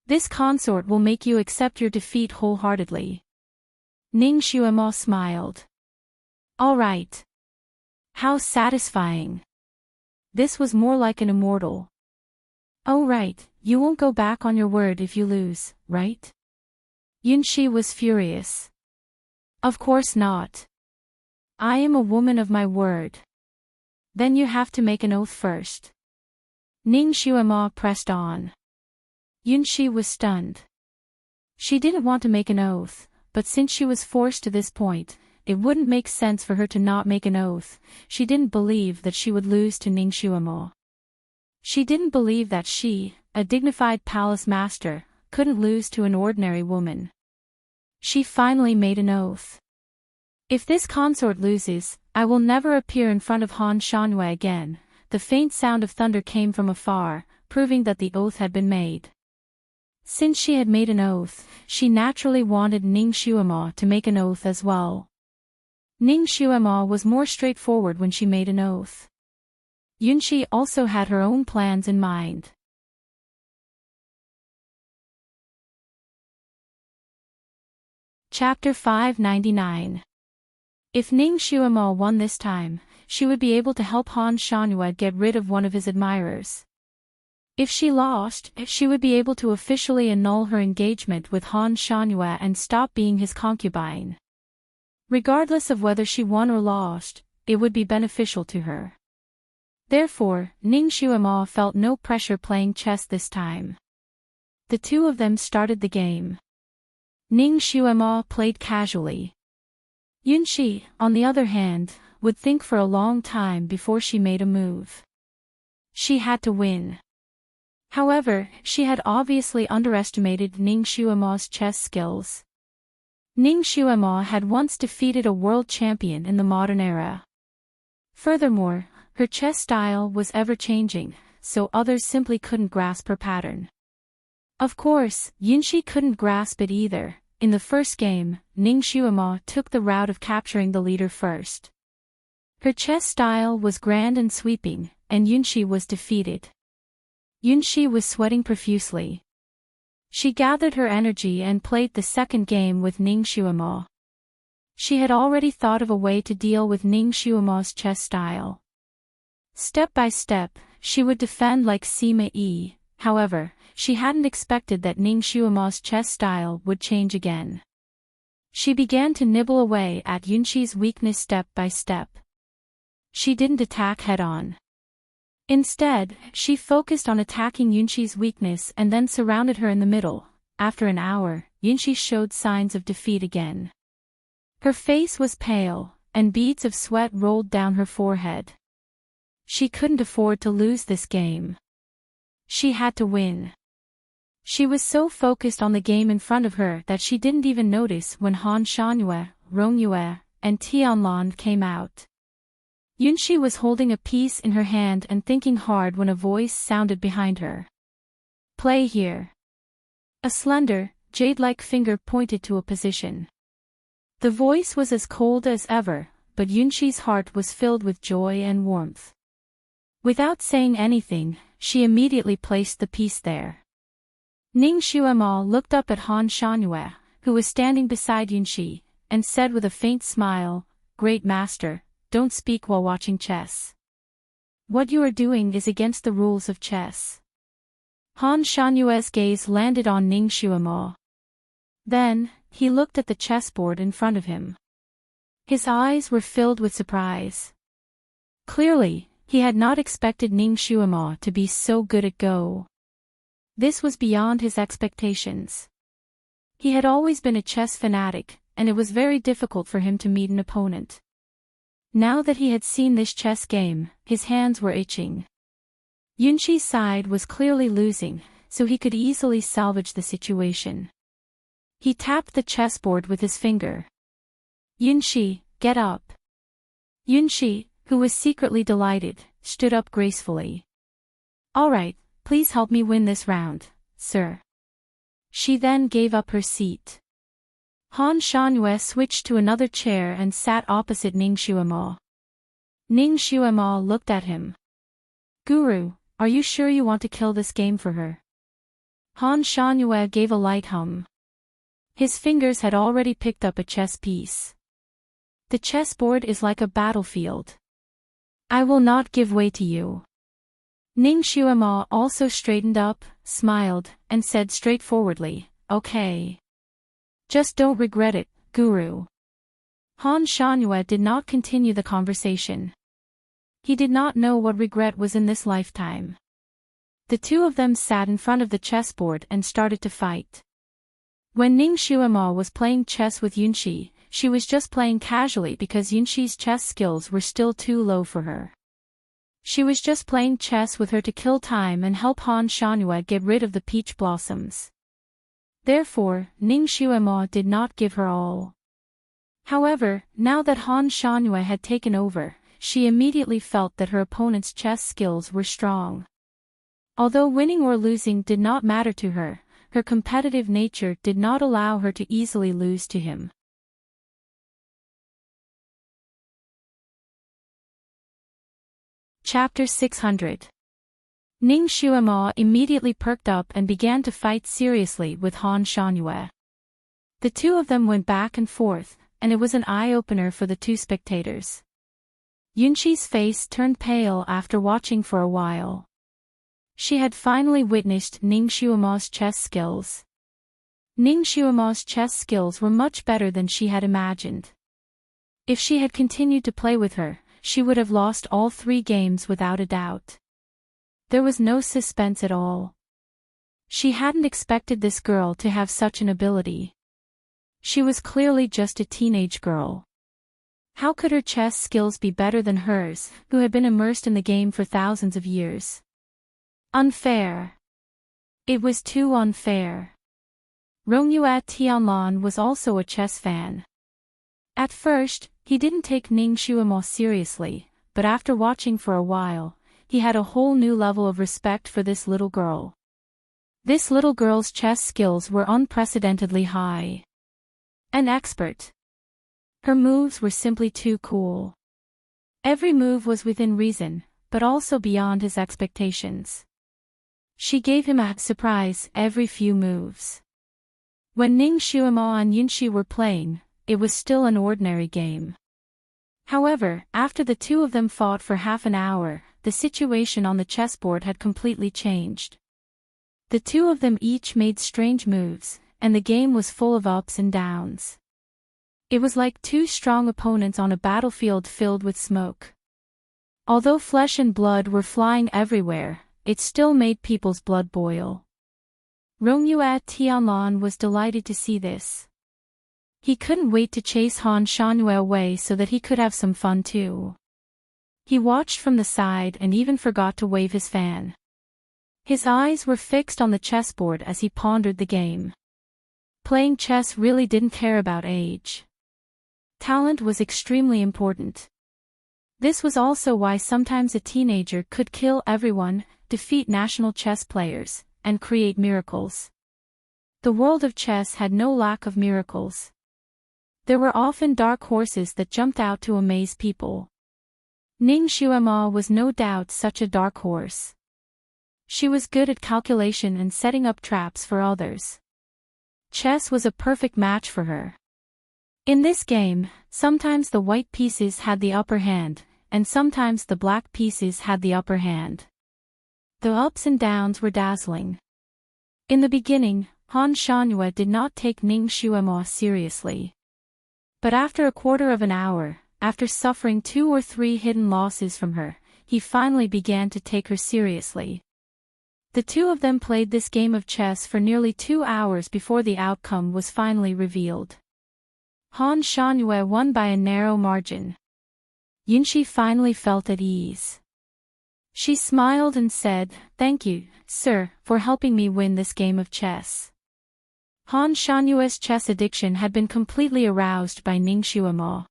This consort will make you accept your defeat wholeheartedly. Ning Xuema smiled. All right. How satisfying. This was more like an immortal. Oh right, you won't go back on your word if you lose, right? Yunshi was furious. Of course not. I am a woman of my word. Then you have to make an oath first. Ning Xuema pressed on. Yunshi was stunned. She didn't want to make an oath, but since she was forced to this point, it wouldn't make sense for her to not make an oath. She didn't believe that she would lose to Ning Xuema. She didn't believe that she, a dignified palace master, couldn't lose to an ordinary woman. She finally made an oath. If this consort loses, I will never appear in front of Han Shanwei again. The faint sound of thunder came from afar, proving that the oath had been made. Since she had made an oath, she naturally wanted Ning Xuema to make an oath as well. Ning Xuema was more straightforward when she made an oath. Yunshi also had her own plans in mind. Chapter 599. If Ning Xuema won this time, she would be able to help Han Shanwei get rid of one of his admirers. If she lost, she would be able to officially annul her engagement with Han Shanwei and stop being his concubine. Regardless of whether she won or lost, it would be beneficial to her. Therefore, Ning Xuema felt no pressure playing chess this time. The two of them started the game. Ning Xuema played casually. Yunshi, on the other hand, would think for a long time before she made a move. She had to win. However, she had obviously underestimated Ning Xuema's chess skills. Ning Xuema had once defeated a world champion in the modern era. Furthermore, her chess style was ever-changing, so others simply couldn't grasp her pattern. Of course, Yunshi couldn't grasp it either. In the first game, Ning Xuema took the route of capturing the leader first. Her chess style was grand and sweeping, and Yunshi was defeated. Yunshi was sweating profusely. She gathered her energy and played the second game with Ning Xuema. She had already thought of a way to deal with Ning Xuema's chess style. Step by step, she would defend like Sima Yi. However, she hadn't expected that Ning Xuema's chess style would change again. She began to nibble away at Yunshi's weakness step by step. She didn't attack head-on. Instead, she focused on attacking Yunshi's weakness and then surrounded her in the middle. After an hour, Yunshi showed signs of defeat again. Her face was pale, and beads of sweat rolled down her forehead. She couldn't afford to lose this game. She had to win. She was so focused on the game in front of her that she didn't even notice when Han Shanwei, Rong Yue, and Tianlan came out. Yunshi was holding a piece in her hand and thinking hard when a voice sounded behind her. Play here. A slender, jade-like finger pointed to a position. The voice was as cold as ever, but Yunshi's heart was filled with joy and warmth. Without saying anything, she immediately placed the piece there. Ning Xuema looked up at Han Shanwei, who was standing beside Yunshi, and said with a faint smile, "Great master, don't speak while watching chess. What you are doing is against the rules of chess." Han Shanwei's gaze landed on Ning Xuema. Then, he looked at the chessboard in front of him. His eyes were filled with surprise. Clearly, he had not expected Ning Xuema to be so good at Go. This was beyond his expectations. He had always been a chess fanatic, and it was very difficult for him to meet an opponent. Now that he had seen this chess game, his hands were itching. Yunshi's side was clearly losing, so he could easily salvage the situation. He tapped the chessboard with his finger. "Yunshi, get up." Yunshi, who was secretly delighted, stood up gracefully. "All right, please help me win this round, sir." She then gave up her seat. Han Shanwei switched to another chair and sat opposite Ning Xuema. Ning Xuema looked at him. "Guru, are you sure you want to kill this game for her?" Han Shanwei gave a light hum. His fingers had already picked up a chess piece. The chessboard is like a battlefield. I will not give way to you. Ning Xuema also straightened up, smiled, and said straightforwardly, okay. Just don't regret it, Guru. Han Shanyue did not continue the conversation. He did not know what regret was in this lifetime. The two of them sat in front of the chessboard and started to fight. When Ning Xuema was playing chess with Yunxi, she was just playing casually because Yunxi's chess skills were still too low for her. She was just playing chess with her to kill time and help Han Shanyue get rid of the peach blossoms. Therefore, Ning Xuema did not give her all. However, now that Han Shanyue had taken over, she immediately felt that her opponent's chess skills were strong. Although winning or losing did not matter to her, her competitive nature did not allow her to easily lose to him. Chapter 600. Ning Xuema immediately perked up and began to fight seriously with Han Shanyue. The two of them went back and forth, and it was an eye-opener for the two spectators. Yunxi's face turned pale after watching for a while. She had finally witnessed Ning Xuema's chess skills. Ning Xuema's chess skills were much better than she had imagined. If she had continued to play with her, she would have lost all 3 games without a doubt. There was no suspense at all. She hadn't expected this girl to have such an ability. She was clearly just a teenage girl. How could her chess skills be better than hers, who had been immersed in the game for thousands of years? Unfair. It was too unfair. Rongyue Tianlan was also a chess fan. At first, he didn't take Ning Xuema seriously, but after watching for a while, he had a whole new level of respect for this little girl. This little girl's chess skills were unprecedentedly high. An expert. Her moves were simply too cool. Every move was within reason, but also beyond his expectations. She gave him a surprise every few moves. When Ning Xuema and Yunxi were playing, it was still an ordinary game. However, after the two of them fought for half an hour, the situation on the chessboard had completely changed. The two of them each made strange moves, and the game was full of ups and downs. It was like two strong opponents on a battlefield filled with smoke. Although flesh and blood were flying everywhere, it still made people's blood boil. Rongyue Tianlan was delighted to see this. He couldn't wait to chase Han Shanyue away so that he could have some fun too. He watched from the side and even forgot to wave his fan. His eyes were fixed on the chessboard as he pondered the game. Playing chess really didn't care about age. Talent was extremely important. This was also why sometimes a teenager could kill everyone, defeat national chess players, and create miracles. The world of chess had no lack of miracles. There were often dark horses that jumped out to amaze people. Ning Xuema was no doubt such a dark horse. She was good at calculation and setting up traps for others. Chess was a perfect match for her. In this game, sometimes the white pieces had the upper hand, and sometimes the black pieces had the upper hand. The ups and downs were dazzling. In the beginning, Han Shanyue did not take Ning Xuema seriously. But after a quarter of an hour, after suffering 2 or 3 hidden losses from her, he finally began to take her seriously. The two of them played this game of chess for nearly 2 hours before the outcome was finally revealed. Han Shanyue won by a narrow margin. Yunxi finally felt at ease. She smiled and said, "Thank you, sir, for helping me win this game of chess." Han Shanyue's chess addiction had been completely aroused by Ning Xuema.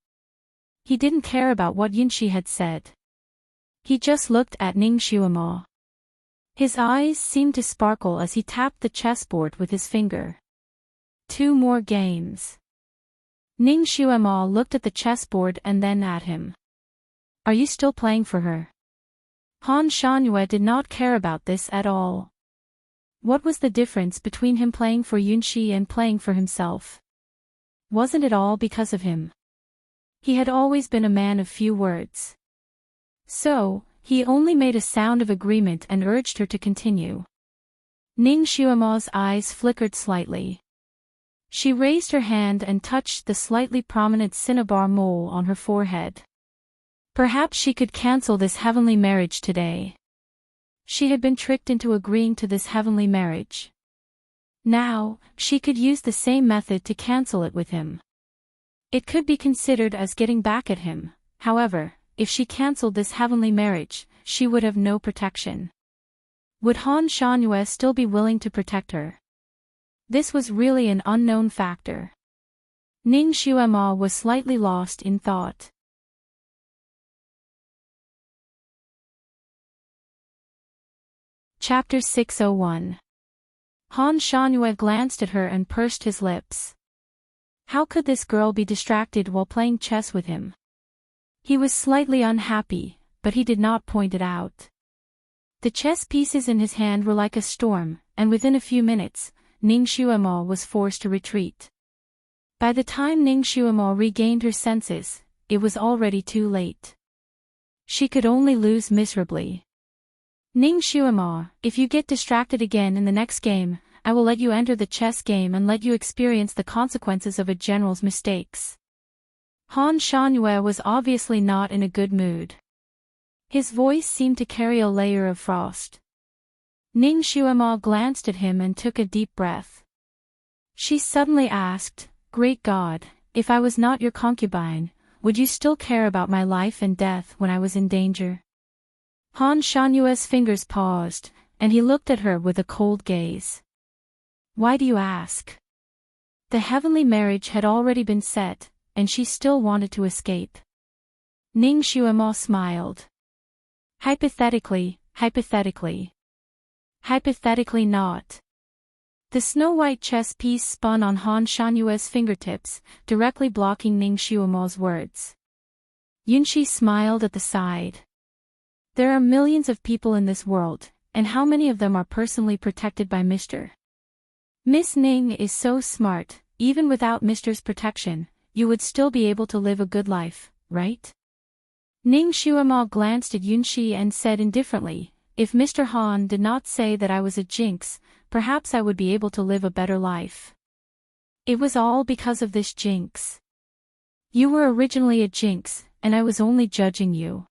He didn't care about what Yunxi had said. He just looked at Ning Xuema. His eyes seemed to sparkle as he tapped the chessboard with his finger. 2 more games. Ning Xuema looked at the chessboard and then at him. "Are you still playing for her?" Han Shanyue did not care about this at all. What was the difference between him playing for Yunxi and playing for himself? Wasn't it all because of him? He had always been a man of few words. So, he only made a sound of agreement and urged her to continue. Ning Xuema's eyes flickered slightly. She raised her hand and touched the slightly prominent cinnabar mole on her forehead. Perhaps she could cancel this heavenly marriage today. She had been tricked into agreeing to this heavenly marriage. Now, she could use the same method to cancel it with him. It could be considered as getting back at him. However, if she cancelled this heavenly marriage, she would have no protection. Would Han Shangyue still be willing to protect her? This was really an unknown factor. Ning Xuema was slightly lost in thought. Chapter 601. Han Shangyue glanced at her and pursed his lips. How could this girl be distracted while playing chess with him? He was slightly unhappy, but he did not point it out. The chess pieces in his hand were like a storm, and within a few minutes, Ning Xuema was forced to retreat. By the time Ning Xuema regained her senses, it was already too late. She could only lose miserably. Ning Xuema, if you get distracted again in the next game, I will let you enter the chess game and let you experience the consequences of a general's mistakes. Han Shangyue was obviously not in a good mood. His voice seemed to carry a layer of frost. Ning Xuema glanced at him and took a deep breath. She suddenly asked, "Great God, if I was not your concubine, would you still care about my life and death when I was in danger?" Han Shanyue's fingers paused, and he looked at her with a cold gaze. "Why do you ask?" The heavenly marriage had already been set, and she still wanted to escape. Ning Xuema smiled. Hypothetically not. The snow-white chess piece spun on Han Shanyue's fingertips, directly blocking Ning Xuema's words. Yunxi smiled at the side. There are millions of people in this world, and how many of them are personally protected by Mr. Miss Ning is so smart, even without Mr.'s protection, you would still be able to live a good life, right? Ning Xuema glanced at Yunxi and said indifferently, "If Mr. Han did not say that I was a jinx, perhaps I would be able to live a better life." It was all because of this jinx. You were originally a jinx, and I was only judging you.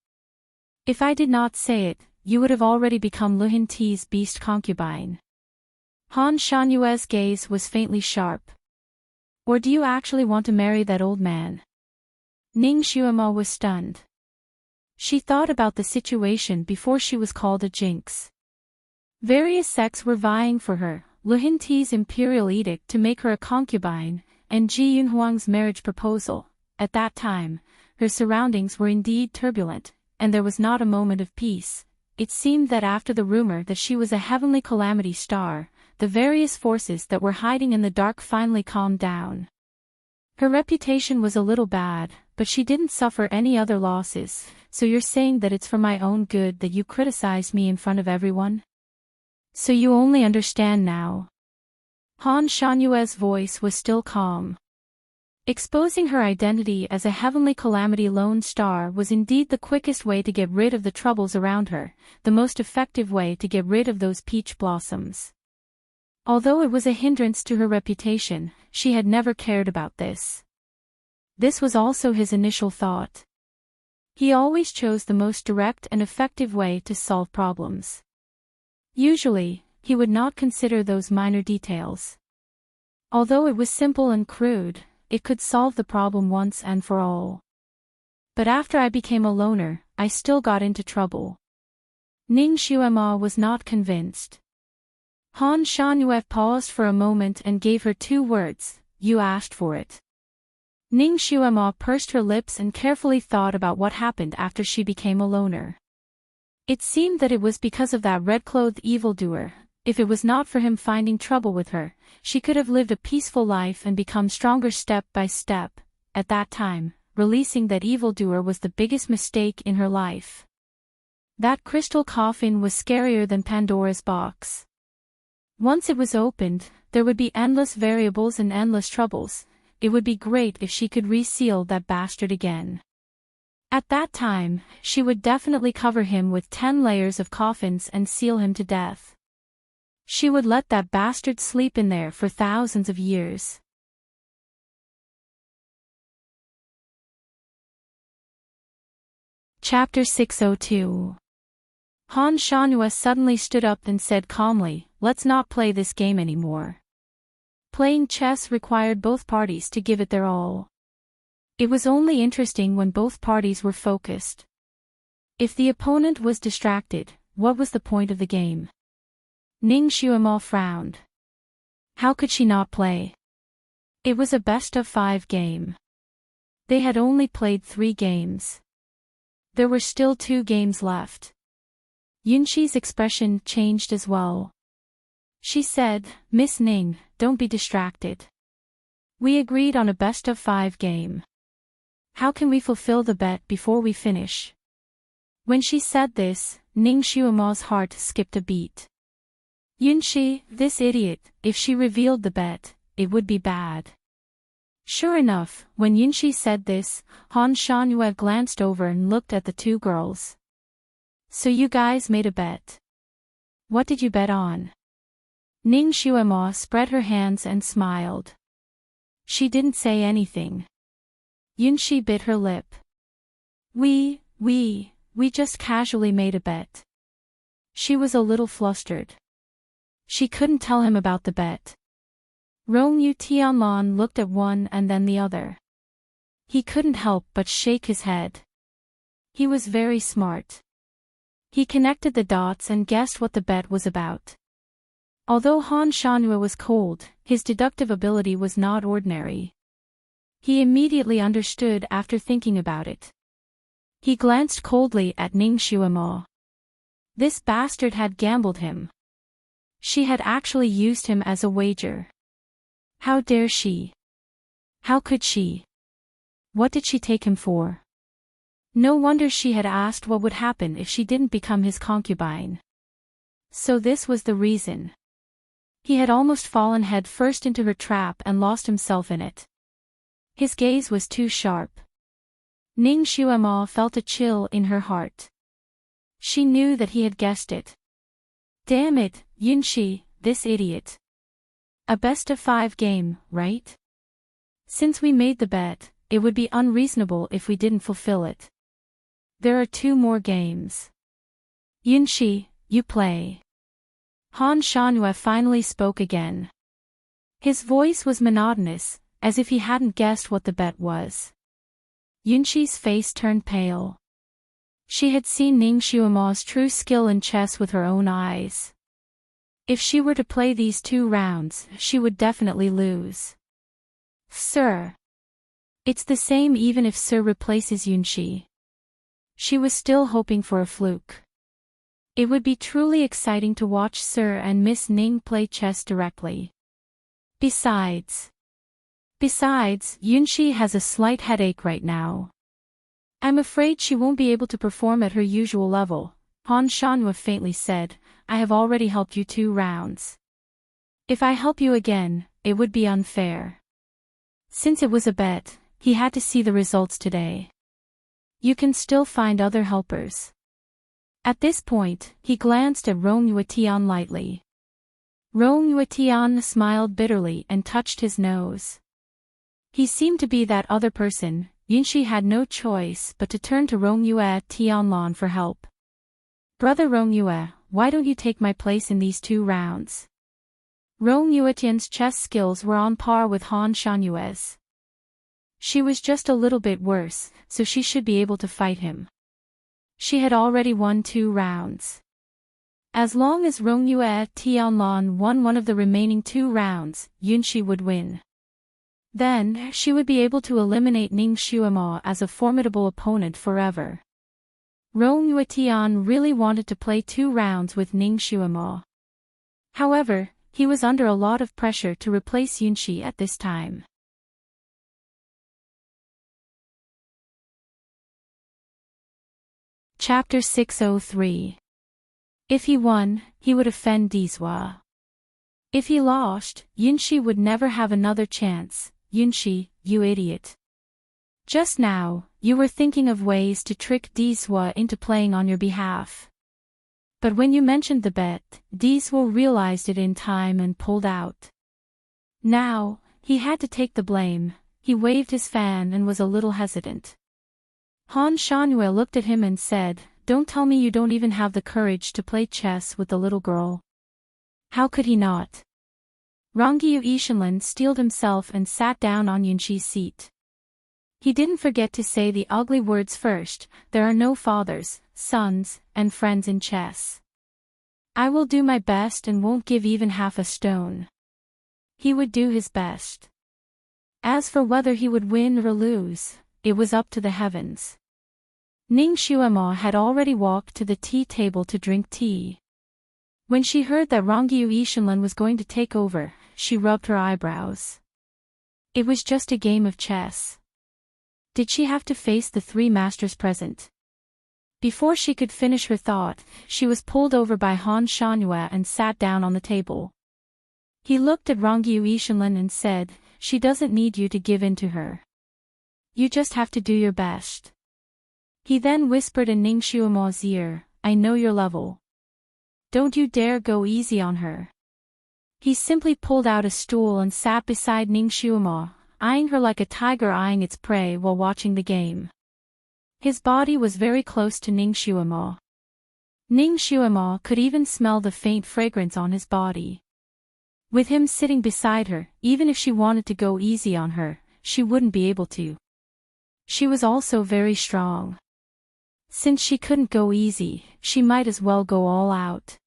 If I did not say it, you would have already become Lu Hinti's beast concubine. Han Shanyue's gaze was faintly sharp. Or do you actually want to marry that old man? Ning Xuema was stunned. She thought about the situation before she was called a jinx. Various sects were vying for her, Lu Hinti's imperial edict to make her a concubine, and Ji Yunhuang's marriage proposal. At that time, her surroundings were indeed turbulent, and there was not a moment of peace. It seemed that after the rumor that she was a heavenly calamity star, the various forces that were hiding in the dark finally calmed down. Her reputation was a little bad, but she didn't suffer any other losses, so you're saying that it's for my own good that you criticized me in front of everyone? So you only understand now. Han Shanyue's voice was still calm. Exposing her identity as a heavenly calamity lone star was indeed the quickest way to get rid of the troubles around her, the most effective way to get rid of those peach blossoms. Although it was a hindrance to her reputation, she had never cared about this. This was also his initial thought. He always chose the most direct and effective way to solve problems. Usually, he would not consider those minor details. Although it was simple and crude, it could solve the problem once and for all. But after I became a loner, I still got into trouble. Ning Xuema was not convinced. Han Shanyue paused for a moment and gave her 2 words, "You asked for it." Ning Xuema pursed her lips and carefully thought about what happened after she became a loner. It seemed that it was because of that red-clothed evildoer. If it was not for him finding trouble with her, she could have lived a peaceful life and become stronger step by step. At that time, releasing that evildoer was the biggest mistake in her life. That crystal coffin was scarier than Pandora's box. Once it was opened, there would be endless variables and endless troubles. it would be great if she could reseal that bastard again. At that time, she would definitely cover him with 10 layers of coffins and seal him to death. She would let that bastard sleep in there for thousands of years. Chapter 602. Han Shanhua suddenly stood up and said calmly, "Let's not play this game anymore." Playing chess required both parties to give it their all. It was only interesting when both parties were focused. If the opponent was distracted, what was the point of the game? Ning Xuemo frowned. How could she not play? It was a best-of-5 game. They had only played 3 games. There were still 2 games left. Yunxi's expression changed as well. She said, "Miss Ning, don't be distracted. We agreed on a best-of-5 game. How can we fulfill the bet before we finish?" When she said this, Ning Xuemo's heart skipped a beat. Yunxi, this idiot, if she revealed the bet, it would be bad. Sure enough, when Yunxi said this, Han Shanhua glanced over and looked at the 2 girls. "So you guys made a bet. What did you bet on?" Ning Xuemo spread her hands and smiled. She didn't say anything. Yunxi bit her lip. We just casually made a bet." She was a little flustered. She couldn't tell him about the bet. Rongyu Tianlan looked at one and then the other. He couldn't help but shake his head. He was very smart. He connected the dots and guessed what the bet was about. Although Han Shanhua was cold, his deductive ability was not ordinary. He immediately understood after thinking about it. He glanced coldly at Ning Xuemo. This bastard had gambled him. She had actually used him as a wager. How dare she? How could she? What did she take him for? No wonder she had asked what would happen if she didn't become his concubine. So this was the reason. He had almost fallen head first into her trap and lost himself in it. His gaze was too sharp. Ning Xuemo felt a chill in her heart. She knew that he had guessed it. Damn it, Yunxi, this idiot. A best-of-5 game, right? Since we made the bet, it would be unreasonable if we didn't fulfill it. There are 2 more games. Yunxi, you play. Han Shanhua finally spoke again. His voice was monotonous, as if he hadn't guessed what the bet was. Yunxi's face turned pale. She had seen Ning Xuemo's true skill in chess with her own eyes. If she were to play these 2 rounds, she would definitely lose. Sir. It's the same even if Sir replaces Yunxi. She was still hoping for a fluke. It would be truly exciting to watch Sir and Miss Ning play chess directly. Besides, Yunxi has a slight headache right now. I'm afraid she won't be able to perform at her usual level, Han Shanhua faintly said. I have already helped you 2 rounds. If I help you again, it would be unfair. Since it was a bet, he had to see the results today. You can still find other helpers. At this point, he glanced at Rongyu Tian lightly. Rongyu Tian smiled bitterly and touched his nose. He seemed to be that other person. Yunxi had no choice but to turn to Rongyu Tianlan for help. Brother Rongyu, why don't you take my place in these 2 rounds? Rongyu Tian's chess skills were on par with Han Shanhua's. She was just a little bit worse, so she should be able to fight him. She had already won 2 rounds. As long as Rongyu Tianlan won one of the remaining 2 rounds, Yunxi would win. Then, she would be able to eliminate Ning Xuemo as a formidable opponent forever. Rongyu Tian really wanted to play 2 rounds with Ning Xuemo. However, he was under a lot of pressure to replace Yunxi at this time. Chapter 603. If he won, he would offend Dizhua. If he lost, Yunxi would never have another chance. Yunshi, you idiot. Just now, you were thinking of ways to trick Diswa into playing on your behalf. But when you mentioned the bet, Diswa realized it in time and pulled out. Now, he had to take the blame. He waved his fan and was a little hesitant. Han Shanyue looked at him and said, "Don't tell me you don't even have the courage to play chess with the little girl." How could he not? Rongyu Ishanlan steeled himself and sat down on Yunshi's seat. He didn't forget to say the ugly words first: "There are no fathers, sons, and friends in chess. I will do my best and won't give even half a stone." He would do his best. As for whether he would win or lose, it was up to the heavens. Ning Xuemo had already walked to the tea table to drink tea. When she heard that Rongyu Ishanlan was going to take over, she rubbed her eyebrows. It was just a game of chess. Did she have to face the three masters present? Before she could finish her thought, she was pulled over by Han Shanyue and sat down on the table. He looked at Rongyu Ishanlan and said, "She doesn't need you to give in to her. You just have to do your best." He then whispered in Ning Xuemo's ear, "I know your level. Don't you dare go easy on her." He simply pulled out a stool and sat beside Ning Xuemo, eyeing her like a tiger eyeing its prey while watching the game. His body was very close to Ning Xuemo. Ning Xuemo could even smell the faint fragrance on his body. With him sitting beside her, even if she wanted to go easy on her, she wouldn't be able to. She was also very strong. Since she couldn't go easy, she might as well go all out.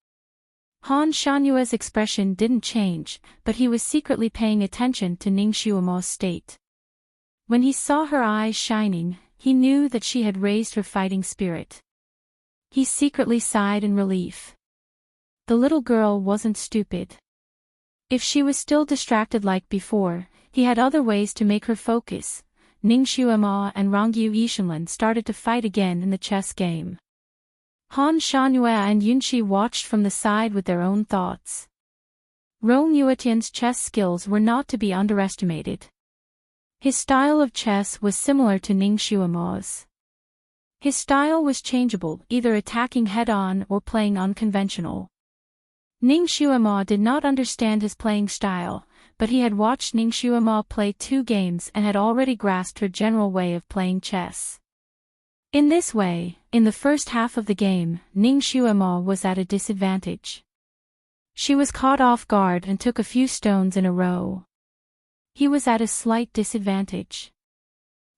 Han Shanyue's expression didn't change, but he was secretly paying attention to Ning Xuemo's state. When he saw her eyes shining, he knew that she had raised her fighting spirit. He secretly sighed in relief. The little girl wasn't stupid. If she was still distracted like before, he had other ways to make her focus. Ning Xuemo and Rongyu Ishanlan started to fight again in the chess game. Han Shanyue and Yunshi watched from the side with their own thoughts. Rong Yuetian's chess skills were not to be underestimated. His style of chess was similar to Ning Xuemo's. His style was changeable, either attacking head-on or playing unconventional. Ning Xuemo did not understand his playing style, but he had watched Ning Xuemo play 2 games and had already grasped her general way of playing chess. In this way, in the first half of the game, Ning Xuemo was at a disadvantage. She was caught off guard and took a few stones in a row. He was at a slight disadvantage.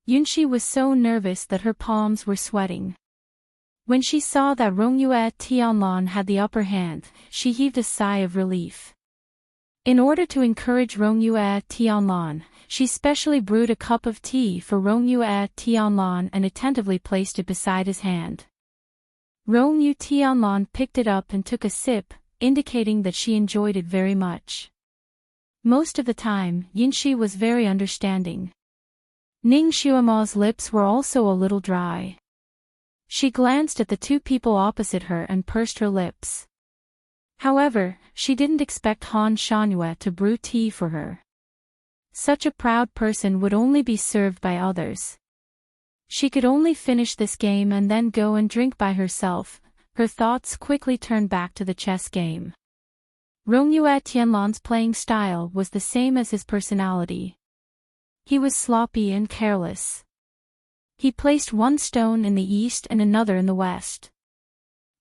Yunshi was so nervous that her palms were sweating. When she saw that Rongyue Tianlan had the upper hand, she heaved a sigh of relief. In order to encourage Rongyue Tianlan, she specially brewed a cup of tea for Rongyue Tianlan and attentively placed it beside his hand. Rongyue Tianlan picked it up and took a sip, indicating that she enjoyed it very much. Most of the time, Yunshi was very understanding. Ning Xuemo's lips were also a little dry. She glanced at the 2 people opposite her and pursed her lips. However, she didn't expect Han Shanyue to brew tea for her. Such a proud person would only be served by others. She could only finish this game and then go and drink by herself. Her thoughts quickly turned back to the chess game. Rongyue Tianlan's playing style was the same as his personality. He was sloppy and careless. He placed 1 stone in the east and another in the west.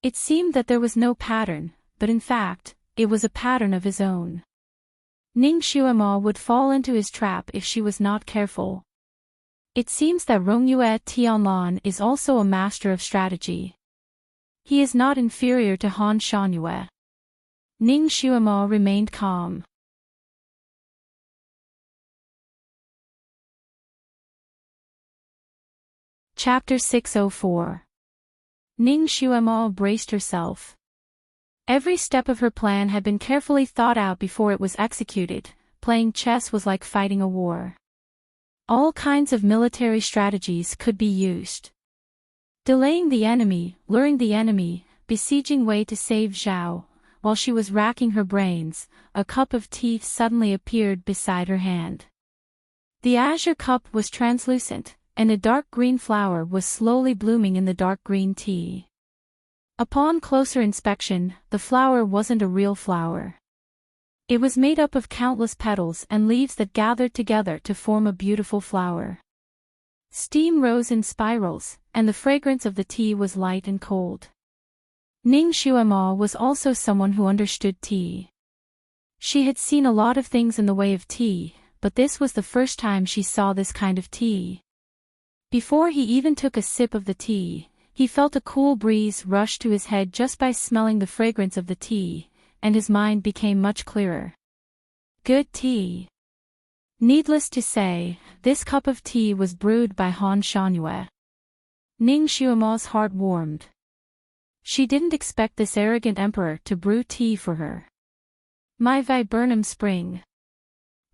It seemed that there was no pattern, but in fact, it was a pattern of his own. Ning Xuemo would fall into his trap if she was not careful. It seems that Rongyue Tianlan is also a master of strategy. He is not inferior to Han Shanyue. Ning Xuemo remained calm. Chapter 604. Ning Xuemo braced herself. Every step of her plan had been carefully thought out before it was executed. Playing chess was like fighting a war. All kinds of military strategies could be used. Delaying the enemy, luring the enemy, besieging Wei to save Zhao. While she was racking her brains, a cup of tea suddenly appeared beside her hand. The azure cup was translucent, and a dark green flower was slowly blooming in the dark green tea. Upon closer inspection, the flower wasn't a real flower. It was made up of countless petals and leaves that gathered together to form a beautiful flower. Steam rose in spirals, and the fragrance of the tea was light and cold. Ning Xuema was also someone who understood tea. She had seen a lot of things in the way of tea, but this was the first time she saw this kind of tea. Before he even took a sip of the tea, he felt a cool breeze rush to his head just by smelling the fragrance of the tea, and his mind became much clearer. Good tea. Needless to say, this cup of tea was brewed by Han Shangyue. Ning Xuema's heart warmed. She didn't expect this arrogant emperor to brew tea for her. My viburnum spring.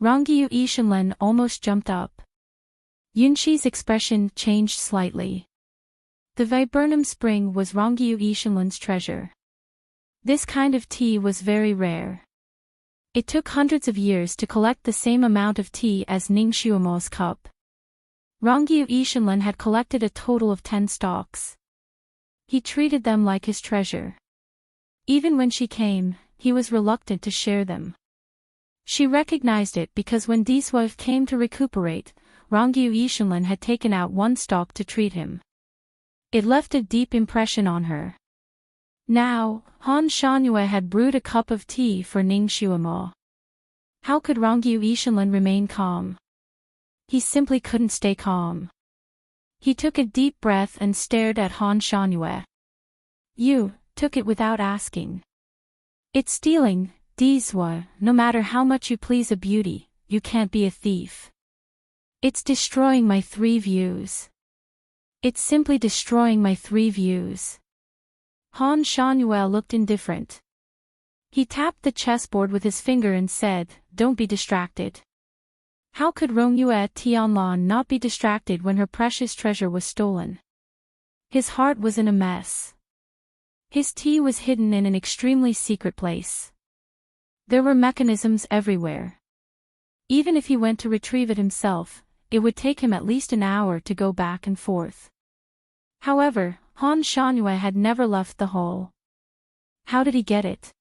Rongyu Yishenlen almost jumped up. Yunqi's expression changed slightly. The viburnum spring was Rongyu Yishenlen's treasure. This kind of tea was very rare. It took hundreds of years to collect the same amount of tea as Ning Xuema's cup. Rongyu Yishenlen had collected a total of 10 stalks. He treated them like his treasure. Even when she came, he was reluctant to share them. She recognized it because when Diswa came to recuperate, Rongyu Yishenlen had taken out 1 stalk to treat him. It left a deep impression on her. Now, Han Shangyue had brewed a cup of tea for Ning Xuema. How could Rongyu Yishenlen remain calm? He simply couldn't stay calm. He took a deep breath and stared at Han Shangyue. You took it without asking. It's stealing, Diswa. No matter how much you please a beauty, you can't be a thief. It's destroying my 3 views. It's simply destroying my 3 views. Han Shangyue looked indifferent. He tapped the chessboard with his finger and said, "Don't be distracted." How could Rongyue Tianlan not be distracted when her precious treasure was stolen? His heart was in a mess. His tea was hidden in an extremely secret place. There were mechanisms everywhere. Even if he went to retrieve it himself, it would take him at least an hour to go back and forth. However, Han Shangyue had never left the hall. How did he get it?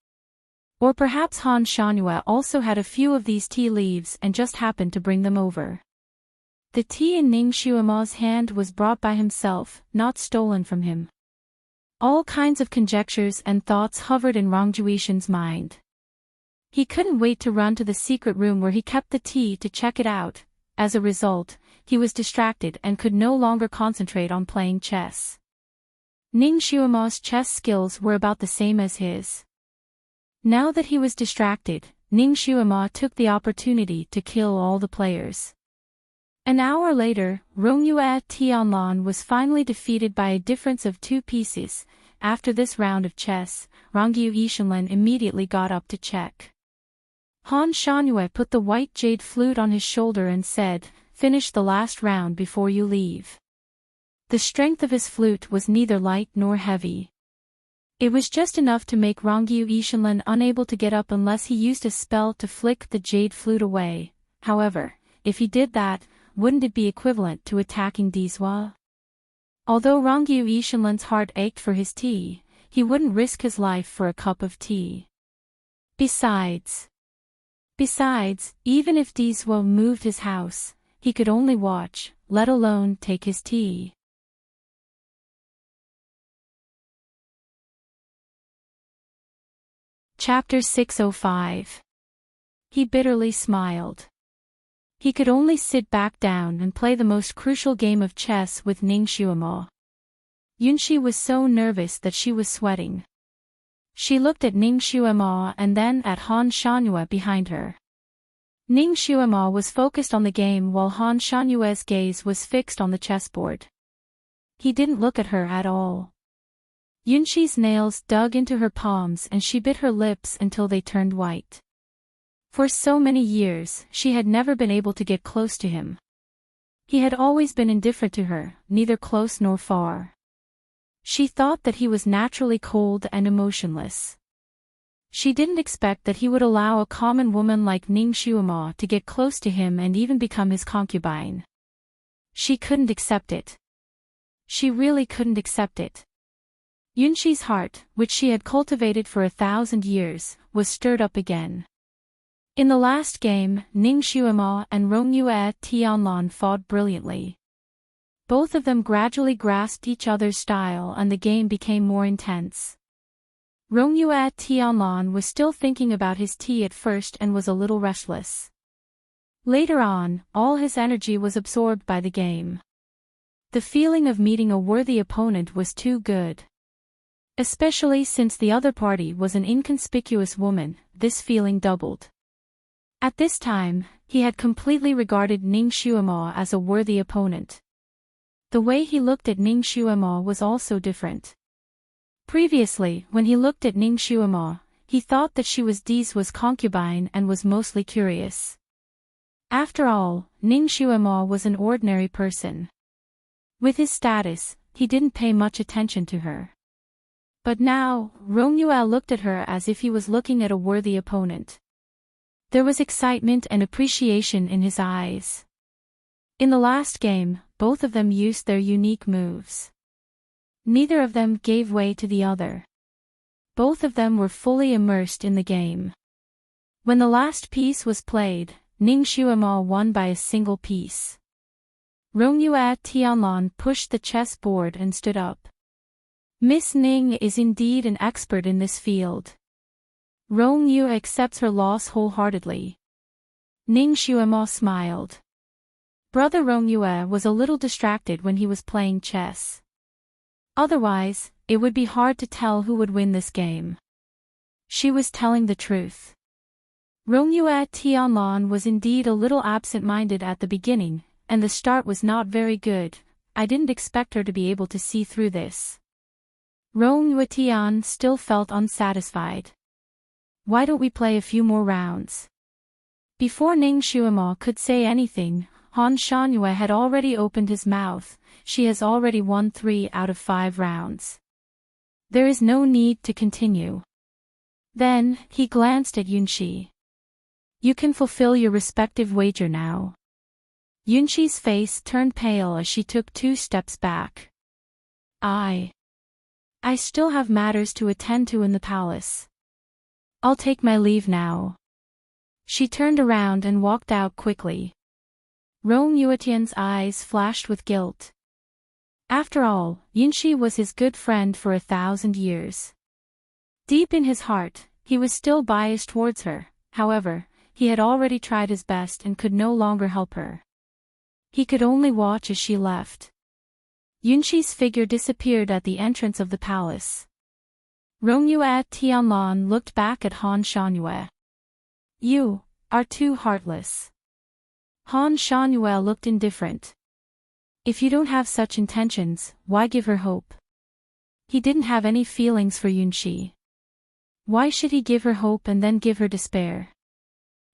Or perhaps Han Shangyue also had a few of these tea leaves and just happened to bring them over. The tea in Ning Xuema's hand was brought by himself, not stolen from him. All kinds of conjectures and thoughts hovered in Rongyu Yishen's mind. He couldn't wait to run to the secret room where he kept the tea to check it out. As a result, he was distracted and could no longer concentrate on playing chess. Ning Xuema's chess skills were about the same as his. Now that he was distracted, Ning Xuema took the opportunity to kill all the players. An hour later, Rongyue Tianlan was finally defeated by a difference of 2 pieces. After this round of chess, Rongyu Yishenlen immediately got up to check. Han Shangyue put the white jade flute on his shoulder and said, "Finish the last round before you leave." The strength of his flute was neither light nor heavy. It was just enough to make Rongyu Yishenlen unable to get up unless he used a spell to flick the jade flute away. However, if he did that, wouldn't it be equivalent to attacking Diswa? Although Rongyu Yishenlen's heart ached for his tea, he wouldn't risk his life for a cup of tea. Besides, even if Diswa moved his house, he could only watch, let alone take his tea. Chapter 605. He bitterly smiled. He could only sit back down and play the most crucial game of chess with Ning Xuema. Yunqi was so nervous that she was sweating. She looked at Ning Xuema and then at Han Shangyue behind her. Ning Xuema was focused on the game while Han Shanyue's gaze was fixed on the chessboard. He didn't look at her at all. Yunqi's nails dug into her palms and she bit her lips until they turned white. For so many years, she had never been able to get close to him. He had always been indifferent to her, neither close nor far. She thought that he was naturally cold and emotionless. She didn't expect that he would allow a common woman like Ning Xuemo to get close to him and even become his concubine. She couldn't accept it. She really couldn't accept it. Yunxi's heart, which she had cultivated for 1,000 years, was stirred up again. In the last game, Ning Xuemo and Rongyue Tianlan fought brilliantly. Both of them gradually grasped each other's style and the game became more intense. Rongyue Tianlan was still thinking about his tea at first and was a little restless. Later on, all his energy was absorbed by the game. The feeling of meeting a worthy opponent was too good. Especially since the other party was an inconspicuous woman, this feeling doubled. At this time, he had completely regarded Ning Xuemo as a worthy opponent. The way he looked at Ning Xuemo was also different. Previously, when he looked at Ning Xuemo, he thought that she was Di's concubine and was mostly curious. After all, Ning Xuemo was an ordinary person. With his status, he didn't pay much attention to her. But now, Rongyue looked at her as if he was looking at a worthy opponent. There was excitement and appreciation in his eyes. In the last game, both of them used their unique moves. Neither of them gave way to the other. Both of them were fully immersed in the game. When the last piece was played, Ning Xuemo won by a single piece. Rongyue Tianlan pushed the chessboard and stood up. Miss Ning is indeed an expert in this field. Rongyue accepts her loss wholeheartedly. Ning Xuemo smiled. Brother Rongyue was a little distracted when he was playing chess. Otherwise, it would be hard to tell who would win this game. She was telling the truth. Rongyue Tianlan was indeed a little absent-minded at the beginning, and the start was not very good. I didn't expect her to be able to see through this. Rongyue Tian still felt unsatisfied. Why don't we play a few more rounds? Before Ning Xuemo could say anything, Han Shangyue had already opened his mouth. She has already won 3 out of 5 rounds. There is no need to continue. Then, he glanced at Yunxi. You can fulfill your respective wager now. Yunxi's face turned pale as she took 2 steps back. I still have matters to attend to in the palace. I'll take my leave now. She turned around and walked out quickly. Rongyue Tian's eyes flashed with guilt. After all, Yunxi was his good friend for 1,000 years. Deep in his heart, he was still biased towards her. However, he had already tried his best and could no longer help her. He could only watch as she left. Yunxi's figure disappeared at the entrance of the palace. Rongyue Tianlan looked back at Han Shangyue. You are too heartless. Han Shangyue looked indifferent. If you don't have such intentions, why give her hope? He didn't have any feelings for Yunxi. Why should he give her hope and then give her despair?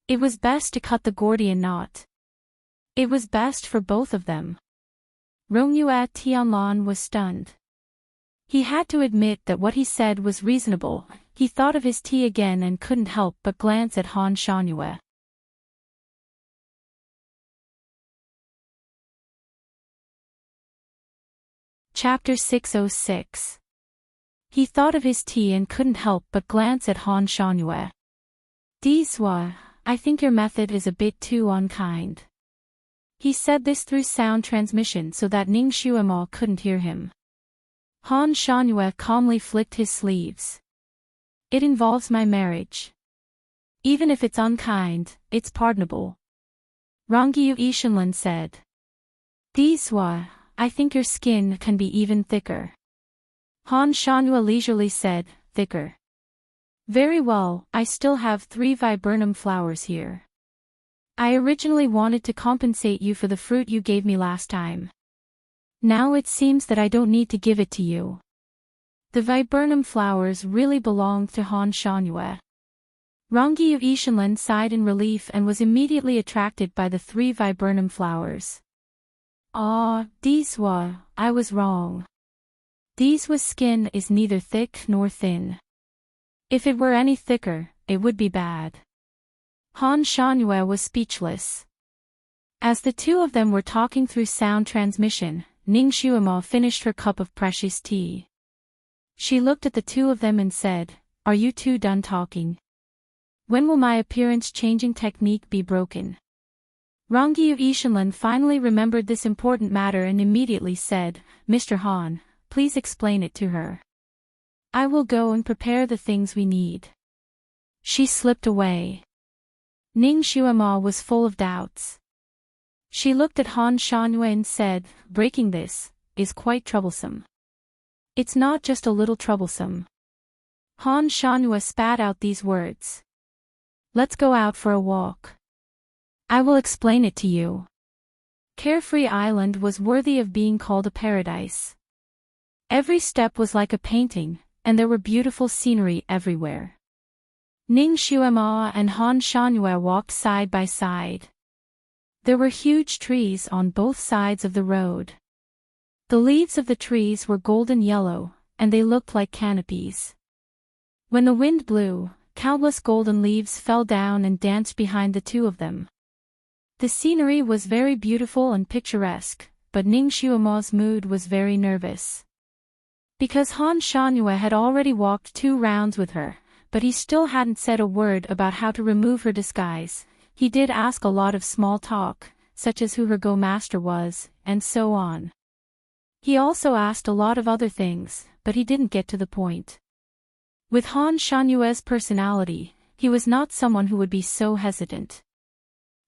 It was best to cut the Gordian knot. It was best for both of them. Rongyue Tianlan was stunned. He had to admit that what he said was reasonable. He thought of his tea again and couldn't help but glance at Han Shangyue. Chapter 606. He thought of his tea and couldn't help but glance at Han Shangyue. Diswa, I think your method is a bit too unkind. He said this through sound transmission so that Ning Xuemo couldn't hear him. Han Shangyue calmly flicked his sleeves. It involves my marriage. Even if it's unkind, it's pardonable. Rongyu Ishanlin said. Diswa, I think your skin can be even thicker. Han Shangyue leisurely said, thicker. Very well, I still have 3 viburnum flowers here. I originally wanted to compensate you for the fruit you gave me last time. Now it seems that I don't need to give it to you. The viburnum flowers really belonged to Han Shangyue. Rongyu Ishanlin sighed in relief and was immediately attracted by the 3 viburnum flowers. Ah, Diswa, I was wrong. Diswa's skin is neither thick nor thin. If it were any thicker, it would be bad. Han Shangyue was speechless. As the two of them were talking through sound transmission, Ning Xuemo finished her cup of precious tea. She looked at the two of them and said, "Are you two done talking? When will my appearance-changing technique be broken?" Rongyu Ishanlan finally remembered this important matter and immediately said, "Mr. Han, please explain it to her. I will go and prepare the things we need." She slipped away. Ning Xuemo was full of doubts. She looked at Han Shangyue and said, "Breaking this is quite troublesome." "It's not just a little troublesome." Han Shangyue spat out these words. "Let's go out for a walk. I will explain it to you." Carefree Island was worthy of being called a paradise. Every step was like a painting, and there were beautiful scenery everywhere. Ning Xuemo and Han Shangyue walked side by side. There were huge trees on both sides of the road. The leaves of the trees were golden yellow, and they looked like canopies. When the wind blew, countless golden leaves fell down and danced behind the two of them. The scenery was very beautiful and picturesque, but Ning Xuemo's mood was very nervous. Because Han Shangyue had already walked 2 rounds with her, but he still hadn't said a word about how to remove her disguise. He did ask a lot of small talk, such as who her go-master was, and so on. He also asked a lot of other things, but he didn't get to the point. With Han Shanyue's personality, he was not someone who would be so hesitant.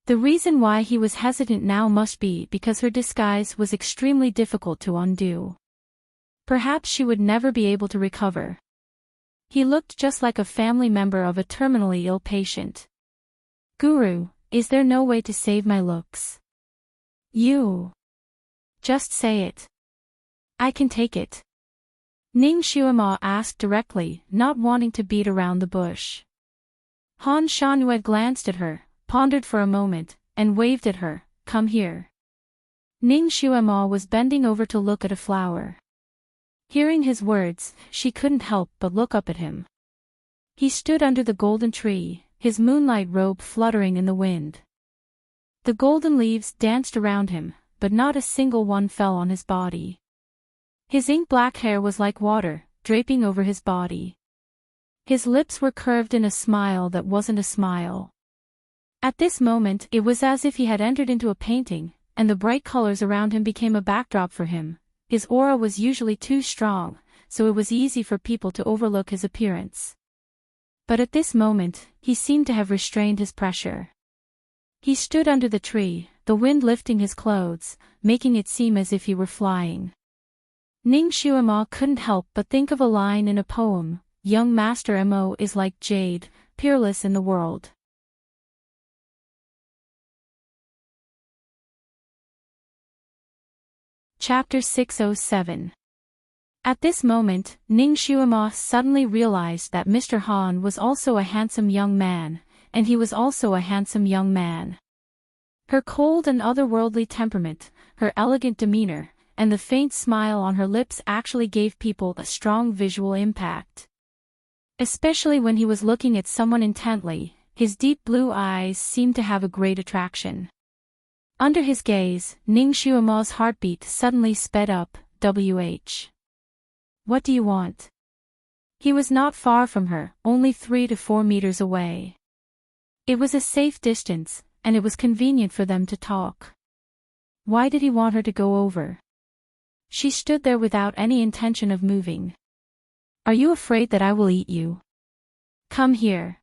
The reason why he was hesitant now must be because her disguise was extremely difficult to undo. Perhaps she would never be able to recover. He looked just like a family member of a terminally ill patient. "Guru, is there no way to save my looks? You just say it. I can take it." Ning Xuemo asked directly, not wanting to beat around the bush. Han Shanyue glanced at her, pondered for a moment, and waved at her, "Come here." Ning Xuemo was bending over to look at a flower. Hearing his words, she couldn't help but look up at him. He stood under the golden tree, his moonlight robe fluttering in the wind. The golden leaves danced around him, but not a single one fell on his body. His ink-black hair was like water, draping over his body. His lips were curved in a smile that wasn't a smile. At this moment it was as if he had entered into a painting, and the bright colors around him became a backdrop for him. His aura was usually too strong, so it was easy for people to overlook his appearance. But at this moment, he seemed to have restrained his pressure. He stood under the tree, the wind lifting his clothes, making it seem as if he were flying. Ning Xuemo couldn't help but think of a line in a poem, "Young Master Mo is like jade, peerless in the world." Chapter 607. At this moment, Ning Xuemo suddenly realized that Mr. Han was also a handsome young man, and he was also a handsome young man. Her cold and otherworldly temperament, her elegant demeanor, and the faint smile on her lips actually gave people a strong visual impact. Especially when he was looking at someone intently, his deep blue eyes seemed to have a great attraction. Under his gaze, Ning Xuemo's heartbeat suddenly sped up. "WH. What do you want?" He was not far from her, only 3 to 4 meters away. It was a safe distance, and it was convenient for them to talk. Why did he want her to go over? She stood there without any intention of moving. "Are you afraid that I will eat you? Come here."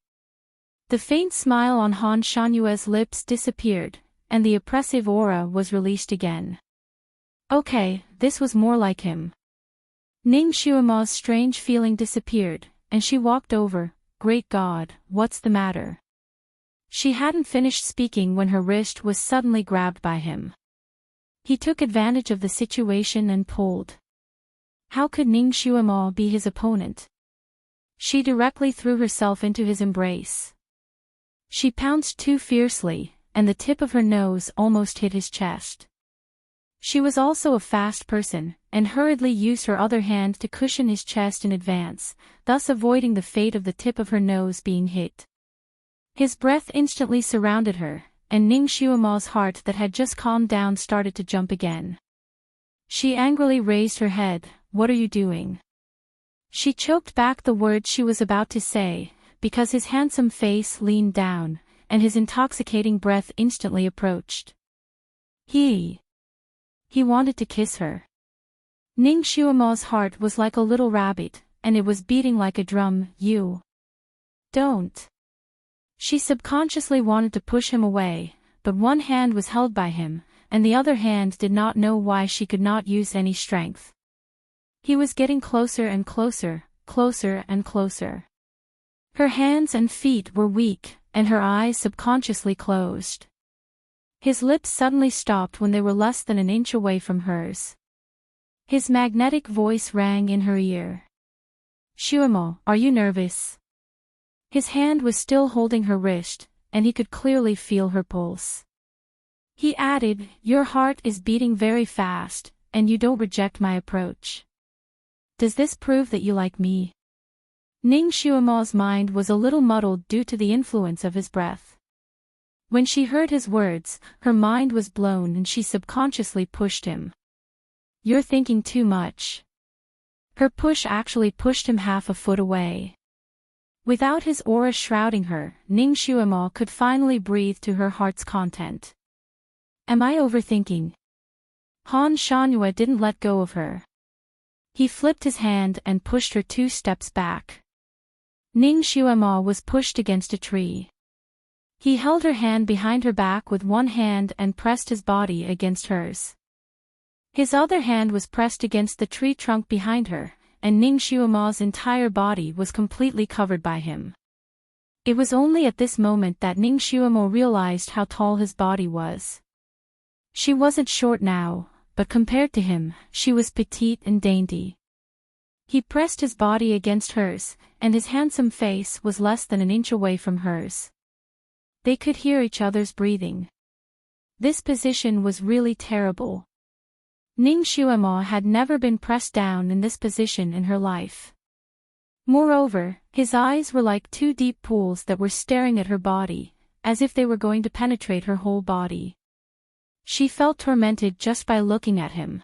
The faint smile on Han Shanyue's lips disappeared, and the oppressive aura was released again. Okay, this was more like him. Ning Xuemo's strange feeling disappeared, and she walked over. "Great God, what's the matter?" She hadn't finished speaking when her wrist was suddenly grabbed by him. He took advantage of the situation and pulled. How could Ning Xuemo be his opponent? She directly threw herself into his embrace. She pounced too fiercely, and the tip of her nose almost hit his chest. She was also a fast person, and hurriedly used her other hand to cushion his chest in advance, thus avoiding the fate of the tip of her nose being hit. His breath instantly surrounded her, and Ning Xiaoma's heart that had just calmed down started to jump again. She angrily raised her head. "What are you doing?" She choked back the words she was about to say, because his handsome face leaned down, and his intoxicating breath instantly approached. He wanted to kiss her. Ning Xiaoma's heart was like a little rabbit, and it was beating like a drum. "You don't." She subconsciously wanted to push him away, but one hand was held by him, and the other hand did not know why she could not use any strength. He was getting closer and closer, closer and closer. Her hands and feet were weak, and her eyes subconsciously closed. His lips suddenly stopped when they were less than an inch away from hers. His magnetic voice rang in her ear. "Xiaomo, are you nervous?" His hand was still holding her wrist, and he could clearly feel her pulse. He added, "Your heart is beating very fast, and you don't reject my approach. Does this prove that you like me?" Ning Xiaoma's mind was a little muddled due to the influence of his breath. When she heard his words, her mind was blown and she subconsciously pushed him. "You're thinking too much." Her push actually pushed him half a foot away. Without his aura shrouding her, Ning Xiaoma could finally breathe to her heart's content. "Am I overthinking?" Han Shanhua didn't let go of her. He flipped his hand and pushed her 2 steps back. Ning Xiaoma was pushed against a tree. He held her hand behind her back with one hand and pressed his body against hers. His other hand was pressed against the tree trunk behind her, and Ning Xiaoma's entire body was completely covered by him. It was only at this moment that Ning Xiaoma realized how tall his body was. She wasn't short now, but compared to him, she was petite and dainty. He pressed his body against hers, and his handsome face was less than an inch away from hers. They could hear each other's breathing. This position was really terrible. Ning Xiaoma had never been pressed down in this position in her life. Moreover, his eyes were like 2 deep pools that were staring at her body, as if they were going to penetrate her whole body. She felt tormented just by looking at him.